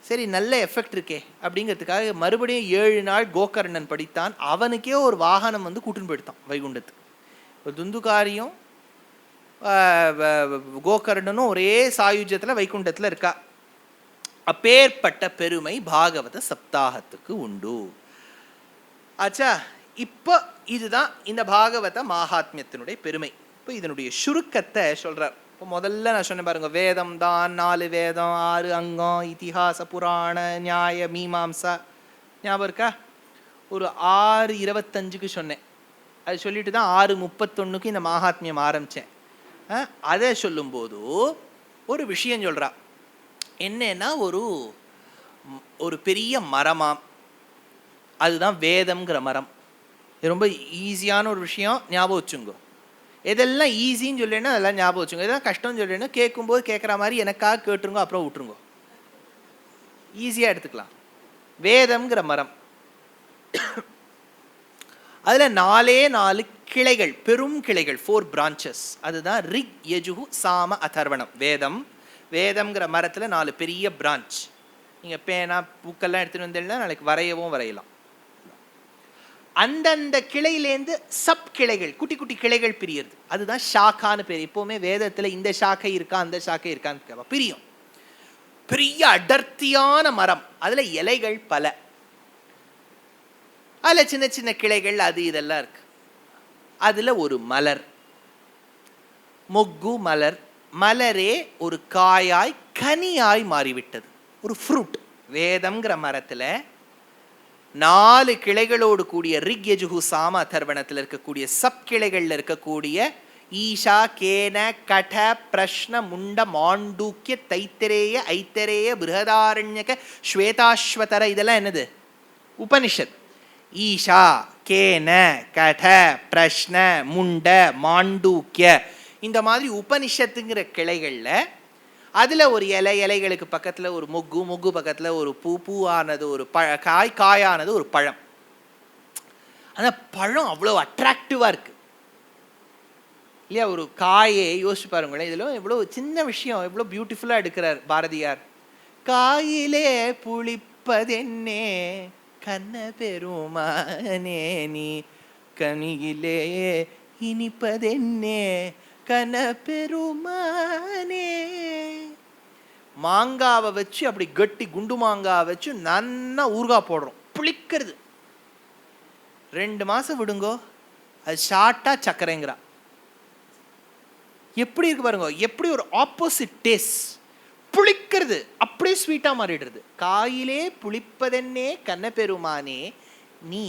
சரி நல்ல எஃபெக்ட் இருக்கே அப்படிங்கிறதுக்காக மறுபடியும் 7 நாள் கோகர்ணன் படித்தான். அவனுக்கே ஒரு வாகனம் வந்து கூட்டின்னு போயிட்டான் வைகுண்டத்துக்கு. இப்போ துந்துகாரியும் கோகர்ணனும் ஒரே சாயுஜ்யத்தில் வைகுண்டத்தில் இருக்கா. அப்பேற்பட்ட பெருமை பாகவத சப்தாகத்துக்கு உண்டு. ஆச்சா, இப்போ இதுதான் இந்த பாகவத மகாத்மியத்தினுடைய பெருமை. இப்போ இதனுடைய சுருக்கத்தை சொல்றார். இப்போ முதல்ல நான் சொன்னேன் பாருங்க, வேதம் தான் 4 வேதம் 6 அங்கம், இதிகாச புராண நியாய மீமாம்சா, ஞாபகம் இருக்கா? ஒரு 6:25க்கு சொன்னேன். அது சொல்லிட்டு தான் 6:31க்கு இந்த மகாத்மியம் ஆரம்பித்தேன். அதை சொல்லும்போது ஒரு விஷயம் சொல்கிறா. என்னன்னா, ஒரு பெரிய மரமாம், அதுதான் வேதம்ங்கிற மரம். ரொம்ப ஈஸியான ஒரு விஷயம், ஞாபகம் வச்சுங்கோ. எதெல்லாம் ஈஸின்னு சொல்லினா அதெல்லாம் ஞாபகம் வச்சுங்க. எதெல்லாம் கஷ்டம்னு சொல்லினா கேட்கும்போது கேட்குற மாதிரி எனக்காக கேட்டுருங்க, அப்புறம் விட்டுருங்க, ஈஸியாக எடுத்துக்கலாம். வேதம்ங்கிற மரம், அதில் 4 கிளைகள், பெரும் கிளைகள், 4 பிரான்ச்சஸ். அதுதான் ரிக் யஜுகு சாம அதர்வணம். வேதம்ங்கிற மரத்தில் 4 பெரிய பிரான்ச். நீங்கள் பேனா புக்கெல்லாம் எடுத்துகிட்டு வந்தீங்கன்னா நாளைக்கு வரையலாம். அந்தந்த கிளையிலேருந்து சப் கிளைகள், குட்டி குட்டி கிளைகள் பிரியுது. அதுதான் ஷாக்கான்னு பேர். எப்போவுமே வேதத்தில் இந்த ஷாக்கை இருக்கா அந்த ஷாக்கை இருக்கான்னு பிரியும். பெரிய அடர்த்தியான மரம், அதில் இலைகள் பல, அதில் சின்ன சின்ன கிளைகள், அது இதெல்லாம் இருக்கு. அதில் ஒரு மலர், மொக்கு மலர். மலரே ஒரு காயாய் கனியாய் மாறிவிட்டது, ஒரு ஃப்ரூட். வேதம்ங்கிற மரத்தில் 4 கிளைகளோடு கூடிய ரிக் யஜுகு சாம அதர்வணத்தில் இருக்கக்கூடிய சப் கிளைகளில் இருக்கக்கூடிய ஈஷா கேன கட பிரஷ்ன முண்ட மாண்டூக்கிய தைத்திரேய ஐத்தரேய பிருஹதாரண்யக ஸ்வேதாஸ்வதர, இதெல்லாம் என்னது? உபனிஷத். ஈஷா கேன கட பிரஷ்ன முண்ட மாண்டூக்கிய, இந்த மாதிரி உபனிஷத்துங்கிற கிளைகளில் அதில் ஒரு இலைகளுக்கு பக்கத்தில் ஒரு மொக்கு பக்கத்தில் ஒரு பூவானது ஒரு காயானது ஒரு பழம். அந்த பழம் அவ்வளோ அட்ராக்டிவாக இருக்கு இல்லையா? ஒரு காயை யோசிச்சு பாருங்களேன். இதில் எவ்வளோ சின்ன விஷயம், எவ்வளோ பியூட்டிஃபுல்லாக எடுக்கிறார் பாரதியார். காயிலே புளிப்பதென்னே கண்ண பெருமானே, நீ கனியிலே இனிப்பதென்னே கன பெருமானே. மாங்காவை வச்சு அப்படி கட்டி, குண்டு மாங்காவை வச்சு நன்னா ஊறுகாய் போடுறோம், புளிக்கிறது. 2 மாசம் விடுங்கோ, அது ஷார்ட்டா சக்கரைங்கிறா. எப்படி இருக்கு பாருங்க, எப்படி ஒரு ஆப்போசிட் டேஸ்ட். புளிக்கிறது அப்படியே ஸ்வீட்டா மாறிடுறது. காயிலே புளிப்பதென்னே கண்ண பெருமானே, நீ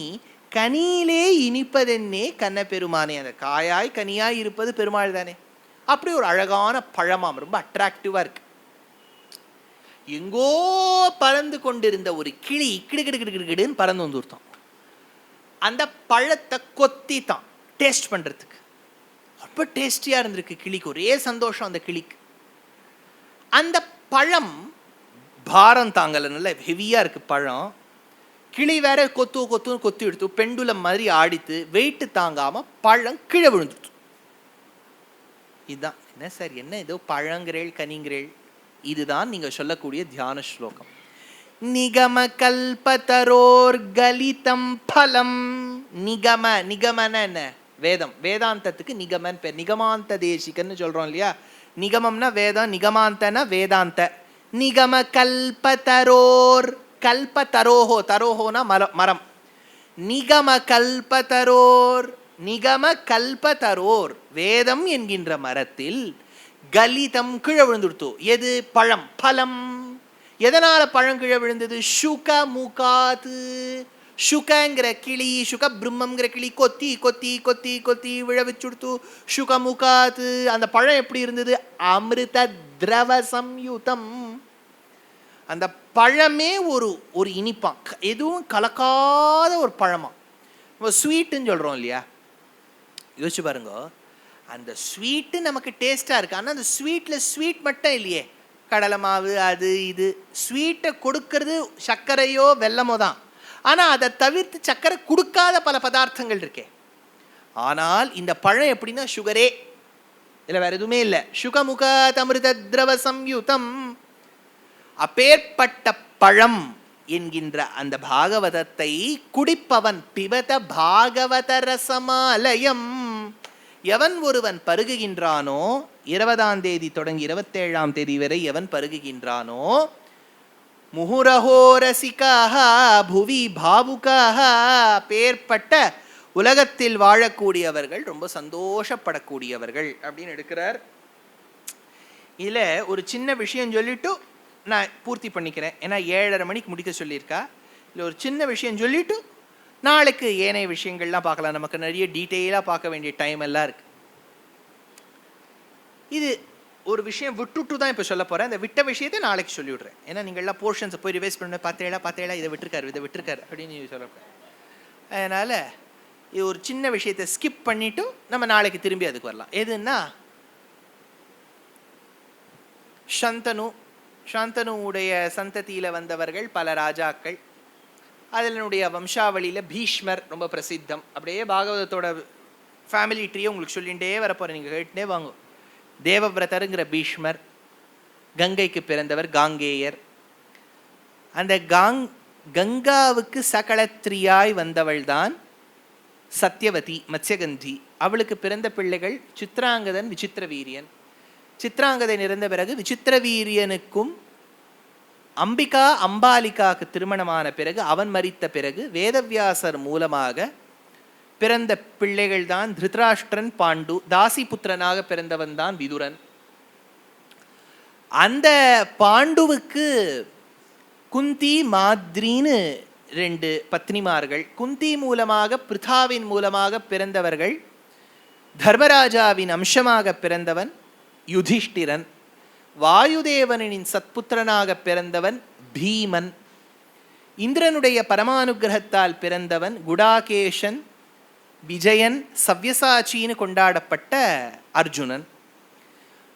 கனியிலே இனிப்பதென்னே கண்ண பெருமானே. அந்த காயாய் கனியாய் இருப்பது பெருமாள் தானே. அப்படி ஒரு அழகான பழமாம், ரொம்ப அட்ராக்டிவா இருக்கு. எங்கோ பறந்து கொண்டிருந்த ஒரு கிளி கிடுகிடுன்னு பறந்து வந்துருத்தான். அந்த பழத்தை கொத்தித்தான் டேஸ்ட் பண்றதுக்கு. ரொம்ப டேஸ்டியா இருந்திருக்கு கிளிக்கு, ஒரே சந்தோஷம் அந்த கிளிக்கு. அந்த பழம் பாரம் தாங்கல, நல்ல ஹெவியா இருக்கு பழம். கிளி வேற கொத்தி எடுத்து பெண்டுலம் மாதிரி ஆடித்து வெயிட்டு தாங்காம பழம் கீழே விழுந்துட்டு. இதுதான் என்ன சார், என்ன ஏதோ பழங்கிறேள் கனிங்கிறேள்? இதுதான் நீங்க சொல்லக்கூடிய தியான ஸ்லோகம். நிகம கல்பதரோர் கலிதம் பலம். நிகமன என்ன? வேதம். வேதாந்தத்துக்கு நிகமன் பேர். நிகமாந்த தேசிகன்னு சொல்றோம் இல்லையா? நிகமம்னா வேதம், நிகமாந்தனா வேதாந்த. நிகம கல்பதரோர், கல்பதரோஹோ, தரோஹோனா மரம். நிகம கல்பதரோர், நிகம கல்பதரோர், வேதம் என்கின்ற மரத்தில் கலிதம் கீழே விழுந்துடுத்தோ. எது? பழம், பலம். எதனால பழம் கீழே விழுந்தது? சுக முகாது. சுகங்கிற கிளி, சுக பிரம்மங்கிற கிளி கொத்தி கொத்தி கொத்தி கொத்தி விழ வச்சுடுத்து. சுக முகாது. அந்த பழம் எப்படி இருந்தது? அமிர்த திரவ சம்யுதம். அந்த பழமே ஒரு இனிப்பான், எதுவும் கலக்காத ஒரு பழமா. ஸ்வீட்டுன்னு சொல்றோம் இல்லையா? யோசிச்சு பாருங்க, அந்த ஸ்வீட்டு நமக்கு டேஸ்டா இருக்கு. ஆனால் அந்த ஸ்வீட்ல ஸ்வீட் மட்டும் இல்லையே, கடலை மாவு அது இது. ஸ்வீட்டை கொடுக்கறது சர்க்கரையோ வெல்லமோ தான். ஆனால் அதை தவிர்த்து சர்க்கரை கொடுக்காத பல பதார்த்தங்கள் இருக்கே. ஆனால் இந்த பழம் எப்படின்னா சுகரே இல்லை, வேற எதுவுமே இல்லை. சுகமுக தமிருத திரவ சம்யுதம். அப்பேற்பட்ட பழம் என்கின்ற அந்த பாகவதத்தை குடிப்பவன் பிபத பாகவத ரசமாலயம், எவன் ஒருவன் பருகுகின்றானோ, 20ஆம் தேதி தொடங்கி 27ஆம் தேதி வரை எவன் பருகுகின்றானோ, முஹுரஹோ ரசிகாஹ புவி பாவுகாஹ, பேர்பட்ட உலகத்தில் வாழக்கூடியவர்கள், ரொம்ப சந்தோஷப்படக்கூடியவர்கள் அப்படின்னு எடுக்கிறார். இதில் ஒரு சின்ன விஷயம் சொல்லிட்டு நான் பூர்த்தி பண்ணிக்கிறேன். ஏன்னா 7:30 மணிக்கு முடிக்க சொல்லியிருக்கா. இல்லை ஒரு சின்ன விஷயம் சொல்லிவிட்டு நாளைக்கு ஏனைய விஷயங்கள்லாம் பார்க்கலாம். நமக்கு நிறைய டீட்டெயிலாக பார்க்க வேண்டிய டைம் எல்லாம் இருக்குது. இது ஒரு விஷயம் விட்டுட்டு தான் இப்போ சொல்ல போகிறேன். இந்த விட்ட விஷயத்தை நாளைக்கு சொல்லிவிடுறேன். ஏன்னா நீங்கள்லாம் போர்ஷன்ஸை போய் ரிவைஸ் பண்ண பார்த்தேடா இதை விட்டுருக்காரு அப்படின்னு சொல்லப்போகிறேன். அதனால் இது ஒரு சின்ன விஷயத்தை ஸ்கிப் பண்ணிவிட்டு நம்ம நாளைக்கு திரும்பி அதுக்கு வரலாம். எதுன்னா சாந்தனுடைய சந்ததியில் வந்தவர்கள் பல ராஜாக்கள். அதனுடைய வம்சாவளியில் பீஷ்மர் ரொம்ப பிரசித்தம். அப்படியே பாகவதத்தோட ஃபேமிலி ட்ரீயை உங்களுக்கு சொல்லிகிட்டே வரப்போகிறேன், நீங்கள் கேட்டுட்டே வாங்க. தேவவிரதருங்கிற பீஷ்மர், கங்கைக்கு பிறந்தவர் காங்கேயர். அந்த கங்காவுக்கு சகலத்ரியாய் வந்தவள் தான் சத்யவதி மத்ஸ்யகந்தி. அவளுக்கு பிறந்த பிள்ளைகள் சித்ராங்கதன், விசித்திரவீரியன். சித்ராங்கதன் இறந்த பிறகு விசித்திரவீரியனுக்கும் அம்பாலிகாவுக்கு திருமணமான பிறகு, அவன் மரித்த பிறகு வேதவியாசர் மூலமாக பிறந்த பிள்ளைகள் தான் திருதராஷ்டிரன், பாண்டு. தாசி புத்திரனாக பிறந்தவன் தான் விதுரன். அந்த பாண்டுவுக்கு குந்தி மாத்ரின்னு 2 பத்னிமார்கள். குந்தி மூலமாக, பிருதாவின் மூலமாக பிறந்தவர்கள் தர்மராஜாவின் அம்சமாக பிறந்தவன் யுதிஷ்டிரன். வாயுதேவனின் சத்புத்திரனாக பிறந்தவன் பீமன். இந்திரனுடைய பரமானுகிரகத்தால் பிறந்தவன் குடாகேஷன், விஜயன், சவ்யசாச்சின்னு கொண்டாடப்பட்ட அர்ஜுனன்.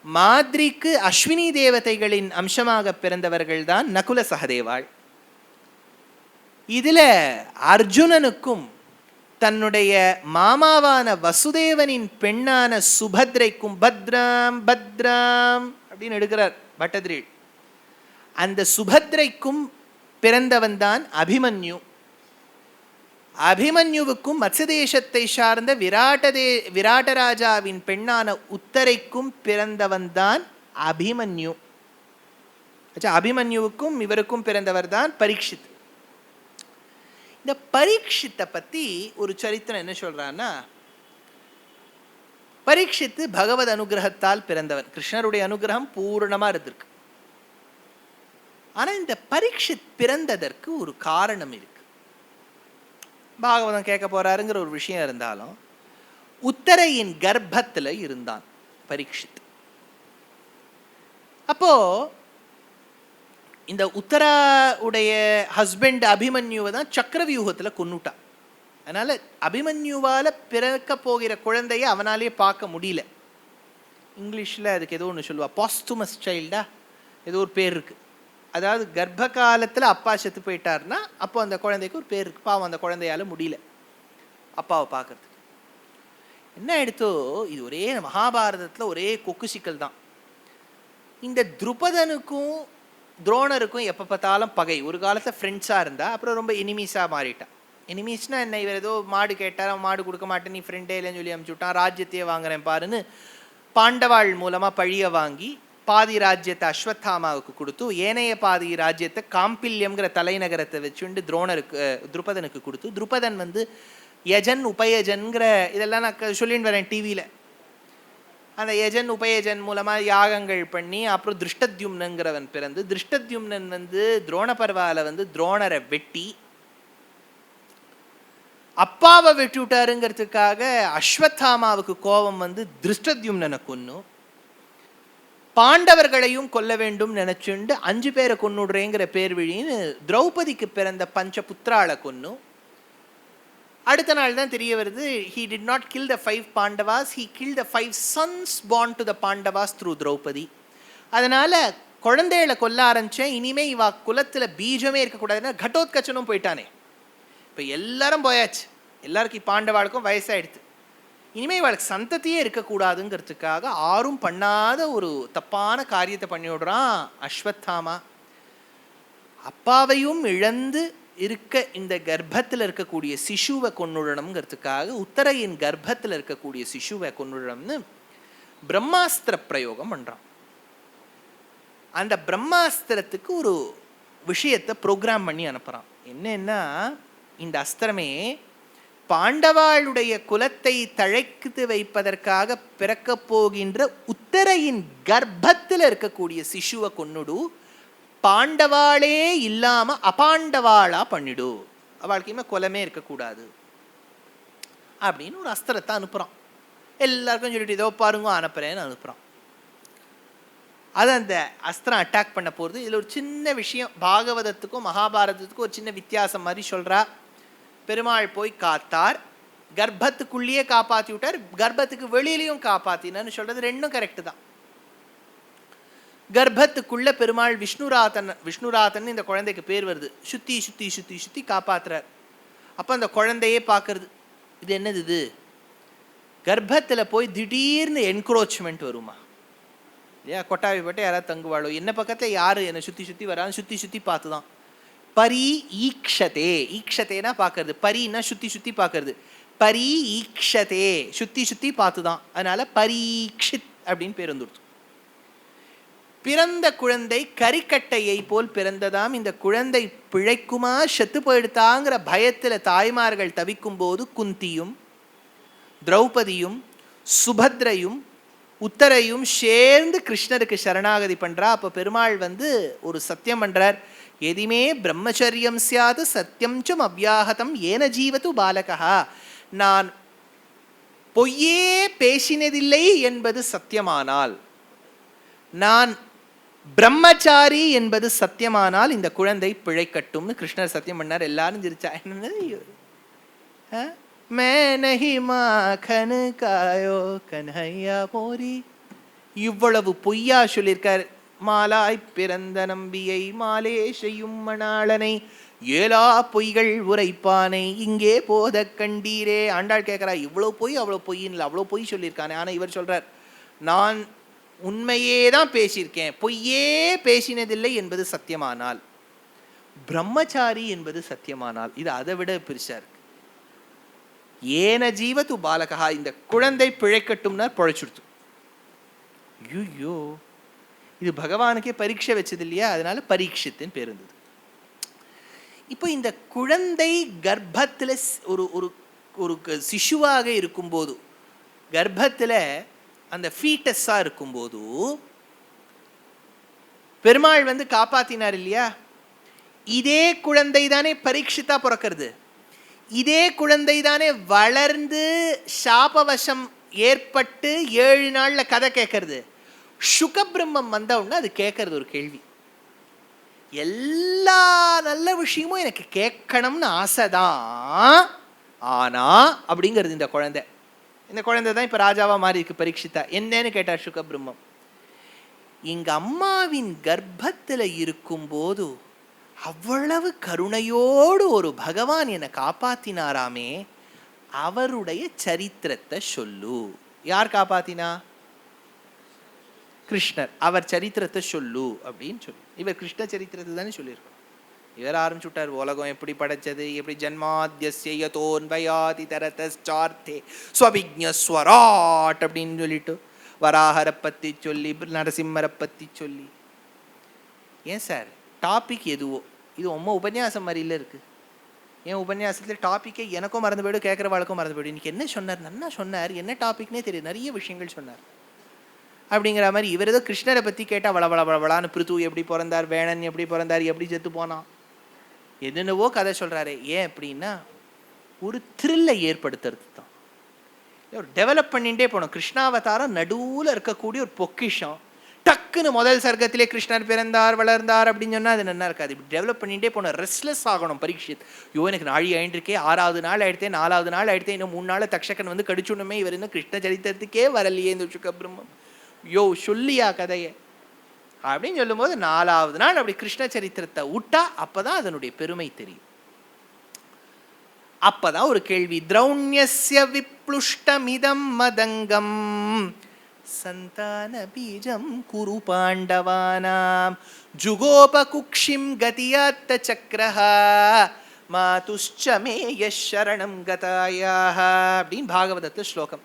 மாத்ரிக்கு அஸ்வினி தேவதைகளின் அம்சமாக பிறந்தவர்கள் தான் நகுல சகதேவாள். இதில் அர்ஜுனனுக்கும் தன்னுடைய மாமாவான வசுதேவனின் பெண்ணான சுபத்ரைக்கும், பத்ராம் பத்ராம் அப்படின்னு எடுக்கிறார் பட்டதிரி, அந்த சுபத்ரைக்கும் பிறந்தவன் தான் அபிமன்யு. அபிமன்யுவுக்கும் மத்ஸ்யதேசத்தை சார்ந்த விராட்டராஜாவின் பெண்ணான உத்தரைக்கும் பிறந்தவன் தான் அபிமன்யு. அபிமன்யுவுக்கும் இவருக்கும் பிறந்தவர் தான் பரீட்சித். இந்த பரீட்சித்தை பற்றி ஒரு சரித்திரம் என்ன சொல்றான்னா, பரீட்சித்து பகவத் அனுகிரகத்தால் பிறந்தவன். கிருஷ்ணருடைய அனுகிரகம் பூர்ணமாக இருந்திருக்கு. ஆனால் இந்த பரீட்சித் பிறந்ததற்கு ஒரு காரணம் இருக்கு. பாகவதம் கேட்க போறாருங்கிற ஒரு விஷயம் இருந்தாலும், உத்தரையின் கர்ப்பத்தில் இருந்தான் பரீட்சித். அப்போ இந்த உத்தரா உடைய ஹஸ்பண்ட் அபிமன்யுவை தான் சக்கரவியூகத்தில் கொன்னுட்டான். அதனால அபிமன்யுவால் பிறக்க போகிற குழந்தைய அவனாலே பார்க்க முடியல. இங்கிலீஷில் அதுக்கு ஏதோ ஒன்று சொல்லுவா, பாஸ்துமஸ் சைல்டா ஏதோ ஒரு பேர் இருக்கு. அதாவது கர்ப்ப காலத்தில் அப்பா செத்து போயிட்டார்னா அப்போ அந்த குழந்தைக்கு ஒரு பேர் இருக்கு. பாவம், அந்த குழந்தையால முடியல அப்பாவை பார்க்கறதுக்கு. என்ன எடுத்தோ, இது ஒரே மகாபாரதத்தில் ஒரே கொக்கு சிக்கல் தான். இந்த துருபதனுக்கும் துரோணருக்கும் எப்போ பார்த்தாலும் பகை. ஒரு காலத்தில் ஃப்ரெண்ட்ஸாக இருந்தா, அப்புறம் ரொம்ப எனிமீஸாக மாறிட்டான். எனிமீஸ்னா என்ன, இவர் ஏதோ மாடு கேட்டார், மாடு கொடுக்க மாட்டேன், நீ ஃப்ரெண்டே இல்லைன்னு சொல்லி அனுப்பிச்சு விட்டான். ராஜ்யத்தையே வாங்குறேன் பாருன்னு பாண்டவாள் மூலமாக பழிய வாங்கி பாதி ராஜ்யத்தை அஸ்வத்தாமாவுக்கு கொடுத்து, ஏனைய பாதி ராஜ்யத்தை காம்பில்யம்ங்கிற தலைநகரத்தை வச்சுண்டு துருபதனுக்கு கொடுத்து, துருபதன் யஜன் உபயஜன்கிற இதெல்லாம் நான் சொல்லின்னு வரேன் டிவியில். அந்த யஜன் உபயஜன் மூலமாக யாகங்கள் பண்ணி அப்புறம் திருஷ்டத்யும்னங்கிறவன் பிறந்து, திருஷ்டத்யும்னன் துரோணபர்வாவில் துரோணரை வெட்டி அப்பாவை வெட்டி விட்டாருங்கிறதுக்காக அஸ்வத்தாமாவுக்கு கோபம் திருஷ்டத்யும்னனை கொன்னு, பாண்டவர்களையும் கொல்ல வேண்டும் நினைச்சுண்டு 5 பேரை கொன்னுடுறேங்கிற பேர் வழின்னு திரௌபதிக்கு பிறந்த பஞ்ச புத்திராளை கொன்னு. அடுத்த நாள் தான் தெரிய வருது, he did not kill the 5 Pandavas, he killed the 5 sons born to the Pandavas through Draupadi. அதனால குழந்தைகளை கொல்ல ஆரம்பிச்சேன், இனிமே இவா குலத்தில் பீஜமே இருக்கக்கூடாதுன்னா கடோத்கச்சனும் போயிட்டானே. இப்போ எல்லாரும் போயாச்சு, எல்லாருக்கும் பாண்டவாளுக்கும் வயசாயிடுது, இனிமே இவளுக்கு சந்ததியே இருக்கக்கூடாதுங்கிறதுக்காக ஆரும் பண்ணாத ஒரு தப்பான காரியத்தை பண்ணி விடுறான் அஸ்வத்தாமா. அப்பாவையும் இழந்து இருக்க இந்த கர்ப்பத்தில் இருக்கக்கூடிய சிசுவை கொன்னுடணுங்கிறதுக்காக உத்தரையின் கர்ப்பத்தில் இருக்கக்கூடிய சிசுவை கொன்னுடணும்னு பிரம்மாஸ்திர பிரயோகம் பண்றான். அந்த பிரம்மாஸ்திரத்துக்கு ஒரு விஷயத்தை ப்ரோக்ராம் பண்ணி அனுப்புறான். என்னன்னா, இந்த அஸ்திரமே பாண்டவாளுடைய குலத்தை தழைத்து வைப்பதற்காக பிறக்க போகின்ற உத்தரையின் கர்ப்பத்தில் இருக்கக்கூடிய சிசுவை கொன்னுடு, பாண்டவாளே இல்லாம அபாண்டவாளா பண்ணிடு, அவளுக்குமே குலமே இருக்கக்கூடாது அப்படின்னு ஒரு அஸ்திரத்தை அனுப்புறான். எல்லாருக்கும் சொல்லிட்டு இதோ பாருங்க அனுப்புறேன்னு அனுப்புறான். அது அந்த அஸ்திரம் அட்டாக் பண்ண போகிறது. இதில் ஒரு சின்ன விஷயம், பாகவதத்துக்கும் மகாபாரதத்துக்கும் ஒரு சின்ன வித்தியாசம் மாதிரி சொல்கிறா. பெருமாள் போய் காத்தார், கர்ப்பத்துக்குள்ளேயே காப்பாற்றி விட்டார், கர்ப்பத்துக்கு வெளியிலையும் காப்பாற்றினான்னு சொல்கிறது ரெண்டும் கரெக்டு தான். கர்ப்பத்துக்குள்ள பெருமாள் விஷ்ணுராதன் இந்த குழந்தைக்கு பேர் வருது, சுத்தி சுத்தி சுத்தி சுத்தி காப்பாற்றுறார். அப்போ அந்த குழந்தையே பார்க்கறது, இது என்னது இது? கர்ப்பத்தில் போய் திடீர்னு என்க்ரோச்மெண்ட் வருமா இல்லையா? கொட்டாவி போட்டு யாராவது தங்குவாளோ, என்ன பக்கத்தில் யார் என்னை சுற்றி சுற்றி வரான்னு சுற்றி சுற்றி பார்த்து தான். பரி ஈக்ஷதே, ஈக்ஷதேனா பார்க்கறது, பரின்னா சுற்றி சுற்றி பார்க்கறது, பரி ஈக்ஷதே சுற்றி சுற்றி பார்த்து தான். அதனால பரீட்சித் அப்படின்னு பேர் வந்துடுச்சு. பிறந்த குழந்தை கரிக்கட்டையை போல் பிறந்ததாம். இந்த குழந்தை பிழைக்குமா செத்து போயிடுத்தாங்கிற பயத்தில் தாய்மார்கள் தவிக்கும் போது குந்தியும் திரௌபதியும் சுபத்ரையும் உத்தரையும் சேர்ந்து கிருஷ்ணருக்கு சரணாகதி பண்றா. அப்போ பெருமாள் ஒரு சத்தியம் பண்றார், எதிமே பிரம்மச்சரியம் சியாது சத்தியம் சும் அவ்யாஹதம் ஏன ஜீவத்து பாலகா. நான் பொய்யே பேசினதில்லை என்பது சத்தியமானால், நான் பிரம்மச்சாரி என்பது சத்தியமானால் இந்த குழந்தை பிழைக்கட்டும்னு கிருஷ்ணர் சத்தியம் பண்ணார். எல்லாரும் சிரிச்சா. என்ன मैं नहीं माखन कायो कन्हैया मोरी, இவ்வளவு பொய்யா சொல்லியிருக்கார். மாலாய் பிறந்த நம்பியை மாலே செய்யும் மணாளனை ஏலா பொய்கள் உரைப்பானை இங்கே போத கண்டீரே. ஆண்டாள் கேட்கிறா, இவ்வளவு பொய் அவ்வளவு பொய்ன்னு இல்லை, அவ்வளோ பொய் சொல்லியிருக்கானே. ஆனால் இவர் சொல்றார், நான் உண்மையே தான் பேசியிருக்கேன், பொய்யே பேசினதில்லை என்பது சத்தியமானால், பிரம்மச்சாரி என்பது சத்தியமானால், இது அதை விட பெருசா இருக்கு. ஏன ஜீவத்து பாலகா, இந்த குழந்தை பிழைக்கட்டும்னா பிழைச்சுடுத்து. ஐயோ, இது பகவானுக்கே பரீட்சை வச்சது இல்லையா? அதனால பரீட்சித்தின் பேர் இருந்தது. இப்போ இந்த குழந்தை கர்ப்பத்தில் ஒரு ஒரு ஒரு சிசுவாக இருக்கும்போது, கர்ப்பத்தில் அந்த ஃபீட்டஸாக இருக்கும்போது பெருமாள் காப்பாத்தினார் இல்லையா? இதே குழந்தை தானே பரீட்சித்தா பிறக்கிறது, இதே குழந்தை தானே வளர்ந்து சாபவசம் ஏற்பட்டு 7 நாள்ல கதை கேட்கறது. சுகபிரம்மம் வந்தவுடனே அது கேட்கறது ஒரு கேள்வி, எல்லா நல்ல விஷயமும் எனக்கு கேட்கணும்னு ஆசைதான், ஆனா அப்படிங்கிறது இந்த குழந்தை. இந்த குழந்தை தான் இப்ப ராஜாவா மாறி இருக்கு பரீட்சித்தா. என்னன்னு கேட்டார் சுகபிரம்மம். எங்க அம்மாவின் கர்ப்பத்தில் இருக்கும்போது அவ்வளவு கருணையோடு ஒரு பகவான் என்னை காப்பாத்தினாராமே, அவருடைய சரித்திரத்தை சொல்லு. யார் காப்பாத்தினா? கிருஷ்ணர். அவர் சரித்திரத்தை சொல்லு அப்படின்னு சொல்லி, இவர் கிருஷ்ண சரித்திரத்தை தானே சொல்லியிருக்கோம். இவர் ஆரம்பிச்சுட்டார், உலகம் எப்படி படைச்சது, எப்படி ஜன்மாத்யஸ்யதோன்வயாதி தரதஸ்சார்த்தே ஸ்வவிஜ்ஞஸ்வராட் அப்படின்னு சொல்லிட்டு வராஹரை பற்றி சொல்லி நரசிம்மரை பற்றி சொல்லி. ஏன் சார் டாபிக் எதுவோ, இது உண்மை உபன்யாசம் மாதிரில இருக்கு. ஏன் உபன்யாசத்தில் டாப்பிக்கே எனக்கும் மறந்து போய்டும், கேட்குறவாளுக்கும் மறந்து போய்டும். இன்னைக்கு என்ன சொன்னார், நன்னா சொன்னார், என்ன டாபிக்னே தெரியும், நிறைய விஷயங்கள் சொன்னார் அப்படிங்கிற மாதிரி. இவர் ஏதோ கிருஷ்ணரை பற்றி கேட்டால் வளவளான்னு பிருத்து எப்படி பிறந்தார், வேணன் எப்படி பிறந்தார், எப்படி செத்து போனான், என்னென்னவோ கதை சொல்கிறாரு. ஏன் அப்படின்னா ஒரு த்ரில்லை ஏற்படுத்துறது தான், ஒரு டெவலப் பண்ணிகிட்டே போகணும். கிருஷ்ணாவதாரம் நடுவில் இருக்கக்கூடிய ஒரு பொக்கிஷம். டக்குன்னு முதல் சர்க்கத்திலே கிருஷ்ணர் பிறந்தார் வளர்ந்தார் அப்படின்னு சொன்னால் அது நல்லா இருக்காது. இப்படி டெவலப் பண்ணிகிட்டே போகணும். ரெஸ்ட்லெஸ் ஆகணும் பரீட்சித். ஐயோ எனக்கு நாழி ஆயிட்டுருக்கே, 6வது நாள் ஆயிடுத்தேன், 4வது நாள் ஆயிடுத்தேன், இன்னும் 3 நாள் தக்ஷகன் கடிச்சுடணுமே, இவர் இன்னும் கிருஷ்ண சரித்திரத்துக்கே வரலையே இந்த சுகபிரம்மம், யோ சொல்லியா கதையை அப்படின்னு சொல்லும்போது 4வது நாள் அப்படி கிருஷ்ண சரித்திரத்தை விட்டா அப்பதான் அதனுடைய பெருமை தெரியும். அப்பதான் ஒரு கேள்வி, திரௌண்யஸ்ய விப்ளுஷ்டமிதம் மதங்கம் சந்தான பீஜம் குரு பாண்டவானாம் ஜுகோபகுக்ஷிம் கதியாத்த சக்கரஹா மாதுஷ்சமே யரணம் கதாயாஹ அப்படின்னு பாகவதத்துல ஸ்லோகம்.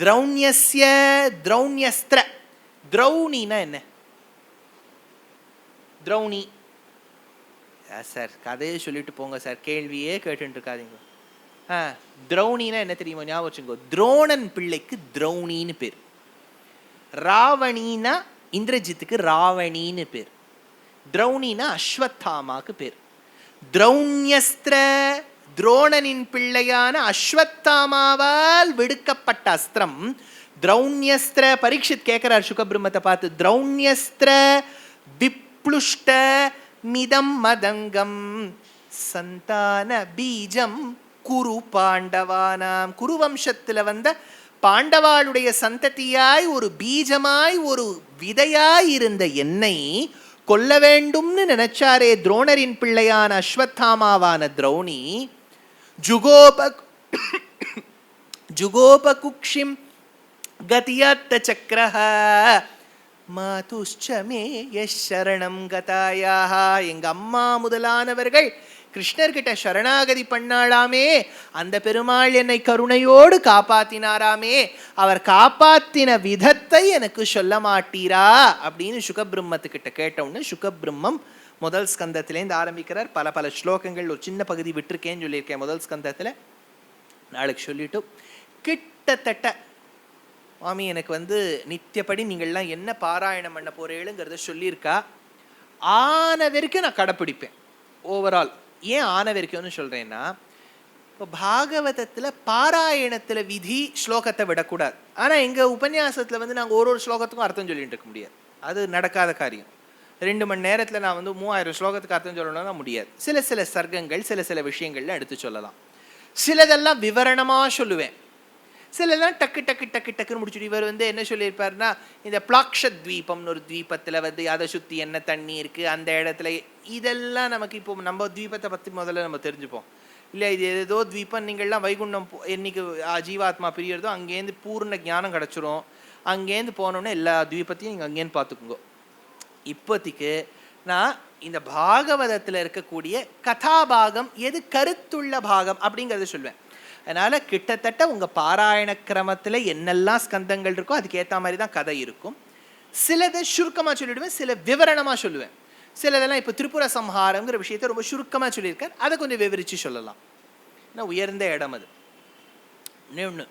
திரௌண்யஸ்ய திரௌண்யஸ்திர, திரௌணினா என்ன? திரௌணி சார் கதையை சொல்லிட்டு போங்க சார், கேள்வியே கேட்டு இருக்காதீங்க. திரௌணினா என்ன தெரியுமா? ஞாபகம் வச்சுக்கோ, துரோணன் பிள்ளைக்கு திரௌணின்னு பேர். ராவணினா இந்திரஜித்துக்கு ராவணின்னு பேர். திரௌணினா அஸ்வத்தாமாக்கு பேர். திரௌண்யஸ்திர, துரோணனின் பிள்ளையான அஸ்வத்தாமாவால் விடுக்கப்பட்ட அஸ்திரம். திரௌண்யஸ்திர, பரீட்சித் கேட்கிறார் சுகபிரம்மத்தை பார்த்து, திரௌண்யஸ்திர விப்ளுஷ்ட மிதம் மதங்கம் சந்தான பீஜம் குரு பாண்டவானாம். குருவம்சத்துல வந்த பாண்டவாளுடைய சந்ததியாய் ஒரு பீஜமாய் ஒரு விதையாய் இருந்த என்னை கொல்ல வேண்டும்னு நினைச்சாரே துரோணரின் பிள்ளையான அஸ்வத்தாமாவான திரௌணி, ஜுகோபகுக்ஷிம் கதியாத்த சக்கரஹ மாதுஷ்சமே யரணம் கதாயாஹ. எங்க அம்மா முதலானவர்கள் கிருஷ்ணர்கிட்ட சரணாகதி பண்ணாளாமே, அந்த பெருமாள் என்னை கருணையோடு காப்பாத்தினாராமே, அவர் காப்பாத்தின விதத்தை எனக்கு சொல்ல மாட்டீரா அப்படின்னு சுகபிரம்மத்துக்கிட்ட கேட்டவுடனே சுகபிரம்மம் முதல் ஸ்கந்தத்திலேருந்து ஆரம்பிக்கிறார். பல பல ஸ்லோகங்கள், ஒரு சின்ன பகுதி விட்டுருக்கேன்னு சொல்லியிருக்கேன் முதல் ஸ்கந்தத்தில், நாளைக்கு சொல்லிட்டு கிட்டத்தட்ட மாமி எனக்கு நித்தியப்படி நீங்கள்லாம் என்ன பாராயணம் பண்ண போறேளுங்கிறத சொல்லியிருக்கா. ஆன வரைக்கும் நான் கடைப்பிடிப்பேன் ஓவரால். ஏன் ஆன வரைக்கும்னு சொல்றேன்னா, இப்போ பாகவதத்தில் பாராயணத்தில் விதி ஸ்லோகத்தை விடக்கூடாது. ஆனால் எங்கள் உபன்யாசத்தில் நாங்கள் ஒரு ஸ்லோகத்துக்கும் அர்த்தம் சொல்லிட்டு இருக்க முடியாது, அது நடக்காத காரியம். 2 மணி நேரத்தில் நான் 3000 ஸ்லோகத்துக்கு அர்த்தம் சொல்லணும்னா முடியாது. சில சர்க்கங்கள் சில விஷயங்கள்ல எடுத்து சொல்லலாம். சிலதெல்லாம் விவரணமாக சொல்லுவேன், சிலதெல்லாம் டக்கு டக்கு டக்கு டக்குன்னு முடிச்சுட்டு. இவர் என்ன சொல்லியிருப்பாருன்னா, இந்த பிளாக்ஷத்வீபம்னு ஒரு தீபத்தில் அதை சுற்றி என்ன தண்ணி இருக்குது அந்த இடத்துல, இதெல்லாம் நமக்கு இப்போ நம்ம தீபத்தை பற்றி முதல்ல நம்ம தெரிஞ்சுப்போம் இல்லை. இது ஏதோ தீபம், நீங்கள்லாம் வைகுண்டம் என்னைக்கு ஜீவாத்மா பிரியறதோ அங்கேருந்து பூர்ண ஞானம் கிடச்சிரும். அங்கேருந்து போனோன்னே எல்லா தீபத்தையும் நீங்கள் அங்கேருந்து பார்த்துக்குங்க. இப்போதைக்கு நான் இந்த பாகவதத்தில் இருக்கக்கூடிய கதாபாகம் எது கருத்துள்ள பாகம் அப்படிங்கிறத சொல்வேன். அதனால் கிட்டத்தட்ட உங்கள் பாராயண கிரமத்தில் என்னெல்லாம் ஸ்கந்தங்கள் இருக்கோ அதுக்கேற்ற மாதிரி தான் கதை இருக்கும். சிலதை சுருக்கமாக சொல்லிவிடுவேன், சில விவரணமாக சொல்லுவேன். சிலதெல்லாம் இப்போ திரிபுர சம்ஹாரங்கிற விஷயத்தை ரொம்ப சுருக்கமாக சொல்லியிருக்கார், அதை கொஞ்சம் விவரித்து சொல்லலாம். ஏன்னா உயர்ந்த இடம் அது. இன்னொன்று,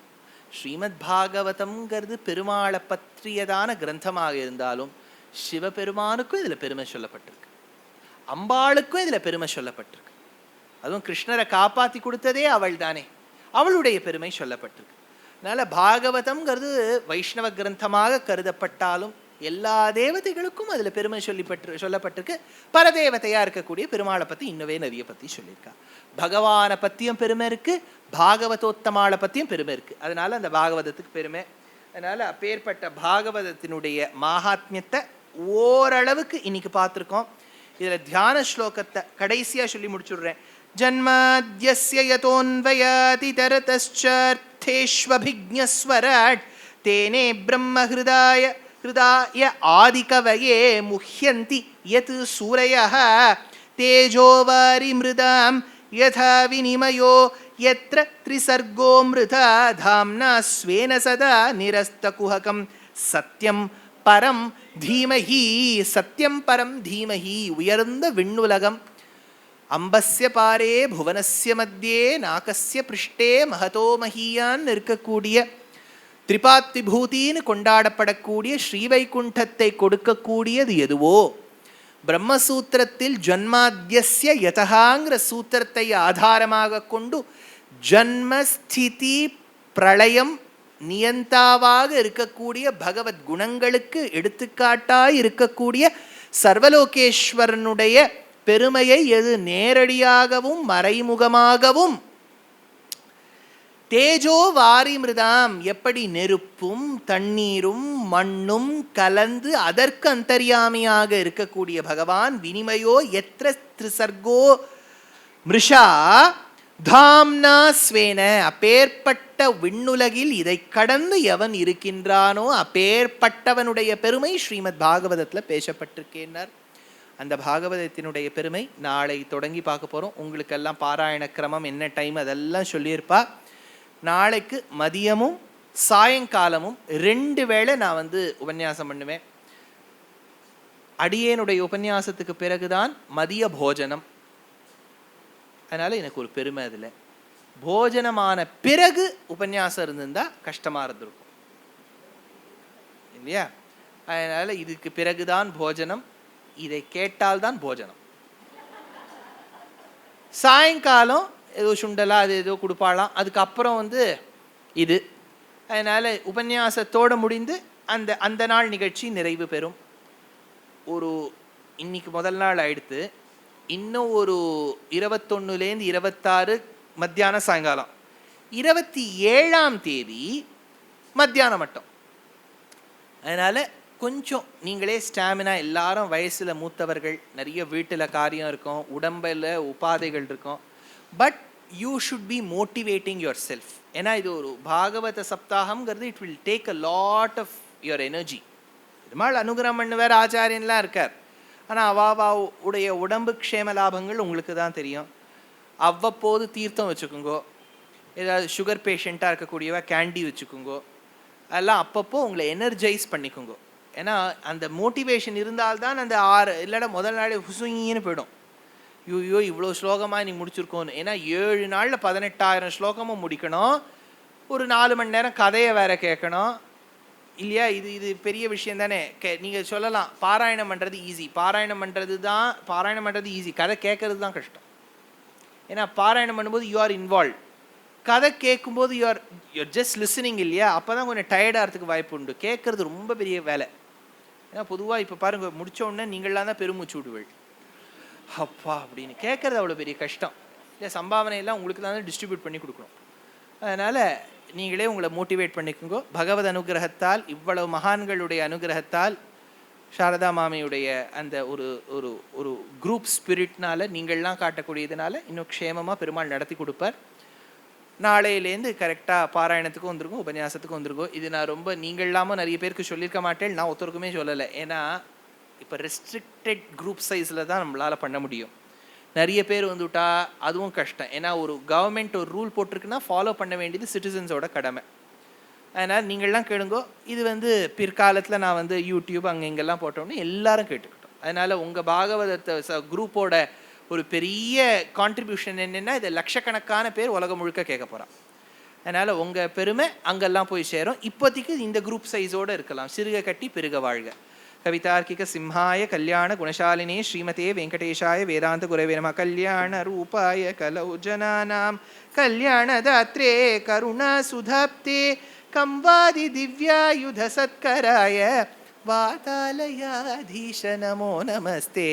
ஸ்ரீமத் பாகவதம்ங்கிறது பெருமாளை பற்றியதான கிரந்தமாக இருந்தாலும் சிவபெருமானுக்கும் இதில் பெருமை சொல்லப்பட்டிருக்கு, அம்பாளுக்கும் இதில் பெருமை சொல்லப்பட்டிருக்கு. அதுவும் கிருஷ்ணரை காப்பாற்றி கொடுத்ததே அவள் தானே, அவளுடைய பெருமை சொல்லப்பட்டிருக்கு. அதனால பாகவதம்ங்கிறது வைஷ்ணவ கிரந்தமாக கருதப்பட்டாலும் எல்லா தேவதைகளுக்கும் அதில் பெருமை சொல்லப்பட்டிருக்கு. பரதேவதையாக இருக்கக்கூடிய பெருமாளை பற்றி இன்னவே நிறைய பற்றி சொல்லியிருக்கா. பகவானை பற்றியும் பெருமை இருக்குது, பாகவதோத்தமாளை பற்றியும் பெருமை இருக்குது. அதனால அந்த பாகவதத்துக்கு பெருமை. அதனால் அப்பேற்பட்ட பாகவதத்தினுடைய மகாத்மியத்தை ஓரளவுக்கு இன்னைக்கு பார்த்துருக்கோம். இதில் தியான ஸ்லோகத்தை கடைசியாக சொல்லி முடிச்சுடுறேன். ஜன்மாத்யஸ்ய யதோன்வயாதி தரதஸ்சார்த்தேஷ்வபிஜ்ஞஸ்வராட் தேனே பிரம்ம ஹிருதாய ஆதிகவயே முஹ்யந்தி யத் சூரயः தேஜோவாரி மிருதாம் யதா விநிமயோ யத்ர த்ரிசர்கோ மிருதா தாம்னா ஸ்வேன சதா நிரஸ்தகுஹகம் சத்யம் பரம் தீமஹி. சத்யம் பரம் தீமஹி, உயர்ந்த விண்ணுலகம். அம்பஸ்ய பாரே புவனஸ்ய மத்தியே நாகஸ்ய பிருஷ்டே மகதோ மஹீயான் இருக்கக்கூடிய திரிபாத்விபூதின்னு கொண்டாடப்படக்கூடிய ஸ்ரீவைகுண்டத்தை கொடுக்கக்கூடியது எதுவோ, பிரம்மசூத்திரத்தில் ஜன்மாத்யஸ்ய யதஹாங்கிற சூத்திரத்தை ஆதாரமாக கொண்டு ஜன்மஸ்திதி பிரளயம் நியந்தாவாக இருக்கக்கூடிய பகவத் குணங்களுக்கு எடுத்துக்காட்டாய் இருக்கக்கூடிய சர்வலோகேஸ்வரனுடைய பெருமையை எது நேரடியாகவும் மறைமுகமாகவும், தேஜோ வாரி மிருதாம், எப்படி நெருப்பும் தண்ணீரும் மண்ணும் கலந்து அதற்கு அந்தர்யாமியாக இருக்கக்கூடிய பகவான், வினிமயோ எத்ர த்ரிசர்கோ மிருஷா தாம்னா ஸ்வேன, அப்பேற்பட்ட விண்ணுலகில் இதை கடந்து எவன் இருக்கின்றானோ அப்பேற்பட்டவனுடைய பெருமை ஸ்ரீமத் பாகவதத்தில் பேசப்பட்டிருக்கின்றார். அந்த பாகவதத்தினுடைய பெருமை நாளை தொடங்கி பார்க்க போகிறோம். உங்களுக்கெல்லாம் பாராயண கிரமம் என்ன டைம் அதெல்லாம் சொல்லியிருப்பா. நாளைக்கு மதியமும் சாயங்காலமும் 2 வேளை நான் உபன்யாசம் பண்ணுவேன். அடியேனுடைய உபன்யாசத்துக்கு பிறகுதான் மதிய போஜனம். அதனால் எனக்கு ஒரு பெருமை அதில். போஜனமான பிறகு உபன்யாசம் இருந்திருந்தா கஷ்டமாக இருந்திருக்கும் இல்லையா? அதனால் இதுக்கு பிறகுதான் போஜனம், இதை கேட்டால்தான் போஜனம். சாயங்காலம் ஏதோ சுண்டலா அது ஏதோ கொடுப்பாளாம், அதுக்கப்புறம் இது. அதனால் உபன்யாசத்தோடு முடிந்து அந்த நாள் நிகழ்ச்சி நிறைவு பெறும். இன்னைக்கு முதல் நாள் ஆயிடுத்து. இன்னும் ஒரு 21லேருந்து 26 மத்தியானம் சாயங்காலம், 27ஆம் தேதி மத்தியானம் மட்டும். அதனால் கொஞ்சம் நீங்களே ஸ்டாமினா, எல்லாரும் வயசில் மூத்தவர்கள், நிறைய வீட்டில் காரியம் இருக்கும், உடம்பில் உபாதைகள் இருக்கும். But you should be motivating yourself. ஏன்னா இது ஒரு பாகவத சப்தாகம்ங்கிறது it will take a lot of your energy. Perumal அனுகிரகம் பண்ணுவார், ஆச்சாரியன்லாம் இருக்கார். ஆனால் அவாவா உடைய உடம்பு க்ஷேம லாபங்கள் உங்களுக்கு தான் தெரியும். அவ்வப்போது தீர்த்தம் வச்சுக்கோங்கோ. ஏதாவது சுகர் பேஷண்ட்டாக இருக்கக்கூடியவா கேண்டி வச்சுக்கோங்கோ. அதெல்லாம் அப்பப்போ உங்களை எனர்ஜைஸ் பண்ணிக்கோங்கோ. ஏன்னா அந்த மோட்டிவேஷன் இருந்தால்தான் அந்த 6 இல்லைன்னா முதல் நாளே ஹுசுயின்னு போயிடும். ஐயோ இவ்வளோ ஸ்லோகமாக நீ முடிச்சிருக்கோன்னு. ஏன்னா 7 நாளில் 18,000 ஸ்லோகமும் முடிக்கணும். ஒரு 4 மணி நேரம் கதையை வேற கேட்கணும் இல்லையா? இது பெரிய விஷயம் தானே. நீங்கள் சொல்லலாம் பாராயணம் பண்ணுறது ஈஸி, பாராயணம் பண்ணுறது ஈஸி, கதை கேட்கறது தான் கஷ்டம். ஏன்னா பாராயணம் பண்ணும்போது யூ ஆர் இன்வால்வ், கதை கேட்கும்போது யூஆர் ஜஸ்ட் லிசனிங் இல்லையா? அப்போ தான் கொஞ்சம் டயர்டாகிறதுக்கு வாய்ப்பு உண்டு. கேட்குறது ரொம்ப பெரிய வேலை. ஏன்னா பொதுவாக இப்போ பாருங்கள், முடித்த உடனே நீங்களாம் தான் பெருமூச்சு விடுவீள். அப்பா அப்படின்னு கேட்குறது அவ்வளோ பெரிய கஷ்டம் இல்லை? சம்பாவனையெல்லாம் உங்களுக்கு தான் டிஸ்ட்ரிபியூட் பண்ணி கொடுக்கணும். அதனால் நீங்களே உங்களை மோட்டிவேட் பண்ணிக்கோங்க. பகவத் அனுகிரகத்தால், இவ்வளவு மகான்களுடைய அனுகிரகத்தால், சாரதா மாமியுடைய அந்த ஒரு ஒரு ஒரு குரூப் ஸ்பிரிட்னால, நீங்கள்லாம் காட்டக்கூடியதுனால இன்னும் க்ஷேமமாக பெருமாள் நடத்தி கொடுப்பார். நாளையிலேருந்து கரெக்டாக பாராயணத்துக்கும் வந்துருக்கும், உபன்யாசத்துக்கும் வந்துருக்கும். இது நான் ரொம்ப நீங்கள் இல்லாமல் நிறைய பேருக்கு சொல்லியிருக்க மாட்டேன், நான் ஒருத்தருக்குமே சொல்லலை. ஏன்னா இப்போ ரெஸ்ட்ரிக்டட் குரூப் சைஸில் தான் நம்மளால் பண்ண முடியும். நிறைய பேர் வந்துவிட்டா அதுவும் கஷ்டம். ஏன்னா ஒரு கவர்மெண்ட் ஒரு ரூல் போட்டிருக்குன்னா ஃபாலோ பண்ண வேண்டியது சிட்டிசன்ஸோட கடமை. அதனால் நீங்கள்லாம் கேளுங்கோ. இது பிற்காலத்தில் நான் யூடியூப் அங்கே இங்கெல்லாம் போட்டோன்னு எல்லாரும் கேட்டுக்கிட்டோம். அதனால் உங்கள் பாகவதத்தை குரூப்போட ஒரு பெரிய கான்ட்ரிபியூஷன் என்னென்னா, இதை லட்சக்கணக்கான பேர் உலகம் முழுக்க கேட்க போகிறான். அதனால் உங்கள் பெருமை அங்கெல்லாம் போய் சேரும். இப்போதைக்கு இந்த குரூப் சைஸோடு இருக்கலாம். சிறுக கட்டி பெருக வாழ்க. கவிதார்க்கிக சிம்ஹாய கல்யாண குணசாலினே ஸ்ரீமதே வெங்கடேஷாய வேதாந்த குரவே நம. கல்யாண ரூபாய கலௌ ஜனானாம் கல்யாணதாத்ரே கருணா சுதாப்தே கம்வாதி திவ்யாயுத சத்கராய வாதாலயாதீஷ நமோ நமஸ்தே.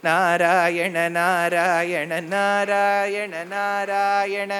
நாராயண நாராயண நாராயண நாராயண